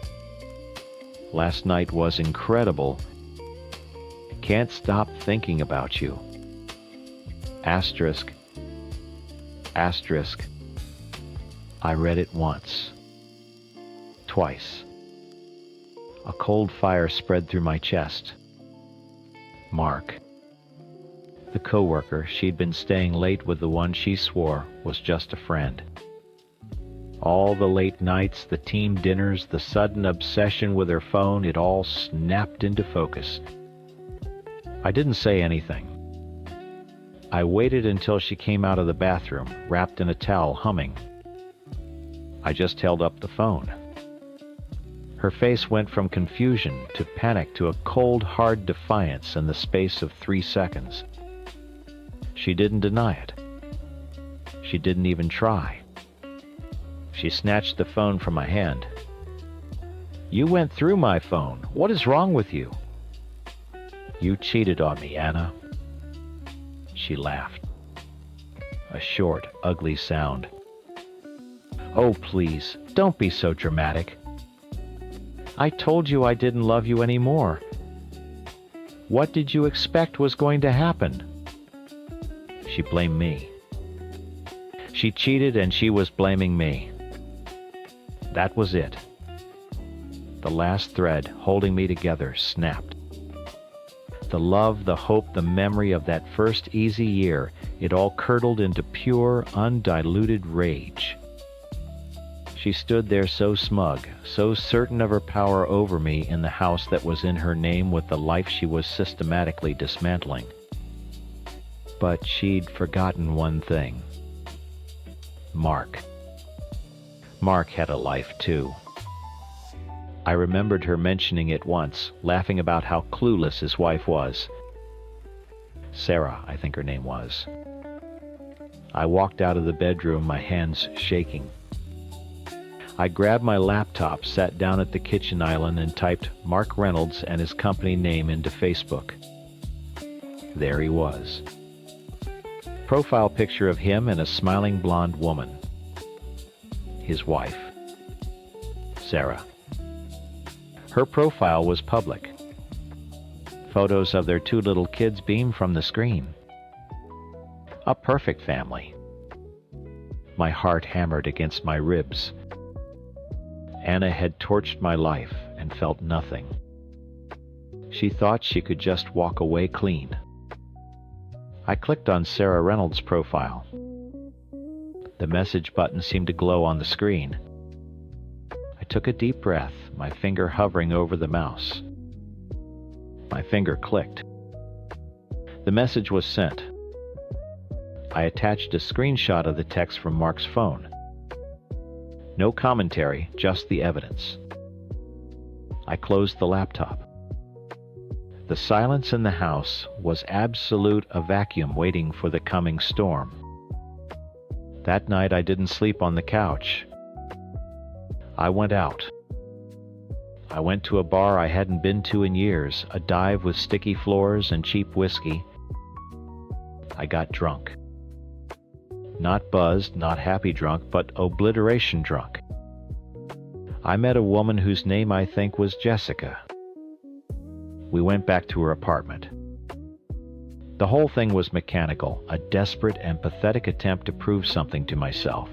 Last night was incredible. Can't stop thinking about you. Asterisk. Asterisk. I read it once. Twice. A cold fire spread through my chest. Mark. The coworker she'd been staying late with, the one she swore was just a friend. All the late nights, the team dinners, the sudden obsession with her phone, it all snapped into focus. I didn't say anything. I waited until she came out of the bathroom, wrapped in a towel, humming. I just held up the phone. Her face went from confusion to panic to a cold, hard defiance in the space of 3 seconds. She didn't deny it. She didn't even try. She snatched the phone from my hand. You went through my phone. What is wrong with you? You cheated on me, Anna. She laughed. A short, ugly sound. Oh, please, don't be so dramatic. I told you I didn't love you anymore. What did you expect was going to happen? She blamed me. She cheated and she was blaming me. That was it. The last thread holding me together snapped. The love, the hope, the memory of that first easy year, it all curdled into pure, undiluted rage. She stood there so smug, so certain of her power over me in the house that was in her name with the life she was systematically dismantling. But she'd forgotten one thing. Mark. Mark had a life too. I remembered her mentioning it once, laughing about how clueless his wife was. Sarah, I think her name was. I walked out of the bedroom, my hands shaking. I grabbed my laptop, sat down at the kitchen island, and typed Mark Reynolds and his company name into Facebook. There he was. Profile picture of him and a smiling blonde woman. His wife, Sarah. Her profile was public. Photos of their 2 little kids beamed from the screen. A perfect family. My heart hammered against my ribs. Anna had torched my life and felt nothing. She thought she could just walk away clean. I clicked on Sarah Reynolds' profile. The message button seemed to glow on the screen. I took a deep breath, my finger hovering over the mouse. My finger clicked. The message was sent. I attached a screenshot of the text from Mark's phone. No commentary, just the evidence. I closed the laptop. The silence in the house was absolute, a vacuum waiting for the coming storm. That night I didn't sleep on the couch. I went out. I went to a bar I hadn't been to in years, a dive with sticky floors and cheap whiskey. I got drunk. Not buzzed, not happy drunk, but obliteration drunk. I met a woman whose name I think was Jessica. We went back to her apartment. The whole thing was mechanical, a desperate and pathetic attempt to prove something to myself.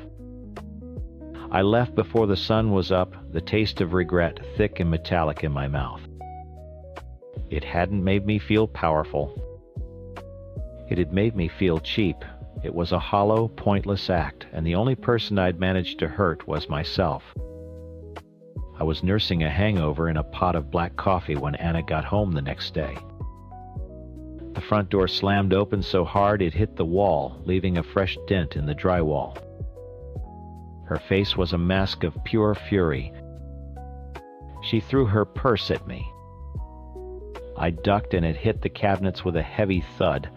I left before the sun was up, the taste of regret thick and metallic in my mouth. It hadn't made me feel powerful. It had made me feel cheap. It was a hollow, pointless act, and the only person I'd managed to hurt was myself. I was nursing a hangover in a pot of black coffee when Anna got home the next day. The front door slammed open so hard it hit the wall, leaving a fresh dent in the drywall. Her face was a mask of pure fury. She threw her purse at me. I ducked and it hit the cabinets with a heavy thud.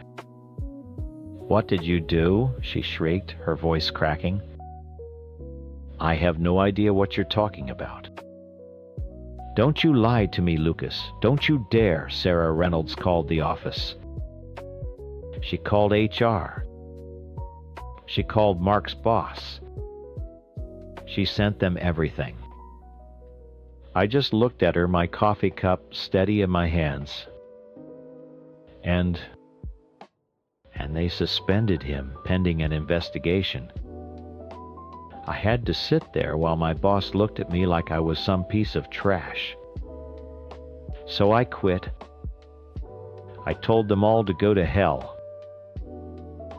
"What did you do?" she shrieked, her voice cracking. "I have no idea what you're talking about." "Don't you lie to me, Lucas. Don't you dare," Sarah Reynolds called the office. She called HR. She called Mark's boss. She sent them everything. I just looked at her, my coffee cup steady in my hands. And they suspended him pending an investigation. I had to sit there while my boss looked at me like I was some piece of trash. So I quit. I told them all to go to hell.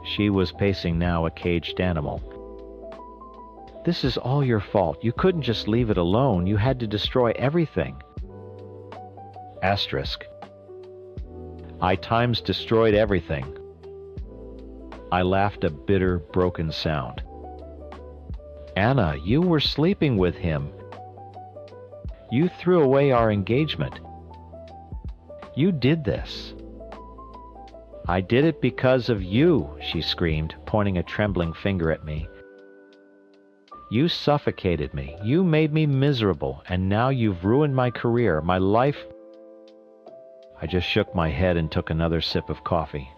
She was pacing now, a caged animal. This is all your fault. You couldn't just leave it alone. You had to destroy everything. Asterisk. I times destroyed everything. I laughed a bitter, broken sound. Anna, you were sleeping with him. You threw away our engagement. You did this. I did it because of you, she screamed, pointing a trembling finger at me. You suffocated me. You made me miserable, and now you've ruined my career, my life. I just shook my head and took another sip of coffee.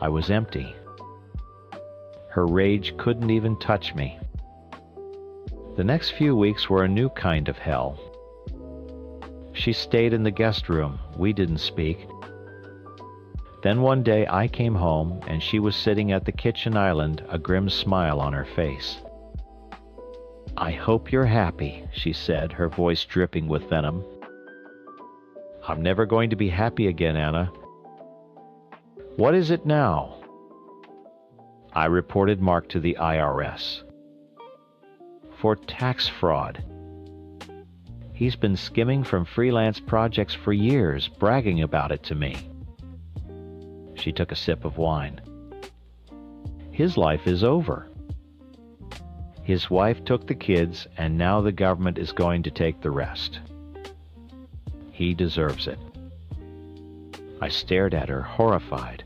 I was empty. Her rage couldn't even touch me. The next few weeks were a new kind of hell. She stayed in the guest room. We didn't speak. Then one day I came home, and she was sitting at the kitchen island, a grim smile on her face. I hope you're happy, she said, her voice dripping with venom. I'm never going to be happy again, Anna. What is it now? I reported Mark to the IRS. For tax fraud. He's been skimming from freelance projects for years, bragging about it to me. She took a sip of wine. His life is over. His wife took the kids, and now the government is going to take the rest. He deserves it. I stared at her, horrified.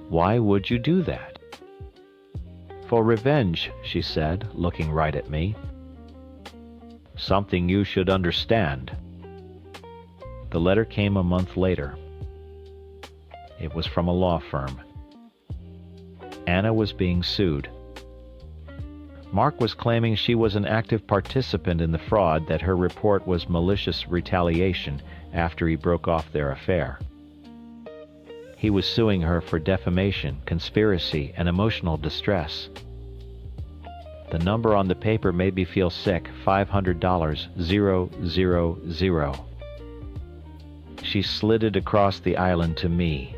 Why would you do that? For revenge, she said, looking right at me. Something you should understand. The letter came a month later. It was from a law firm. Anna was being sued. Mark was claiming she was an active participant in the fraud, that her report was malicious retaliation after he broke off their affair. He was suing her for defamation, conspiracy, and emotional distress. The number on the paper made me feel sick. $500, 000. She slid it across the island to me.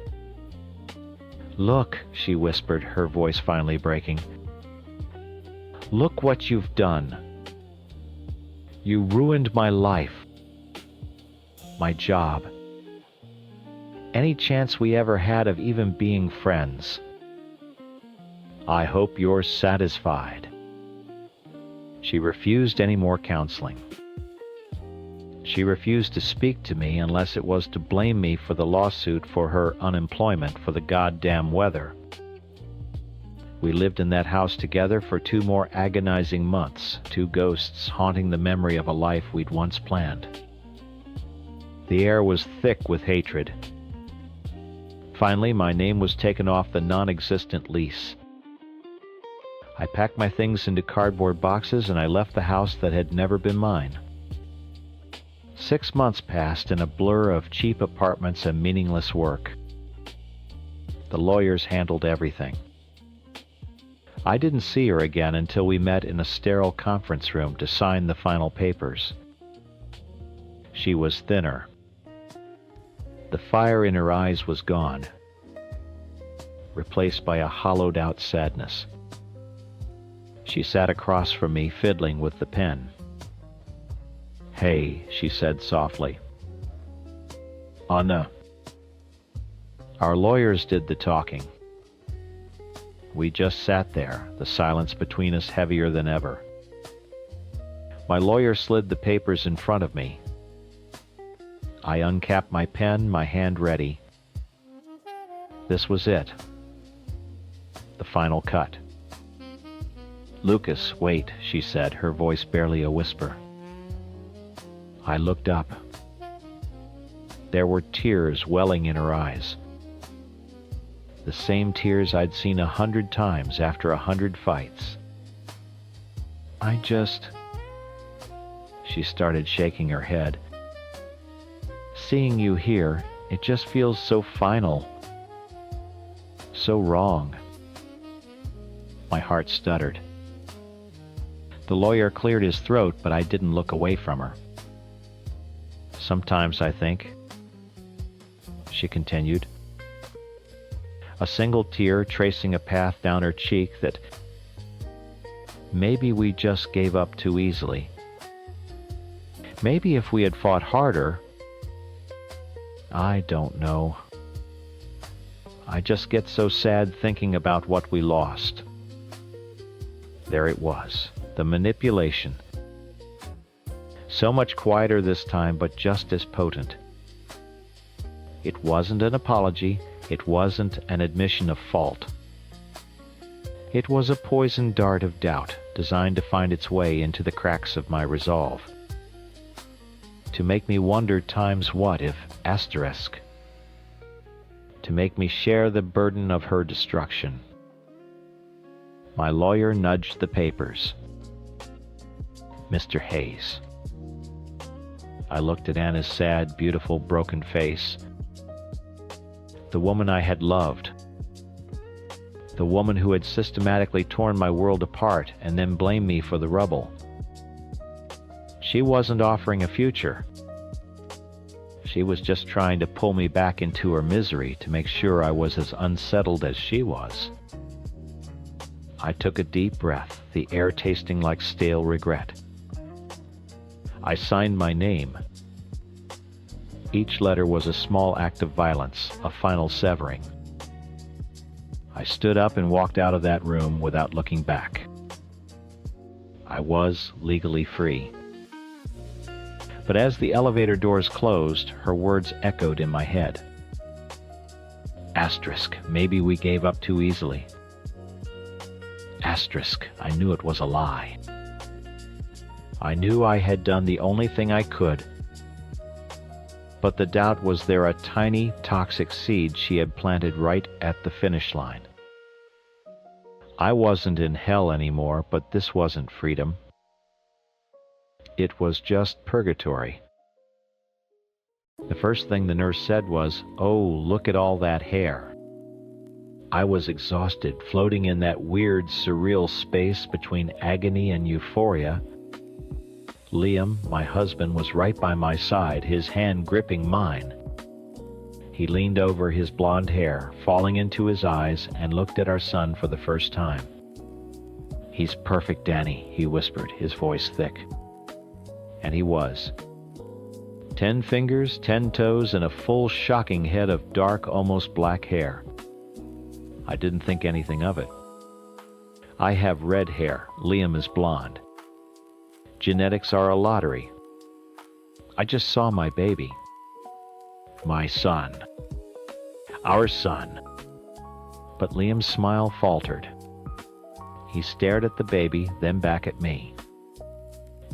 Look, she whispered, her voice finally breaking. Look what you've done. You ruined my life, my job, any chance we ever had of even being friends. I hope you're satisfied. She refused any more counseling. She refused to speak to me unless it was to blame me for the lawsuit for her unemployment for the goddamn weather. We lived in that house together for 2 more agonizing months, 2 ghosts haunting the memory of a life we'd once planned. The air was thick with hatred. Finally, my name was taken off the non-existent lease. I packed my things into cardboard boxes and I left the house that had never been mine. 6 months passed in a blur of cheap apartments and meaningless work. The lawyers handled everything. I didn't see her again until we met in a sterile conference room to sign the final papers. She was thinner. The fire in her eyes was gone, replaced by a hollowed-out sadness. She sat across from me, fiddling with the pen. Hey, she said softly. Anna. Our lawyers did the talking. We just sat there, the silence between us heavier than ever. My lawyer slid the papers in front of me. I uncapped my pen, my hand ready. This was it. The final cut. Lucas, wait, she said, her voice barely a whisper. I looked up. There were tears welling in her eyes. the same tears I'd seen 100 times after 100 fights. She started shaking her head. Seeing you here, it just feels so final. So wrong. My heart stuttered. The lawyer cleared his throat, but I didn't look away from her. Sometimes I think, she continued, a single tear tracing a path down her cheek, that maybe we just gave up too easily. Maybe if we had fought harder, I don't know. I just get so sad thinking about what we lost. There it was, the manipulation. So much quieter this time, but just as potent. It wasn't an apology. It wasn't an admission of fault. It was a poisoned dart of doubt designed to find its way into the cracks of my resolve. To make me wonder times what if asterisk. To make me share the burden of her destruction. My lawyer nudged the papers. Mr. Hayes. I looked at Anna's sad, beautiful, broken face. The woman I had loved. The woman who had systematically torn my world apart and then blamed me for the rubble. She wasn't offering a future. She was just trying to pull me back into her misery to make sure I was as unsettled as she was. I took a deep breath, the air tasting like stale regret. I signed my name. Each letter was a small act of violence, a final severing. I stood up and walked out of that room without looking back. I was legally free. But as the elevator doors closed, her words echoed in my head. Asterisk, maybe we gave up too easily. Asterisk, I knew it was a lie. I knew I had done the only thing I could. But the doubt was there a tiny, toxic seed she had planted right at the finish line. I wasn't in hell anymore, but this wasn't freedom. It was just purgatory. The first thing the nurse said was, "Oh, look at all that hair." I was exhausted, floating in that weird, surreal space between agony and euphoria. Liam, my husband, was right by my side, his hand gripping mine. He leaned over his blonde hair, falling into his eyes, and looked at our son for the first time. "He's perfect, Danny," he whispered, his voice thick. And he was. 10 fingers, 10 toes, and a full, shocking head of dark, almost black hair. I didn't think anything of it. I have red hair. Liam is blonde. Genetics are a lottery. I just saw my baby. My son. Our son. But Liam's smile faltered. He stared at the baby, then back at me.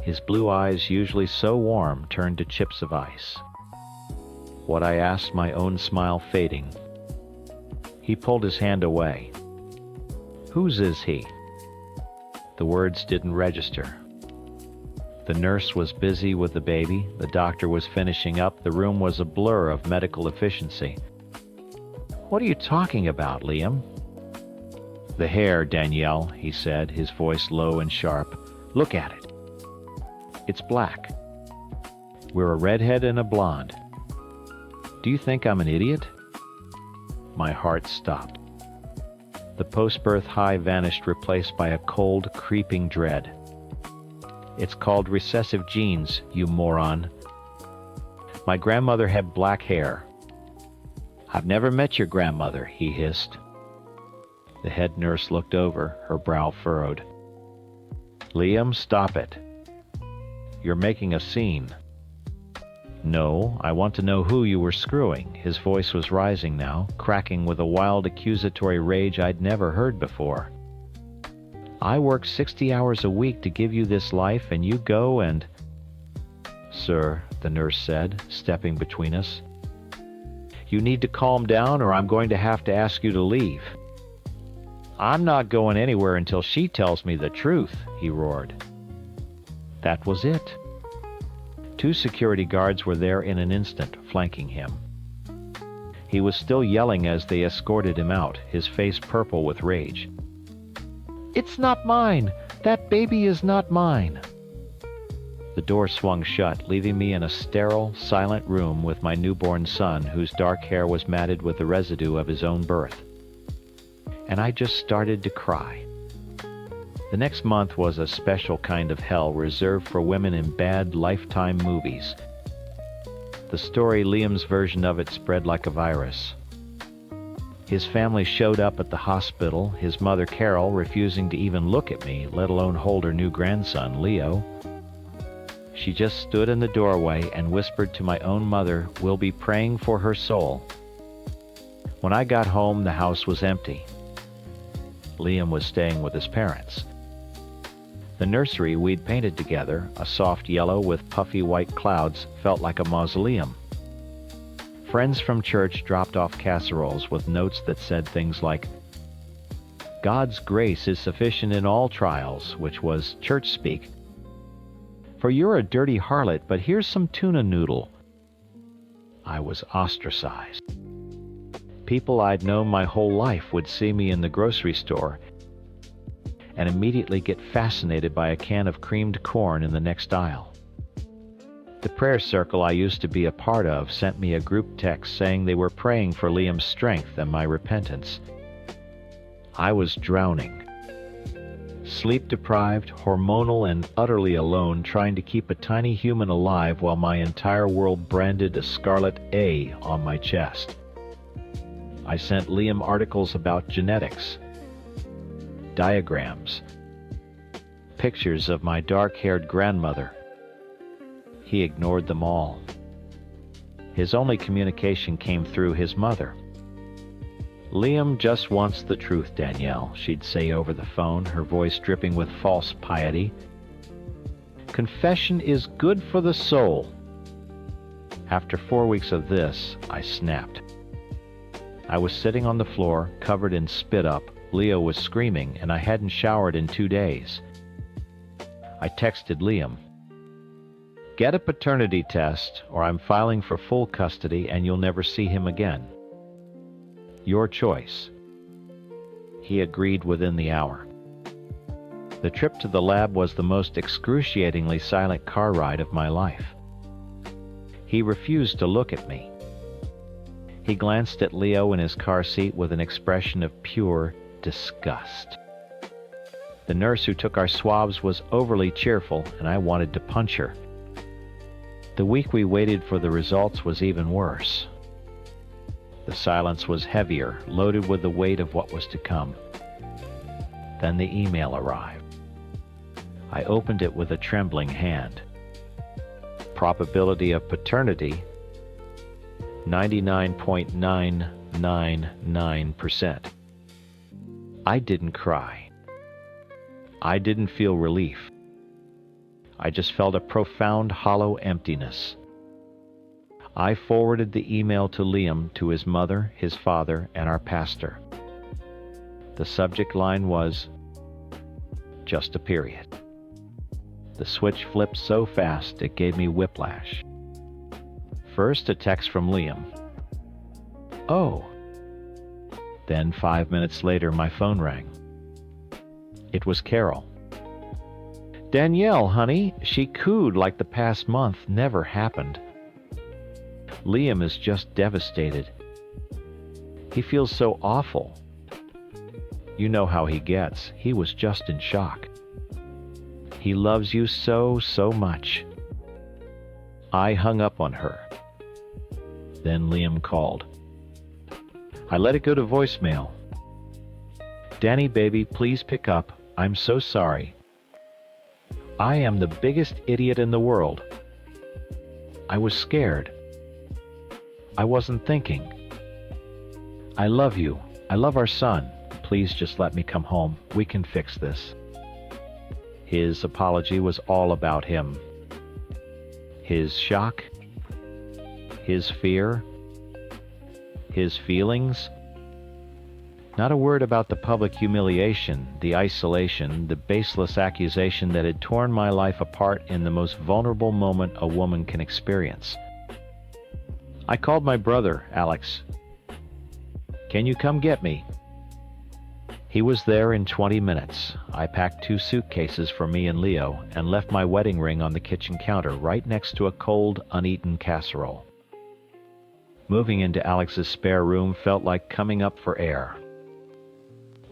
His blue eyes, usually so warm, turned to chips of ice. What I asked, my own smile fading. He pulled his hand away. "Whose is he?" The words didn't register. The nurse was busy with the baby, the doctor was finishing up, the room was a blur of medical efficiency. "What are you talking about, Liam?" "The hair, Danielle," he said, his voice low and sharp. "Look at it. It's black. We're a redhead and a blonde. Do you think I'm an idiot?" My heart stopped. The post-birth high vanished, replaced by a cold, creeping dread. "It's called recessive genes, you moron. My grandmother had black hair." "I've never met your grandmother," he hissed. The head nurse looked over, her brow furrowed. "Liam, stop it. You're making a scene." "No, I want to know who you were screwing." His voice was rising now, cracking with a wild accusatory rage I'd never heard before. "I work 60 hours a week to give you this life, and you go and—" "Sir," the nurse said, stepping between us, You need to calm down or I'm going to have to ask you to leave." "I'm not going anywhere until she tells me the truth," he roared. That was it. 2 security guards were there in an instant, flanking him. He was still yelling as they escorted him out, his face purple with rage. "It's not mine! That baby is not mine!" The door swung shut, leaving me in a sterile, silent room with my newborn son, whose dark hair was matted with the residue of his own birth. And I just started to cry. The next month was a special kind of hell reserved for women in bad Lifetime movies. The story, Liam's version of it, spread like a virus. His family showed up at the hospital, his mother Carol refusing to even look at me, let alone hold her new grandson, Leo. She just stood in the doorway and whispered to my own mother, "We'll be praying for her soul." When I got home, the house was empty. Liam was staying with his parents. The nursery we'd painted together, a soft yellow with puffy white clouds, felt like a mausoleum. Friends from church dropped off casseroles with notes that said things like, "God's grace is sufficient in all trials," which was church speak. "For you're a dirty harlot, but here's some tuna noodle." I was ostracized. People I'd known my whole life would see me in the grocery store and immediately get fascinated by a can of creamed corn in the next aisle. The prayer circle I used to be a part of sent me a group text saying they were praying for Liam's strength and my repentance. I was drowning. Sleep-deprived, hormonal, and utterly alone, trying to keep a tiny human alive while my entire world branded a scarlet A on my chest. I sent Liam articles about genetics, diagrams, pictures of my dark-haired grandmother. He ignored them all. His only communication came through his mother. "Liam just wants the truth, Danielle," she'd say over the phone, her voice dripping with false piety. "Confession is good for the soul." After 4 weeks of this, I snapped. I was sitting on the floor, covered in spit up. Leo was screaming, and I hadn't showered in 2 days. I texted Liam, "Get a paternity test, or I'm filing for full custody and you'll never see him again. Your choice." He agreed within the hour. The trip to the lab was the most excruciatingly silent car ride of my life. He refused to look at me. He glanced at Leo in his car seat with an expression of pure disgust. The nurse who took our swabs was overly cheerful, and I wanted to punch her. The week we waited for the results was even worse. The silence was heavier, loaded with the weight of what was to come. Then the email arrived. I opened it with a trembling hand. Probability of paternity, 99.999%. I didn't cry. I didn't feel relief. I just felt a profound, hollow emptiness. I forwarded the email to Liam, to his mother, his father, and our pastor. The subject line was, "Just a period." The switch flipped so fast it gave me whiplash. First, a text from Liam. "Oh." Then 5 minutes later, my phone rang. It was Carol. "Danielle, honey, she cooed like the past month never happened. Liam is just devastated. He feels so awful. You know how he gets. He was just in shock. He loves you so, so much." I hung up on her. Then Liam called. I let it go to voicemail. "Danny, baby, please pick up. I'm so sorry. I am the biggest idiot in the world. I was scared. I wasn't thinking. I love you. I love our son. Please just let me come home. We can fix this." His apology was all about him. His shock, his fear, his feelings. Not a word about the public humiliation, the isolation, the baseless accusation that had torn my life apart in the most vulnerable moment a woman can experience. I called my brother, Alex. "Can you come get me?" He was there in 20 minutes. I packed 2 suitcases for me and Leo and left my wedding ring on the kitchen counter right next to a cold, uneaten casserole. Moving into Alex's spare room felt like coming up for air.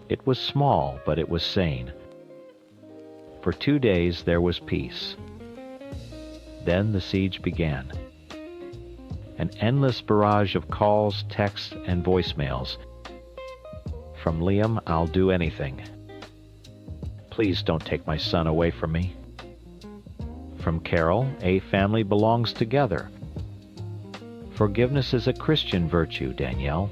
It was small, but it was sane. For 2 days there was peace. Then the siege began. An endless barrage of calls, texts, and voicemails. From Liam, "I'll do anything. Please don't take my son away from me." From Carol, "A family belongs together. Forgiveness is a Christian virtue, Danielle."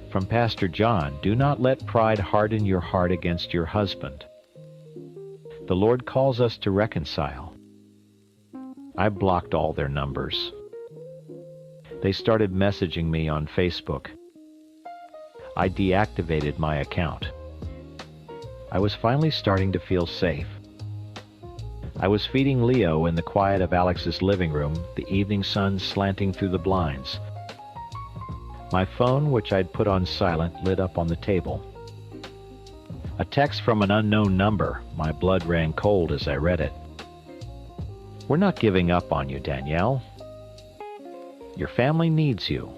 From Pastor John, "Do not let pride harden your heart against your husband. The Lord calls us to reconcile." I blocked all their numbers. They started messaging me on Facebook. I deactivated my account. I was finally starting to feel safe. I was feeding Leo in the quiet of Alex's living room, the evening sun slanting through the blinds. My phone, which I'd put on silent, lit up on the table. A text from an unknown number. My blood ran cold as I read it. "We're not giving up on you, Danielle. Your family needs you.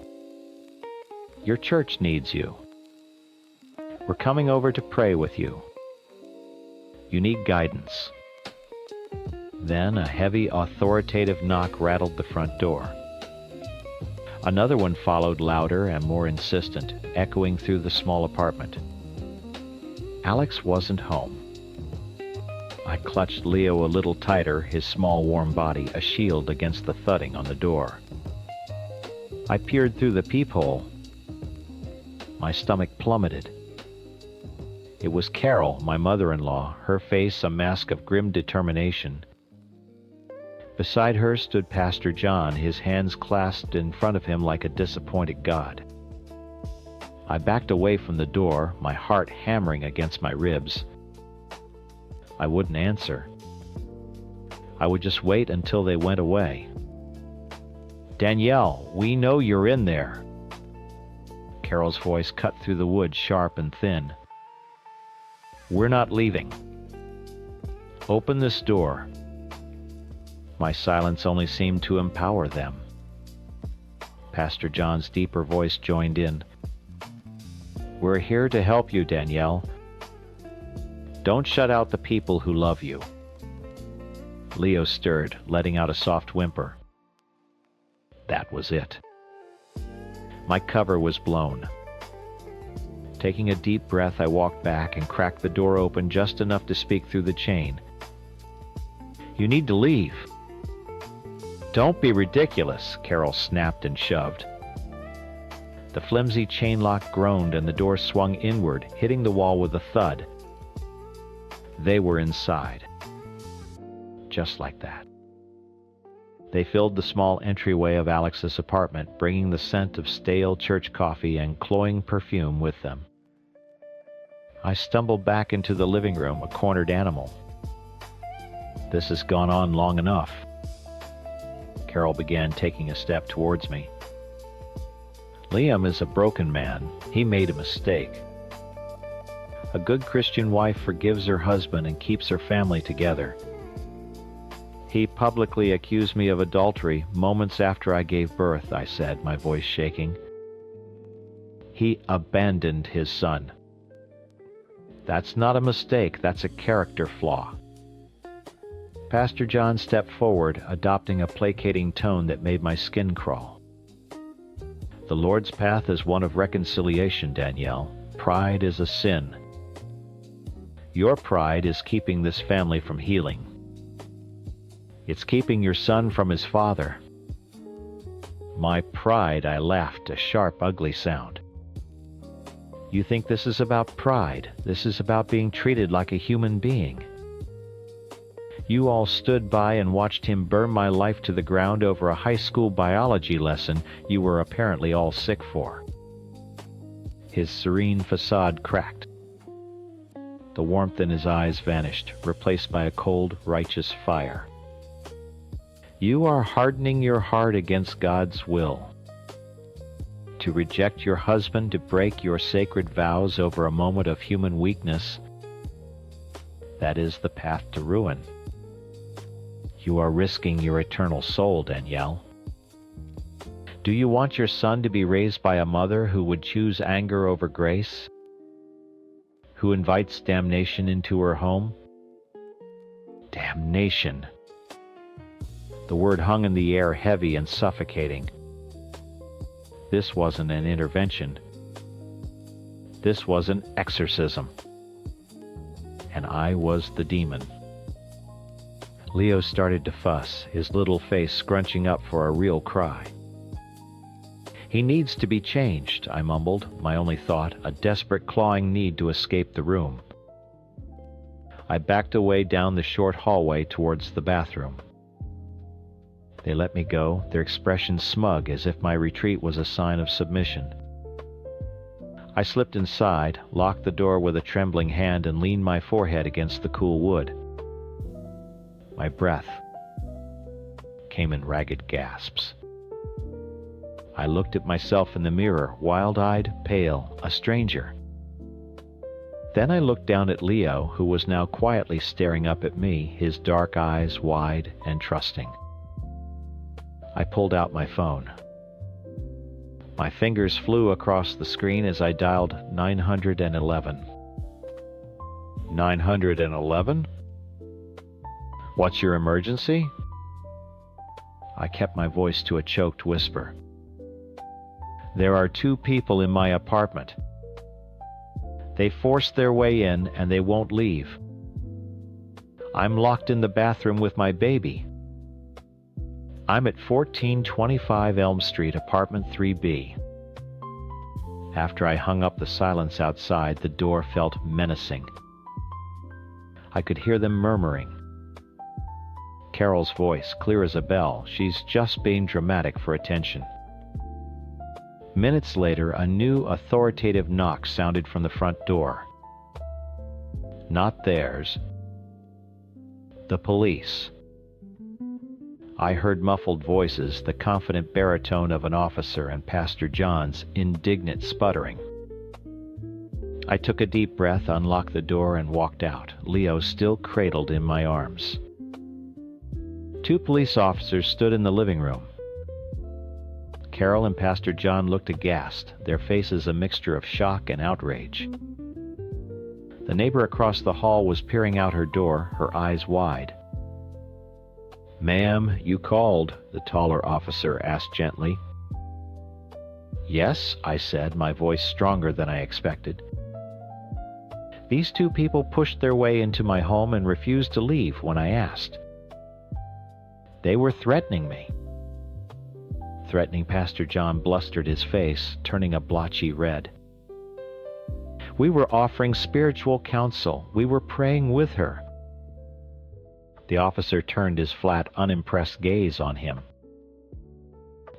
Your church needs you. We're coming over to pray with you. You need guidance." Then a heavy, authoritative knock rattled the front door. Another one followed, louder and more insistent, echoing through the small apartment. Alex wasn't home. I clutched Leo a little tighter, his small warm body a shield against the thudding on the door. I peered through the peephole. My stomach plummeted. It was Carol, my mother-in-law, her face a mask of grim determination. Beside her stood Pastor John, his hands clasped in front of him like a disappointed God. I backed away from the door, my heart hammering against my ribs. I wouldn't answer. I would just wait until they went away. "Danielle, we know you're in there." Carol's voice cut through the wood, sharp and thin. "We're not leaving. Open this door." My silence only seemed to empower them. Pastor John's deeper voice joined in. "We're here to help you, Danielle. Don't shut out the people who love you." Leo stirred, letting out a soft whimper. That was it. My cover was blown. Taking a deep breath, I walked back and cracked the door open just enough to speak through the chain. "You need to leave." "Don't be ridiculous," Carol snapped and shoved. The flimsy chain lock groaned and the door swung inward, hitting the wall with a thud. They were inside. Just like that. They filled the small entryway of Alex's apartment, bringing the scent of stale church coffee and cloying perfume with them. I stumbled back into the living room, a cornered animal. "This has gone on long enough." Carol began taking a step towards me. "Liam is a broken man. He made a mistake. A good Christian wife forgives her husband and keeps her family together. He publicly accused me of adultery moments after I gave birth," I said, my voice shaking. "He abandoned his son. That's not a mistake, that's a character flaw." Pastor John stepped forward, adopting a placating tone that made my skin crawl. "The Lord's path is one of reconciliation, Danielle. Pride is a sin. Your pride is keeping this family from healing. It's keeping your son from his father." My pride, I laughed, a sharp, ugly sound. "You think this is about pride? This is about being treated like a human being. You all stood by and watched him burn my life to the ground over a high school biology lesson you were apparently all sick for. His serene facade cracked. The warmth in his eyes vanished, replaced by a cold, righteous fire. You are hardening your heart against God's will. To reject your husband, to break your sacred vows over a moment of human weakness, that is the path to ruin. You are risking your eternal soul, Danielle. Do you want your son to be raised by a mother who would choose anger over grace? Who invites damnation into her home? Damnation. The word hung in the air heavy and suffocating. This wasn't an intervention. This was an exorcism. And I was the demon. Leo started to fuss, his little face scrunching up for a real cry. He needs to be changed, I mumbled, my only thought, a desperate clawing need to escape the room. I backed away down the short hallway towards the bathroom. They let me go, their expressions smug as if my retreat was a sign of submission. I slipped inside, locked the door with a trembling hand, and leaned my forehead against the cool wood. My breath came in ragged gasps. I looked at myself in the mirror, wild-eyed, pale, a stranger. Then I looked down at Leo, who was now quietly staring up at me, his dark eyes wide and trusting. I pulled out my phone. My fingers flew across the screen as I dialed 911. 911? What's your emergency? I kept my voice to a choked whisper. There are 2 people in my apartment. They forced their way in and they won't leave. I'm locked in the bathroom with my baby. I'm at 1425 Elm Street, apartment 3B. After I hung up the silence outside, the door felt menacing. I could hear them murmuring. Carol's voice, clear as a bell, she's just being dramatic for attention. Minutes later, a new authoritative knock sounded from the front door. Not theirs. The police. I heard muffled voices, the confident baritone of an officer and Pastor John's indignant sputtering. I took a deep breath, unlocked the door, and walked out, Leo still cradled in my arms. 2 police officers stood in the living room. Carol and Pastor John looked aghast, their faces a mixture of shock and outrage. The neighbor across the hall was peering out her door, her eyes wide. "Ma'am, you called," the taller officer asked gently. "Yes," I said, my voice stronger than I expected. "These 2 people pushed their way into my home and refused to leave when I asked. They were threatening me." Threatening Pastor John blustered his face, turning a blotchy red. "We were offering spiritual counsel. We were praying with her." The officer turned his flat, unimpressed gaze on him.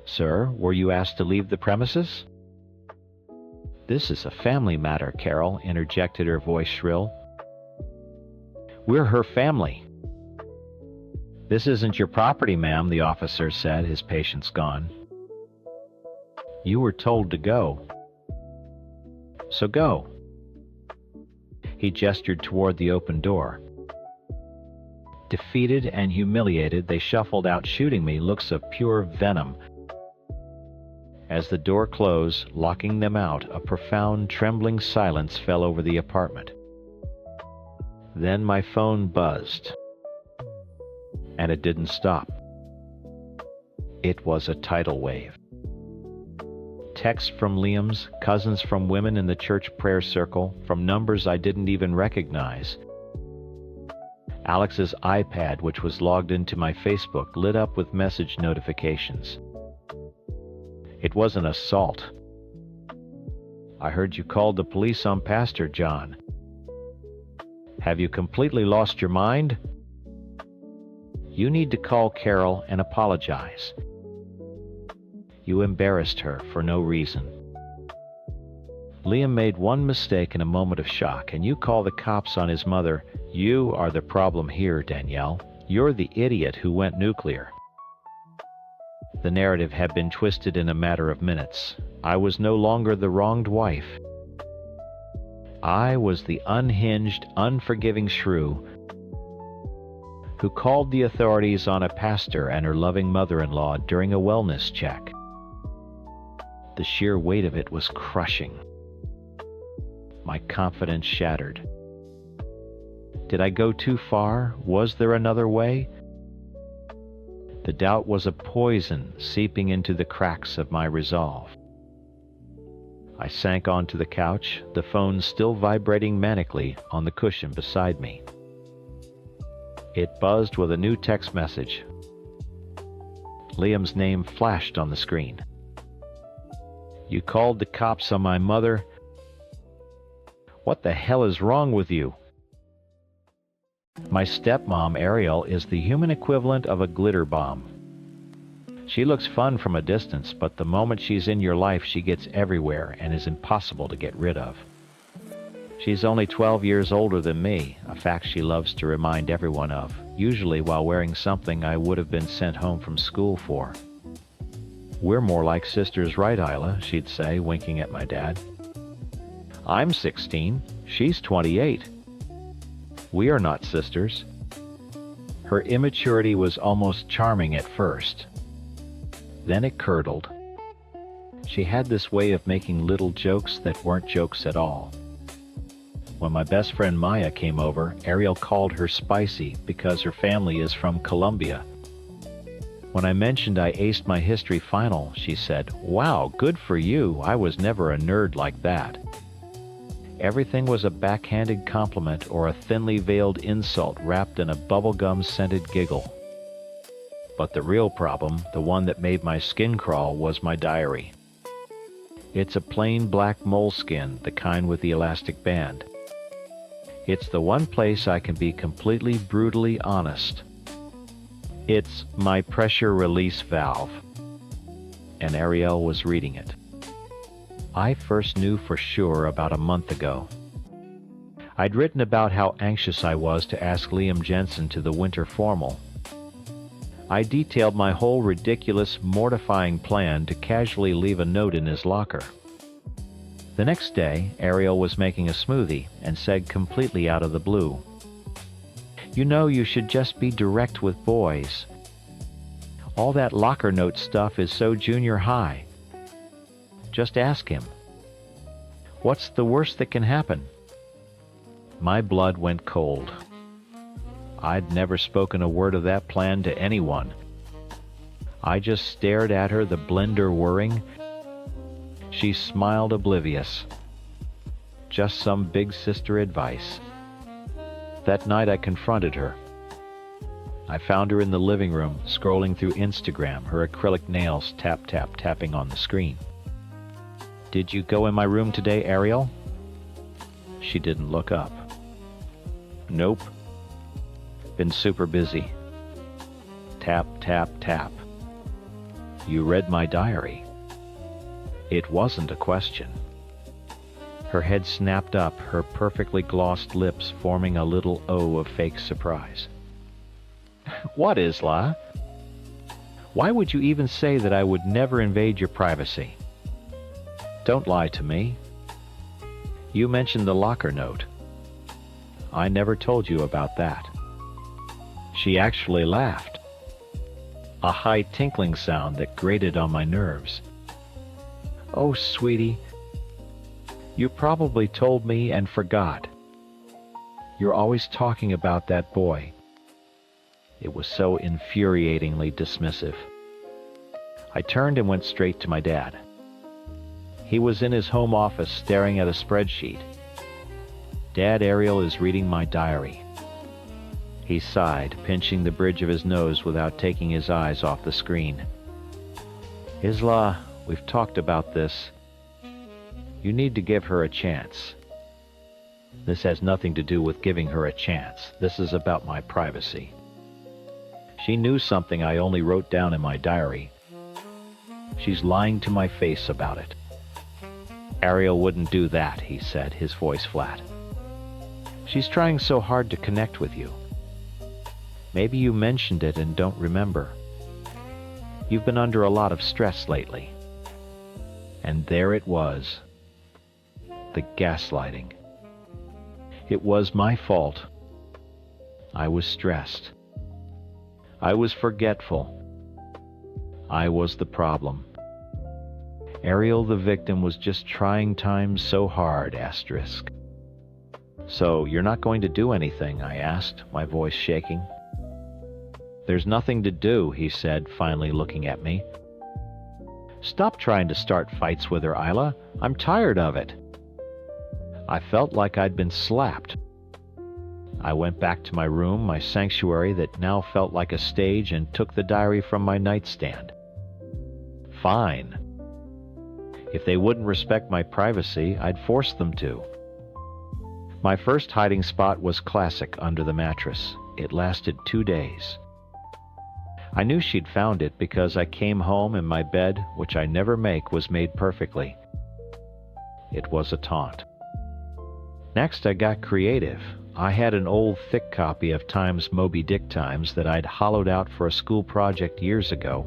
"Sir, were you asked to leave the premises?" "This is a family matter," Carol interjected, her voice shrill. "We're her family." "This isn't your property, ma'am," the officer said, his patience gone. "You were told to go. So go." He gestured toward the open door. Defeated and humiliated, they shuffled out, shooting me looks of pure venom. As the door closed, locking them out, a profound, trembling silence fell over the apartment. Then my phone buzzed. And it didn't stop. It was a tidal wave. Texts from Liam's, cousins from women in the church prayer circle, from numbers I didn't even recognize. Alex's iPad, which was logged into my Facebook, lit up with message notifications. It was an assault. "I heard you called the police on Pastor John. Have you completely lost your mind?" You need to call Carol and apologize. You embarrassed her for no reason. Liam made one mistake in a moment of shock, and you call the cops on his mother. You are the problem here, Danielle. You're the idiot who went nuclear. The narrative had been twisted in a matter of minutes. I was no longer the wronged wife. I was the unhinged, unforgiving shrew who called the authorities on a pastor and her loving mother-in-law during a wellness check. The sheer weight of it was crushing. My confidence shattered. Did I go too far? Was there another way? The doubt was a poison seeping into the cracks of my resolve. I sank onto the couch, the phone still vibrating manically on the cushion beside me. It buzzed with a new text message. Liam's name flashed on the screen. You called the cops on my mother? What the hell is wrong with you? My stepmom, Ariel, is the human equivalent of a glitter bomb. She looks fun from a distance, but the moment she's in your life, she gets everywhere and is impossible to get rid of. She's only 12 years older than me, a fact she loves to remind everyone of, usually while wearing something I would have been sent home from school for. We're more like sisters, right, Isla? She'd say, winking at my dad. I'm 16. She's 28. We are not sisters. Her immaturity was almost charming at first. Then it curdled. She had this way of making little jokes that weren't jokes at all. When my best friend Maya came over, Ariel called her spicy because her family is from Colombia. When I mentioned I aced my history final, she said, "Wow, good for you. I was never a nerd like that." Everything was a backhanded compliment or a thinly veiled insult wrapped in a bubblegum-scented giggle. But the real problem, the one that made my skin crawl, was my diary. It's a plain black moleskin, the kind with the elastic band. It's the one place I can be completely brutally honest. It's my pressure release valve. And Ariel was reading it. I first knew for sure about a month ago. I'd written about how anxious I was to ask Liam Jensen to the winter formal. I detailed my whole ridiculous, mortifying plan to casually leave a note in his locker. The next day, Ariel was making a smoothie and said completely out of the blue, "You know, you should just be direct with boys. All that locker note stuff is so junior high. Just ask him. What's the worst that can happen?" My blood went cold. I'd never spoken a word of that plan to anyone. I just stared at her, the blender whirring. She smiled oblivious. Just some big sister advice. That night I confronted her. I found her in the living room, scrolling through Instagram, her acrylic nails tapping on the screen. "Did you go in my room today, Ariel?" She didn't look up. "Nope. Been super busy." Tap. "You read my diary." It wasn't a question. Her head snapped up, her perfectly glossed lips forming a little O of fake surprise. "What, Isla? Why would you even say that I would never invade your privacy? Don't lie to me. You mentioned the locker note. I never told you about that." She actually laughed. A high tinkling sound that grated on my nerves. "Oh, sweetie, you probably told me and forgot. You're always talking about that boy." It was so infuriatingly dismissive. I turned and went straight to my dad. He was in his home office staring at a spreadsheet. "Dad, Ariel is reading my diary." He sighed, pinching the bridge of his nose without taking his eyes off the screen. "Isla, we've talked about this. You need to give her a chance." "This has nothing to do with giving her a chance. This is about my privacy." She knew something I only wrote down in my diary. She's lying to my face about it. Ariel wouldn't do that, he said, his voice flat. She's trying so hard to connect with you. Maybe you mentioned it and don't remember. You've been under a lot of stress lately. And there it was. The gaslighting. It was my fault. I was stressed. I was forgetful. I was the problem. Ariel, the victim, was just trying times so hard, asterisk. So, you're not going to do anything, I asked, my voice shaking. There's nothing to do, he said, finally looking at me. Stop trying to start fights with her, Isla. I'm tired of it. I felt like I'd been slapped. I went back to my room, my sanctuary that now felt like a stage, and took the diary from my nightstand. Fine. If they wouldn't respect my privacy, I'd force them to. My first hiding spot was classic under the mattress. It lasted 2 days. I knew she'd found it because I came home and my bed, which I never make, was made perfectly. It was a taunt. Next, I got creative. I had an old thick copy of Time's Moby Dick Times that I'd hollowed out for a school project years ago.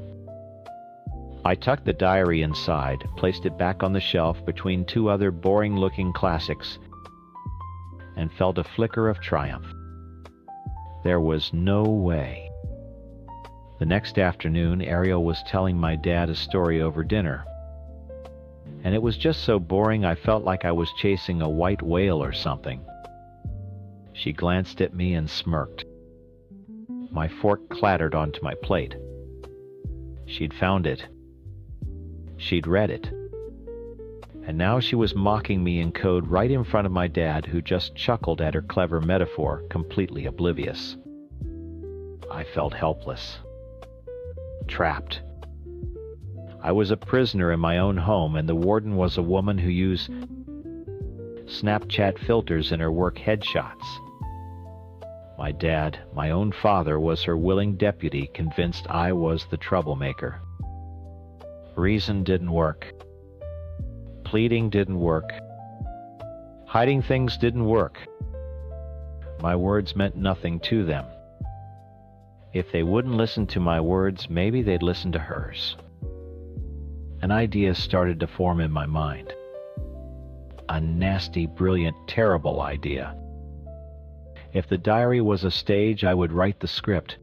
I tucked the diary inside, placed it back on the shelf between 2 other boring-looking classics, and felt a flicker of triumph. There was no way. The next afternoon, Ariel was telling my dad a story over dinner. And it was just so boring I felt like I was chasing a white whale or something. She glanced at me and smirked. My fork clattered onto my plate. She'd found it. She'd read it. And now she was mocking me in code right in front of my dad, who just chuckled at her clever metaphor, completely oblivious. I felt helpless. Trapped. I was a prisoner in my own home, and the warden was a woman who used Snapchat filters in her work headshots. My dad, my own father, was her willing deputy, convinced I was the troublemaker. Reason didn't work. Pleading didn't work. Hiding things didn't work. My words meant nothing to them. If they wouldn't listen to my words, maybe they'd listen to hers. An idea started to form in my mind. A nasty, brilliant, terrible idea. If the diary was a stage, I would write the script.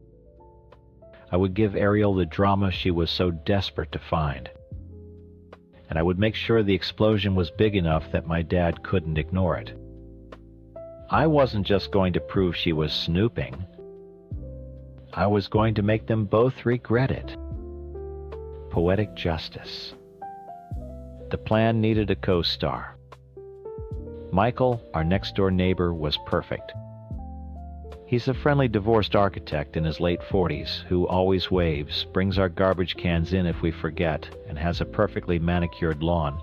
I would give Ariel the drama she was so desperate to find. And I would make sure the explosion was big enough that my dad couldn't ignore it. I wasn't just going to prove she was snooping. I was going to make them both regret it. Poetic justice. The plan needed a co-star. Michael, our next-door neighbor, was perfect. He's a friendly divorced architect in his late 40s who always waves, brings our garbage cans in if we forget, and has a perfectly manicured lawn.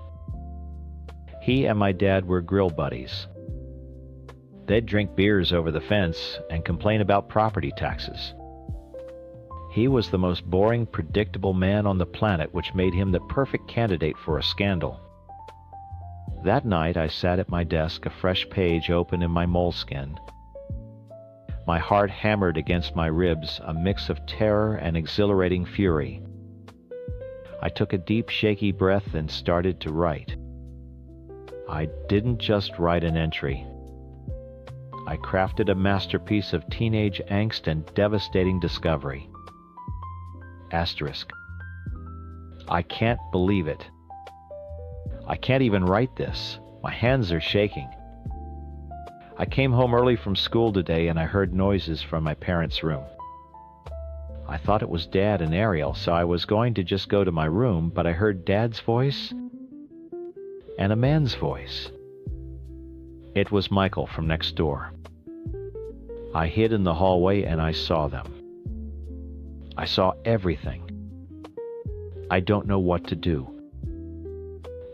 He and my dad were grill buddies. They'd drink beers over the fence and complain about property taxes. He was the most boring, predictable man on the planet, which made him the perfect candidate for a scandal. That night, I sat at my desk, a fresh page open in my moleskin. My heart hammered against my ribs, a mix of terror and exhilarating fury. I took a deep, shaky breath and started to write. I didn't just write an entry. I crafted a masterpiece of teenage angst and devastating discovery. Asterisk. I can't believe it. I can't even write this. My hands are shaking. I came home early from school today and I heard noises from my parents' room. I thought it was Dad and Ariel, so I was going to just go to my room, but I heard Dad's voice and a man's voice. It was Michael from next door. I hid in the hallway and I saw them. I saw everything. I don't know what to do.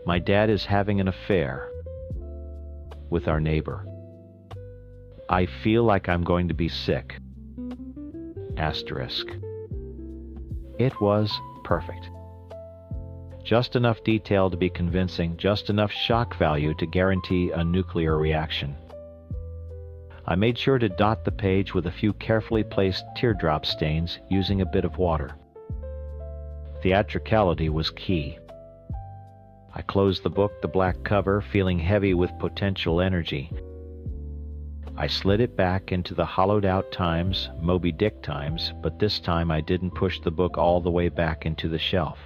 My dad is having an affair with our neighbor. I feel like I'm going to be sick. Asterisk. It was perfect. Just enough detail to be convincing, just enough shock value to guarantee a nuclear reaction. I made sure to dot the page with a few carefully placed teardrop stains using a bit of water. Theatricality was key. I closed the book, the black cover, feeling heavy with potential energy. I slid it back into the hollowed-out Times, Moby Dick Times, but this time I didn't push the book all the way back into the shelf.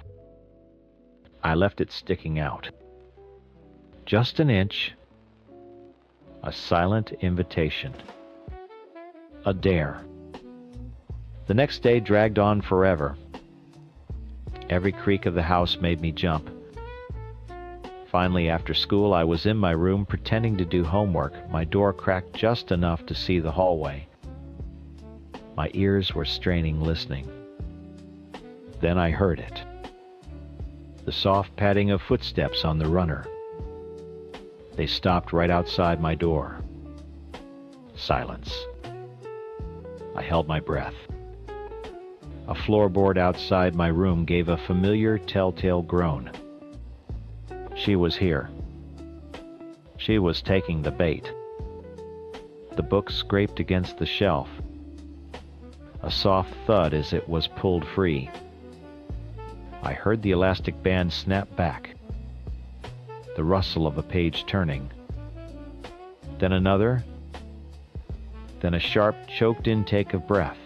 I left it sticking out. Just an inch. A silent invitation. A dare. The next day dragged on forever. Every creak of the house made me jump. Finally, after school, I was in my room pretending to do homework, my door cracked just enough to see the hallway. My ears were straining, listening. Then I heard it. The soft padding of footsteps on the runner. They stopped right outside my door. Silence. I held my breath. A floorboard outside my room gave a familiar telltale groan. She was here. She was taking the bait. The book scraped against the shelf. A soft thud as it was pulled free. I heard the elastic band snap back. The rustle of a page turning. Then another. Then a sharp, choked intake of breath.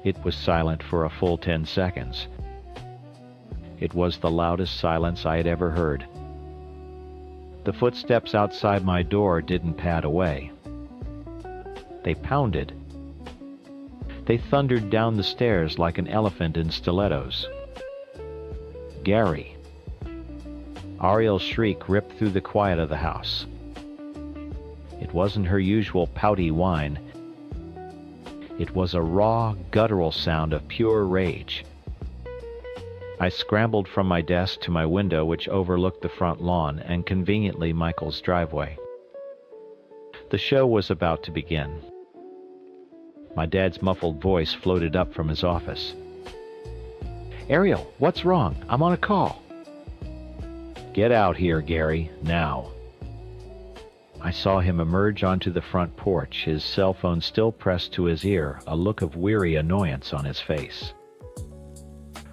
It was silent for a full 10 seconds. It was the loudest silence I had ever heard. The footsteps outside my door didn't pad away. They pounded. They thundered down the stairs like an elephant in stilettos. Gary. Ariel's shriek ripped through the quiet of the house. It wasn't her usual pouty whine. It was a raw, guttural sound of pure rage. I scrambled from my desk to my window, which overlooked the front lawn and conveniently Michael's driveway. The show was about to begin. My dad's muffled voice floated up from his office. "Ariel, what's wrong? I'm on a call." "Get out here, Gary, now." I saw him emerge onto the front porch, his cell phone still pressed to his ear, a look of weary annoyance on his face.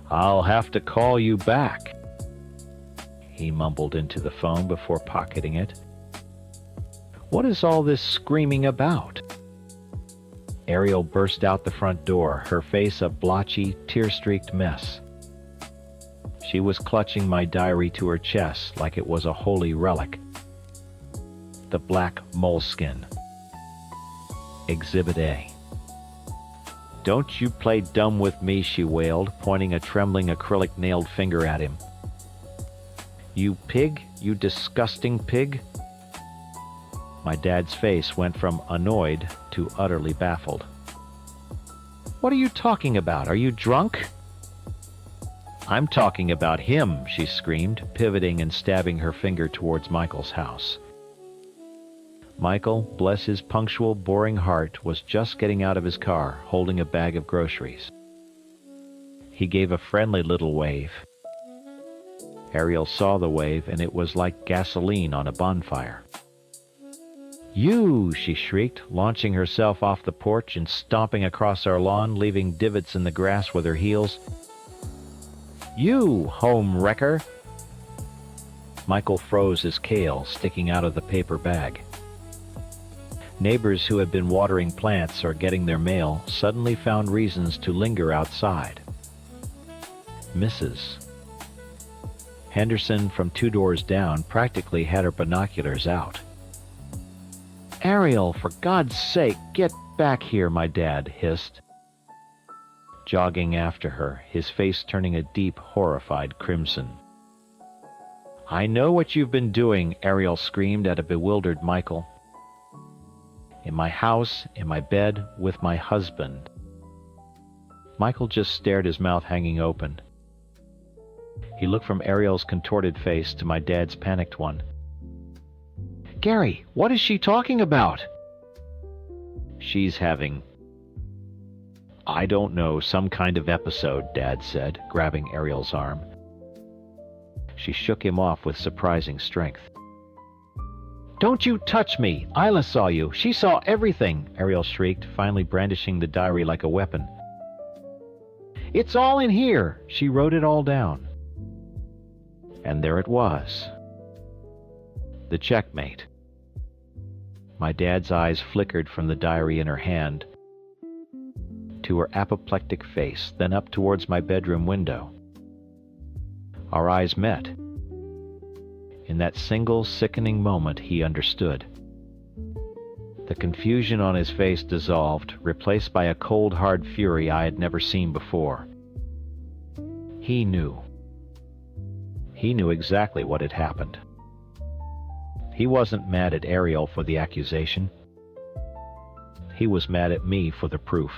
"I'll have to call you back," he mumbled into the phone before pocketing it. "What is all this screaming about?" Ariel burst out the front door, her face a blotchy, tear-streaked mess. She was clutching my diary to her chest like it was a holy relic. The black moleskin. Exhibit A. "Don't you play dumb with me," she wailed, pointing a trembling acrylic-nailed finger at him. "You pig, you disgusting pig." My dad's face went from annoyed to utterly baffled. "What are you talking about? Are you drunk?" "I'm talking about him," she screamed, pivoting and stabbing her finger towards Michael's house. Michael, bless his punctual, boring heart, was just getting out of his car, holding a bag of groceries. He gave a friendly little wave. Ariel saw the wave, and it was like gasoline on a bonfire. "You!" she shrieked, launching herself off the porch and stomping across our lawn, leaving divots in the grass with her heels. "You, home wrecker!" Michael froze his kale sticking out of the paper bag. Neighbors who had been watering plants or getting their mail suddenly found reasons to linger outside. Mrs. Henderson from 2 doors down practically had her binoculars out. "Ariel, for God's sake, get back here," my dad hissed. Jogging after her, his face turning a deep, horrified crimson. "I know what you've been doing," Ariel screamed at a bewildered Michael. "In my house, in my bed, with my husband." Michael just stared, his mouth hanging open. He looked from Ariel's contorted face to my dad's panicked one. "Gary, what is she talking about?" "She's having..." I don't know, some kind of episode, Dad said, grabbing Ariel's arm. She shook him off with surprising strength. Don't you touch me! Isla saw you! She saw everything! Ariel shrieked, finally brandishing the diary like a weapon. It's all in here! She wrote it all down. And there it was. The checkmate. My dad's eyes flickered from the diary in her hand to her apoplectic face, then up towards my bedroom window. Our eyes met. In that single sickening moment, he understood. The confusion on his face dissolved, replaced by a cold, hard fury I had never seen before. He knew. He knew exactly what had happened. He wasn't mad at Ariel for the accusation. He was mad at me for the proof.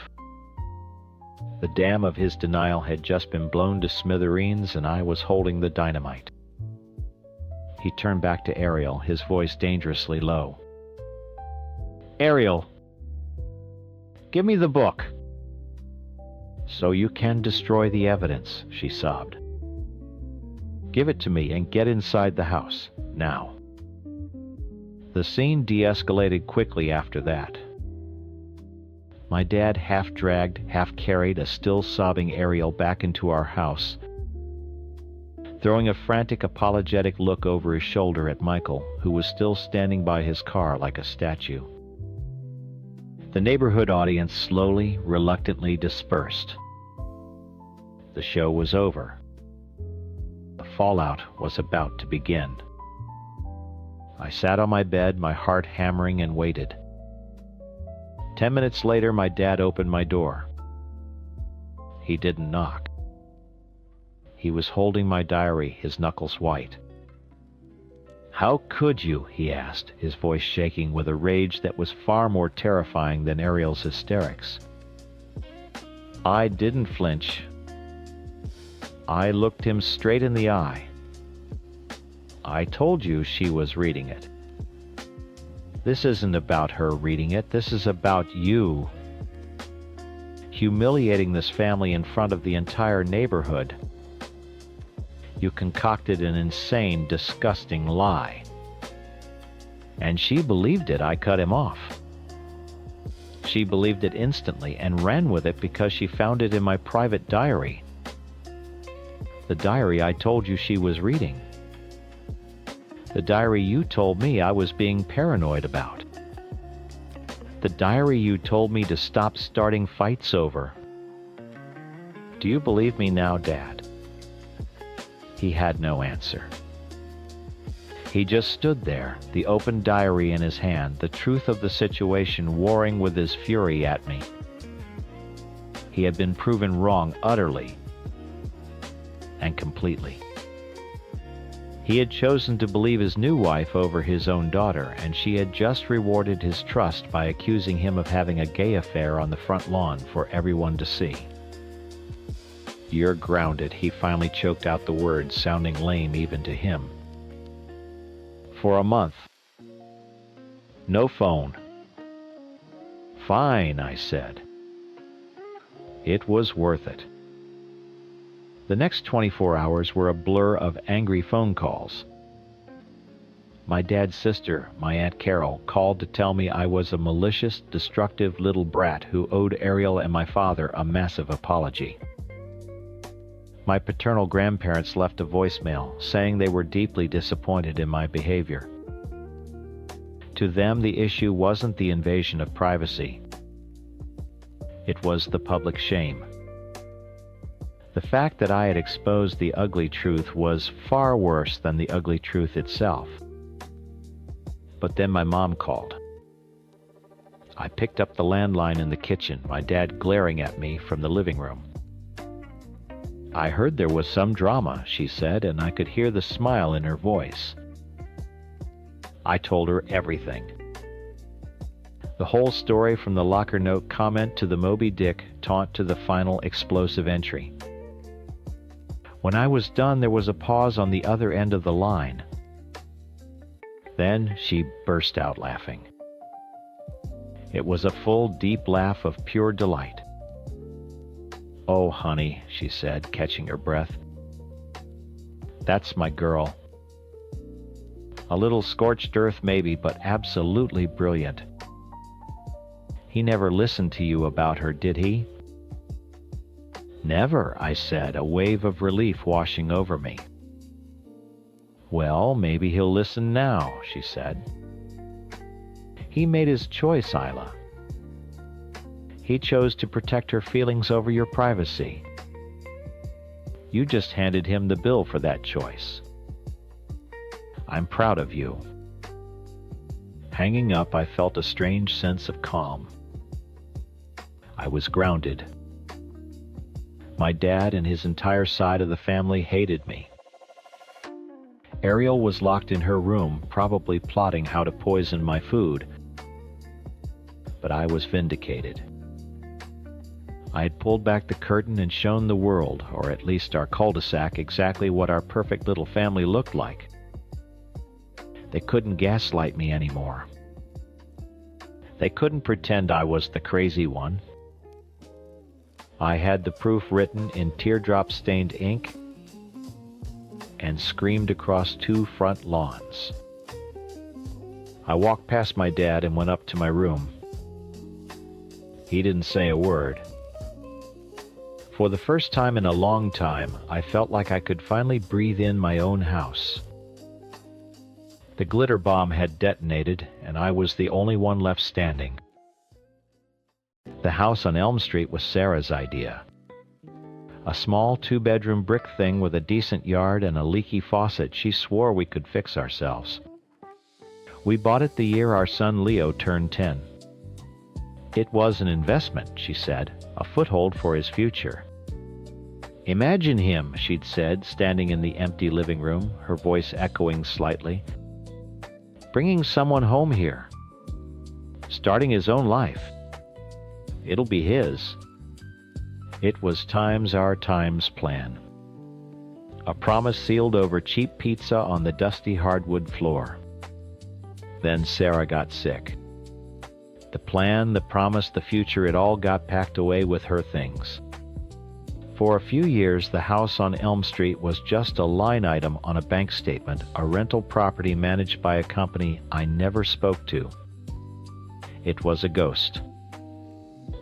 The dam of his denial had just been blown to smithereens, and I was holding the dynamite. He turned back to Ariel, his voice dangerously low. Ariel, give me the book. So you can destroy the evidence, she sobbed. Give it to me and get inside the house, now. The scene de-escalated quickly after that. My dad half-dragged, half-carried a still sobbing Ariel back into our house, throwing a frantic, apologetic look over his shoulder at Michael, who was still standing by his car like a statue. The neighborhood audience slowly, reluctantly dispersed. The show was over. The fallout was about to begin. I sat on my bed, my heart hammering, and waited. 10 minutes later, my dad opened my door. He didn't knock. He was holding my diary, his knuckles white. How could you? He asked, his voice shaking with a rage that was far more terrifying than Ariel's hysterics. I didn't flinch. I looked him straight in the eye. I told you she was reading it. This isn't about her reading it, this is about you. Humiliating this family in front of the entire neighborhood. You concocted an insane, disgusting lie. And she believed it. I cut him off. She believed it instantly and ran with it because she found it in my private diary. The diary I told you she was reading. The diary you told me I was being paranoid about. The diary you told me to stop starting fights over. Do you believe me now, Dad? He had no answer. He just stood there, the open diary in his hand, the truth of the situation warring with his fury at me. He had been proven wrong utterly and completely. He had chosen to believe his new wife over his own daughter, and she had just rewarded his trust by accusing him of having a gay affair on the front lawn for everyone to see. You're grounded, he finally choked out the words, sounding lame even to him. For a month. No phone. Fine, I said. It was worth it. The next 24 hours were a blur of angry phone calls. My dad's sister, my Aunt Carol, called to tell me I was a malicious, destructive little brat who owed Ariel and my father a massive apology. My paternal grandparents left a voicemail saying they were deeply disappointed in my behavior. To them, the issue wasn't the invasion of privacy. It was the public shame. The fact that I had exposed the ugly truth was far worse than the ugly truth itself. But then my mom called. I picked up the landline in the kitchen, my dad glaring at me from the living room. I heard there was some drama, she said, and I could hear the smile in her voice. I told her everything. The whole story from the locker note comment to the Moby Dick taunt to the final explosive entry. When I was done, there was a pause on the other end of the line. Then she burst out laughing. It was a full, deep laugh of pure delight. "Oh, honey," she said, catching her breath. "That's my girl. A little scorched earth maybe, but absolutely brilliant. He never listened to you about her, did he?" "Never," I said, a wave of relief washing over me. "Well, maybe he'll listen now," she said. "He made his choice, Isla. He chose to protect her feelings over your privacy. You just handed him the bill for that choice. I'm proud of you." Hanging up, I felt a strange sense of calm. I was grounded. My dad and his entire side of the family hated me. Ariel was locked in her room, probably plotting how to poison my food. But I was vindicated. I had pulled back the curtain and shown the world, or at least our cul-de-sac, exactly what our perfect little family looked like. They couldn't gaslight me anymore. They couldn't pretend I was the crazy one. I had the proof written in teardrop-stained ink and screamed across 2 front lawns. I walked past my dad and went up to my room. He didn't say a word. For the first time in a long time, I felt like I could finally breathe in my own house. The glitter bomb had detonated, and I was the only one left standing. The house on Elm Street was Sarah's idea. A small 2-bedroom brick thing with a decent yard and a leaky faucet. She swore we could fix ourselves. We bought it the year our son Leo turned 10. It was an investment, she said, a foothold for his future. "Imagine him," she'd said, standing in the empty living room, her voice echoing slightly, "bringing someone home here, starting his own life. It'll be his." It was Times Our Times plan. A promise sealed over cheap pizza on the dusty hardwood floor. Then Sarah got sick. The plan, the promise, the future, it all got packed away with her things. For a few years, the house on Elm Street was just a line item on a bank statement, a rental property managed by a company I never spoke to. It was a ghost.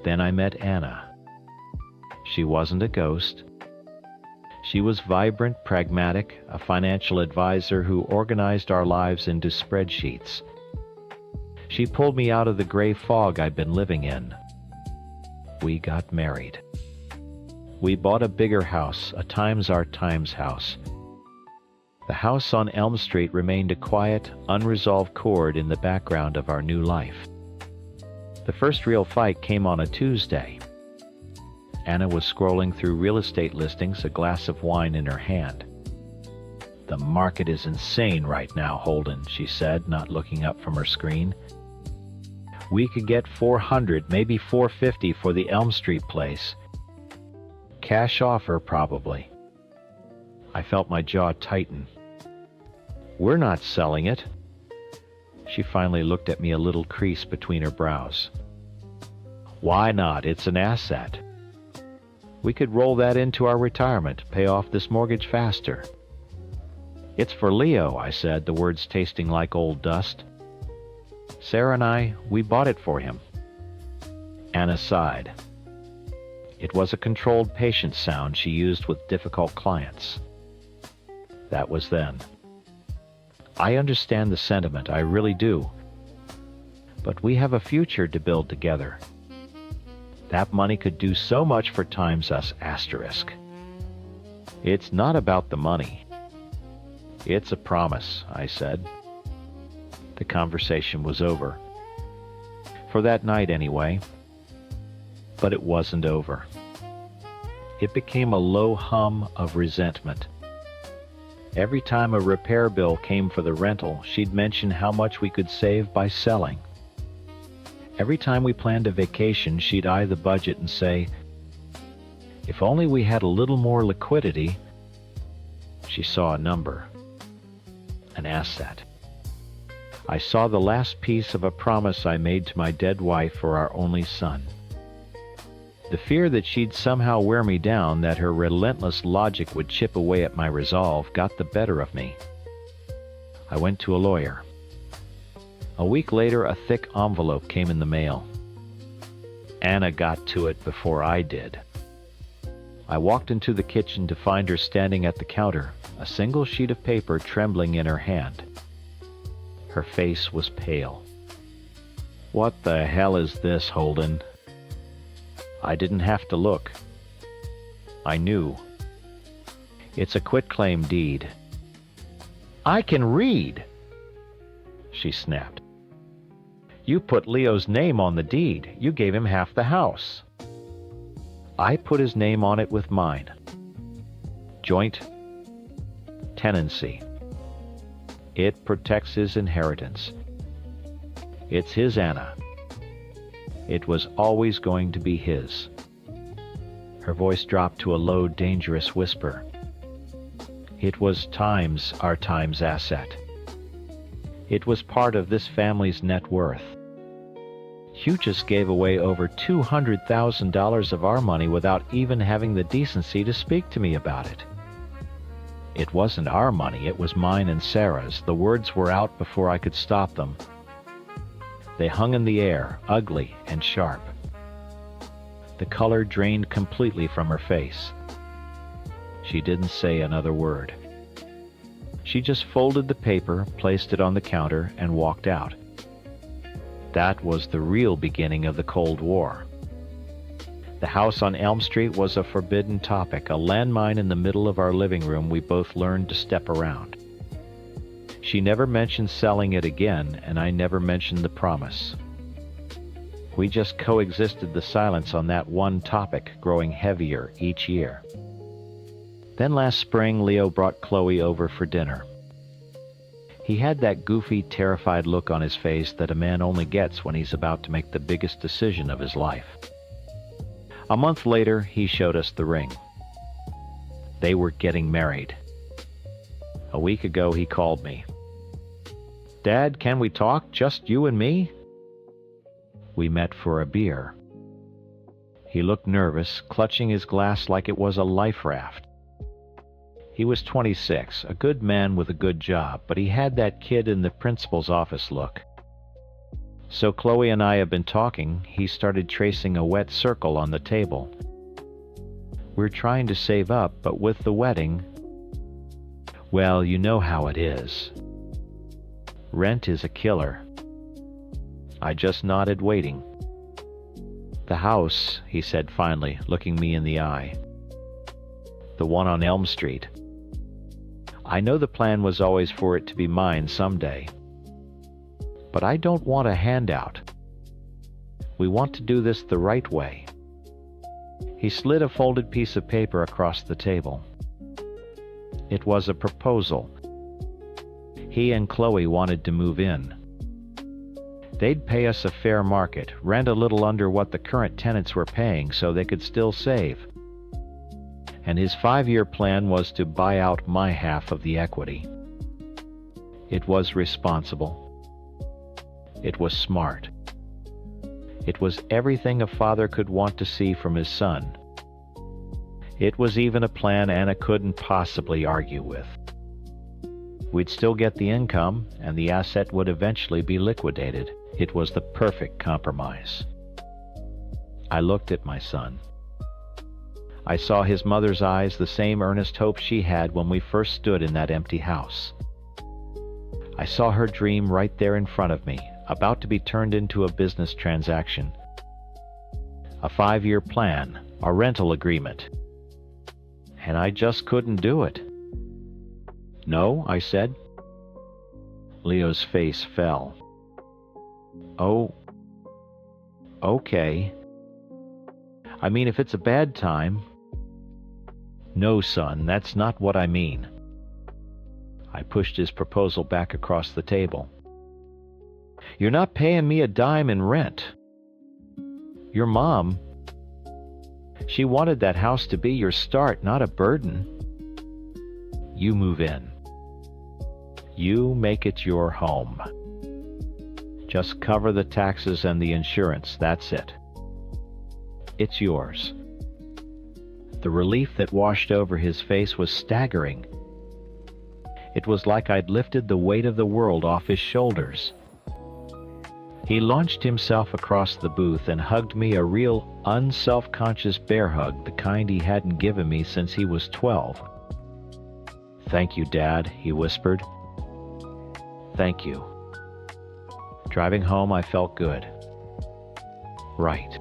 Then I met Anna. She wasn't a ghost. She was vibrant, pragmatic, a financial advisor who organized our lives into spreadsheets. She pulled me out of the gray fog I'd been living in. We got married. We bought a bigger house, a Times Our Times house. The house on Elm Street remained a quiet, unresolved chord in the background of our new life. The first real fight came on a Tuesday. Anna was scrolling through real estate listings, a glass of wine in her hand. "The market is insane right now, Holden," she said, not looking up from her screen. "We could get 400, maybe 450 for the Elm Street place. Cash offer, probably." I felt my jaw tighten. "We're not selling it." She finally looked at me, a little crease between her brows. "Why not? It's an asset. We could roll that into our retirement, pay off this mortgage faster." "It's for Leo," I said, the words tasting like old dust. "Sarah and we bought it for him." Anna sighed. It was a controlled patient sound she used with difficult clients. That was then. I understand the sentiment, I really do. But we have a future to build together. That money could do so much for Times Us asterisk. It's not about the money. It's a promise, I said. The conversation was over. For that night, anyway. But it wasn't over. It became a low hum of resentment. Every time a repair bill came for the rental, she'd mention how much we could save by selling. Every time we planned a vacation, she'd eye the budget and say, "If only we had a little more liquidity." She saw a number. An asset. I saw the last piece of a promise I made to my dead wife for our only son. The fear that she'd somehow wear me down, that her relentless logic would chip away at my resolve, got the better of me. I went to a lawyer. A week later, a thick envelope came in the mail. Anna got to it before I did. I walked into the kitchen to find her standing at the counter, a single sheet of paper trembling in her hand. Her face was pale. "What the hell is this, Holden?" I didn't have to look. I knew. "It's a quitclaim deed." "I can read," she snapped. "You put Leo's name on the deed. You gave him half the house." I put his name on it with mine. Joint tenancy. It protects his inheritance. It's his Anna. It was always going to be his. Her voice dropped to a low, dangerous whisper. It was our time's asset. It was part of this family's net worth. You just gave away over $200,000 of our money without even having the decency to speak to me about it. It wasn't our money, it was mine and Sarah's. The words were out before I could stop them. They hung in the air, ugly and sharp. The color drained completely from her face. She didn't say another word. She just folded the paper, placed it on the counter, and walked out. That was the real beginning of the Cold War. The house on Elm Street was a forbidden topic, a landmine in the middle of our living room we both learned to step around. She never mentioned selling it again, and I never mentioned the promise. We just coexisted the silence on that one topic, growing heavier each year. Then last spring, Leo brought Chloe over for dinner. He had that goofy, terrified look on his face that a man only gets when he's about to make the biggest decision of his life. A month later, he showed us the ring. They were getting married. A week ago, he called me. "Dad, can we talk? Just you and me?" We met for a beer. He looked nervous, clutching his glass like it was a life raft. He was 26, a good man with a good job, but he had that kid in the principal's office look. So Chloe and I have been talking. He started tracing a wet circle on the table. We're trying to save up, but with the wedding, well, you know how it is. Rent is a killer. I just nodded, waiting. "The house," he said finally, looking me in the eye. "The one on Elm Street. I know the plan was always for it to be mine someday. But I don't want a handout. We want to do this the right way." He slid a folded piece of paper across the table. It was a proposal. He and Chloe wanted to move in. They'd pay us a fair market, rent a little under what the current tenants were paying so they could still save. And his 5-year plan was to buy out my half of the equity. It was responsible. It was smart. It was everything a father could want to see from his son. It was even a plan Anna couldn't possibly argue with. We'd still get the income, and the asset would eventually be liquidated. It was the perfect compromise. I looked at my son. I saw his mother's eyes, the same earnest hope she had when we first stood in that empty house. I saw her dream right there in front of me, about to be turned into a business transaction. A 5-year plan, a rental agreement. And I just couldn't do it. "No," I said. Leo's face fell. "Oh, okay. I mean, if it's a bad time..." "No, son, that's not what I mean." I pushed his proposal back across the table. "You're not paying me a dime in rent. Your mom, she wanted that house to be your start, not a burden. You move in. You make it your home. Just cover the taxes and the insurance, that's it. It's yours." The relief that washed over his face was staggering. It was like I'd lifted the weight of the world off his shoulders. He launched himself across the booth and hugged me, a real, unself-conscious bear hug, the kind he hadn't given me since he was 12. "Thank you, Dad," he whispered. "Thank you." Driving home, I felt good. Right.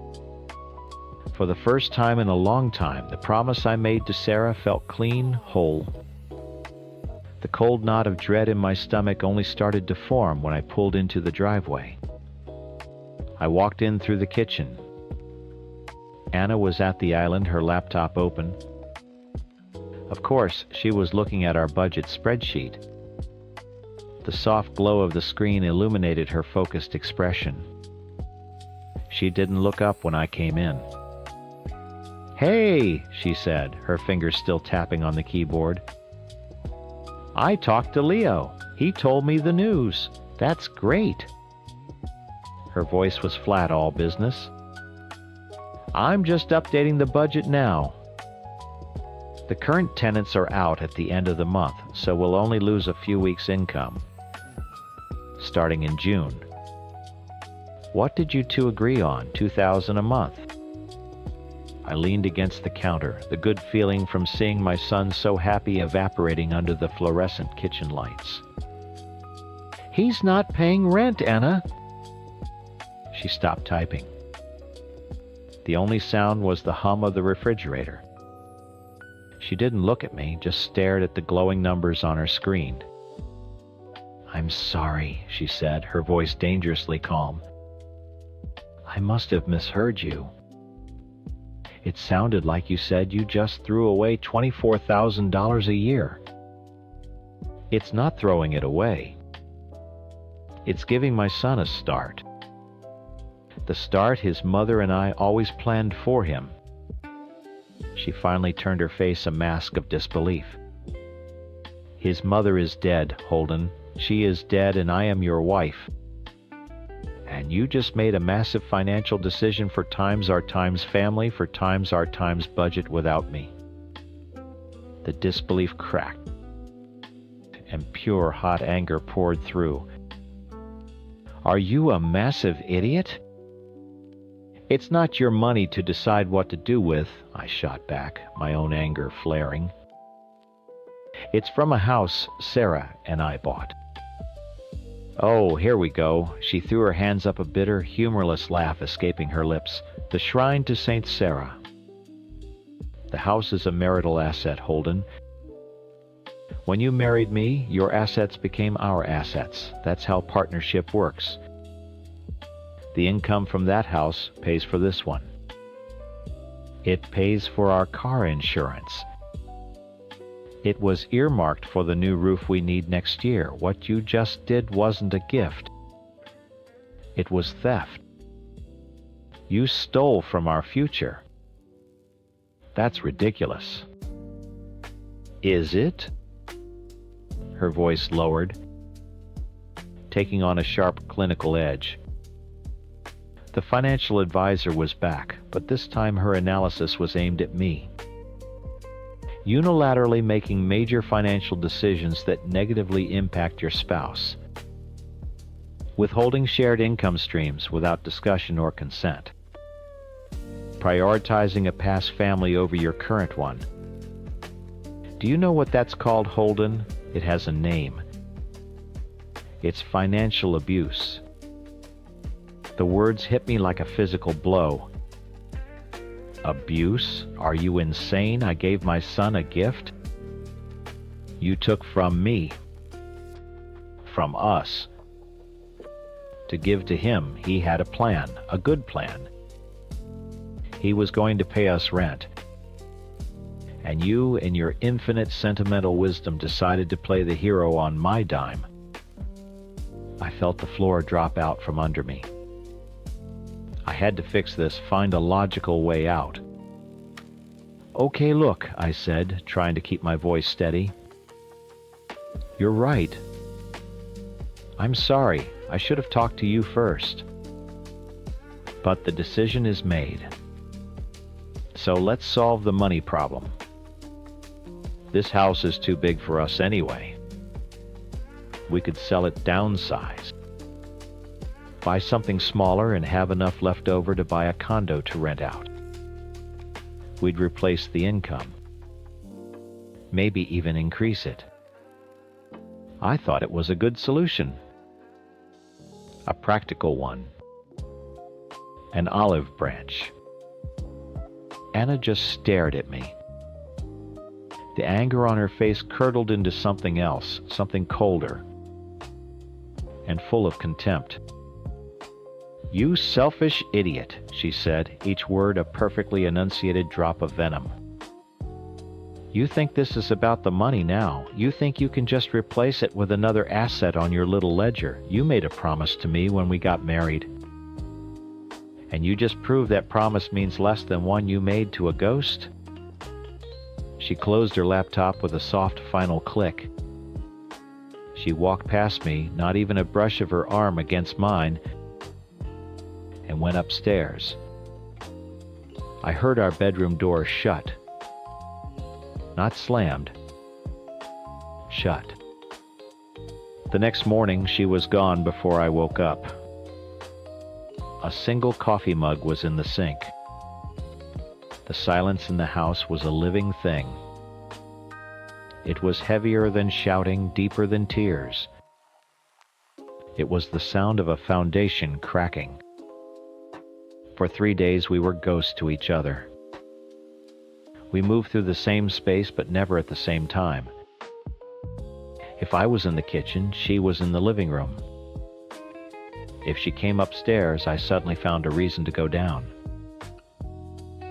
For the first time in a long time, the promise I made to Sarah felt clean, whole. The cold knot of dread in my stomach only started to form when I pulled into the driveway. I walked in through the kitchen. Anna was at the island, her laptop open. Of course, she was looking at our budget spreadsheet. The soft glow of the screen illuminated her focused expression. She didn't look up when I came in. "Hey," she said, her fingers still tapping on the keyboard. "I talked to Leo. He told me the news. That's great." Her voice was flat, all business. "I'm just updating the budget now. The current tenants are out at the end of the month, so we'll only lose a few weeks' income. Starting in June. What did you two agree on? $2,000 a month?" I leaned against the counter, the good feeling from seeing my son so happy evaporating under the fluorescent kitchen lights. "He's not paying rent, Anna." She stopped typing. The only sound was the hum of the refrigerator. She didn't look at me, just stared at the glowing numbers on her screen. "I'm sorry," she said, her voice dangerously calm. "I must have misheard you. It sounded like you said you just threw away $24,000 a year." "It's not throwing it away. It's giving my son a start. The start his mother and I always planned for him." She finally turned her face a mask of disbelief. "His mother is dead, Holden. She is dead, and I am your wife. And you just made a massive financial decision for times our times family, for times our times budget without me." The disbelief cracked, and pure hot anger poured through. "Are you a massive idiot?" "It's not your money to decide what to do with," I shot back, my own anger flaring. "It's from a house Sarah and I bought." "Oh, here we go." She threw her hands up, a bitter, humorless laugh escaping her lips. "The shrine to Saint Sarah. The house is a marital asset, Holden. When you married me, your assets became our assets. That's how partnership works. The income from that house pays for this one. It pays for our car insurance. It was earmarked for the new roof we need next year. What you just did wasn't a gift. It was theft. You stole from our future. That's ridiculous." "Is it?" Her voice lowered, taking on a sharp clinical edge. The financial advisor was back, but this time her analysis was aimed at me. Unilaterally making major financial decisions that negatively impact your spouse. Withholding shared income streams without discussion or consent. Prioritizing a past family over your current one. Do you know what that's called, Holden? It has a name. It's financial abuse. The words hit me like a physical blow. Abuse? Are you insane? I gave my son a gift. You took from me. From us. To give to him, he had a plan, a good plan. He was going to pay us rent. And you, in your infinite sentimental wisdom, decided to play the hero on my dime. I felt the floor drop out from under me. I had to fix this, find a logical way out. "Okay, look," I said, trying to keep my voice steady. "You're right. I'm sorry. I should have talked to you first. But the decision is made. So let's solve the money problem. This house is too big for us anyway. We could sell it downsized. Buy something smaller and have enough left over to buy a condo to rent out. We'd replace the income. Maybe even increase it. I thought it was a good solution. A practical one. An olive branch. Anna just stared at me. The anger on her face curdled into something else, something colder, and full of contempt. "You selfish idiot," she said, each word a perfectly enunciated drop of venom. "You think this is about the money now. You think you can just replace it with another asset on your little ledger. You made a promise to me when we got married. And you just proved that promise means less than one you made to a ghost?" She closed her laptop with a soft final click. She walked past me, not even a brush of her arm against mine, and went upstairs. I heard our bedroom door shut. Not slammed. Shut. The next morning, she was gone before I woke up. A single coffee mug was in the sink. The silence in the house was a living thing. It was heavier than shouting, deeper than tears. It was the sound of a foundation cracking. For 3 days we were ghosts to each other. We moved through the same space, but never at the same time. If I was in the kitchen, she was in the living room. If she came upstairs, I suddenly found a reason to go down.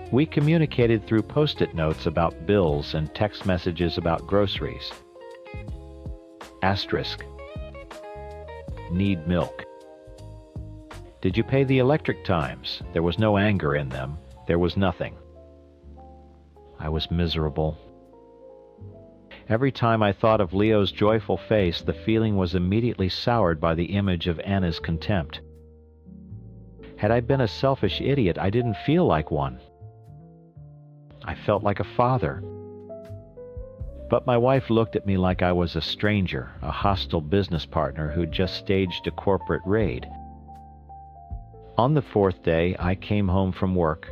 We communicated through post-it notes about bills and text messages about groceries. Asterisk. Need milk. Did you pay the electric times? There was no anger in them. There was nothing. I was miserable. Every time I thought of Leo's joyful face, the feeling was immediately soured by the image of Anna's contempt. Had I been a selfish idiot, I didn't feel like one. I felt like a father. But my wife looked at me like I was a stranger, a hostile business partner who'd just staged a corporate raid. On the 4th day, I came home from work,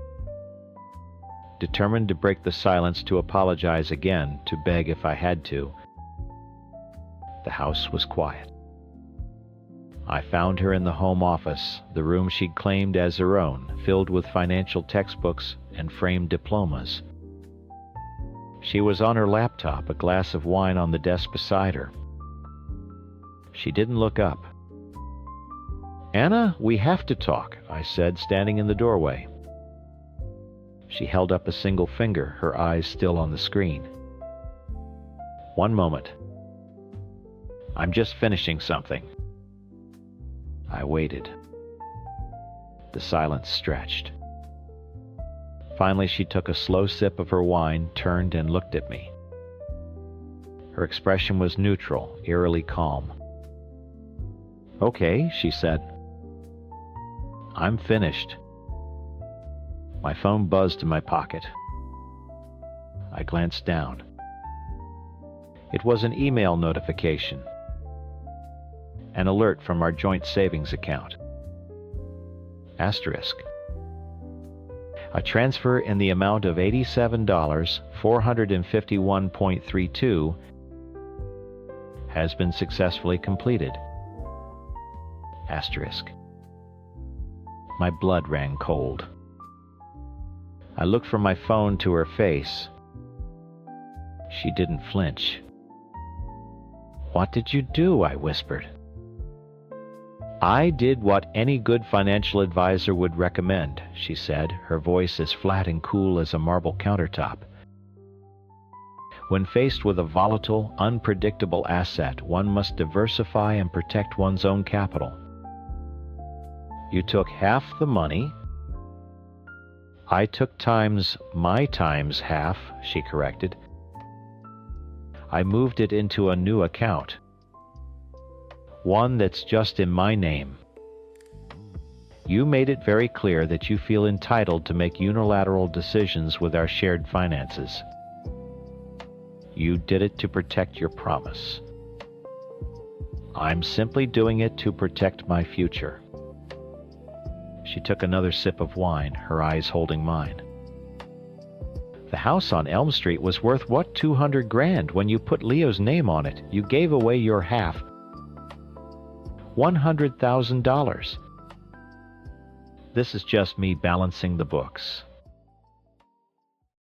determined to break the silence, to apologize again, to beg if I had to. The house was quiet. I found her in the home office, the room she'd claimed as her own, filled with financial textbooks and framed diplomas. She was on her laptop, a glass of wine on the desk beside her. She didn't look up. "Anna, we have to talk," I said, standing in the doorway. She held up a single finger, her eyes still on the screen. "One moment. I'm just finishing something." I waited. The silence stretched. Finally, she took a slow sip of her wine, turned and looked at me. Her expression was neutral, eerily calm. "Okay," she said. "I'm finished." My phone buzzed in my pocket. I glanced down. It was an email notification. An alert from our joint savings account. Asterisk. A transfer in the amount of $87,451.32 has been successfully completed. Asterisk. My blood ran cold. I looked from my phone to her face. She didn't flinch. "What did you do?" I whispered. "I did what any good financial advisor would recommend," she said, her voice as flat and cool as a marble countertop. "When faced with a volatile, unpredictable asset, one must diversify and protect one's own capital. You took half the money." "I took my times half," she corrected. "I moved it into a new account. One that's just in my name. You made it very clear that you feel entitled to make unilateral decisions with our shared finances. You did it to protect your promise. I'm simply doing it to protect my future." She took another sip of wine, her eyes holding mine. "The house on Elm Street was worth what, 200 grand? When you put Leo's name on it, you gave away your half. $100,000. This is just me balancing the books.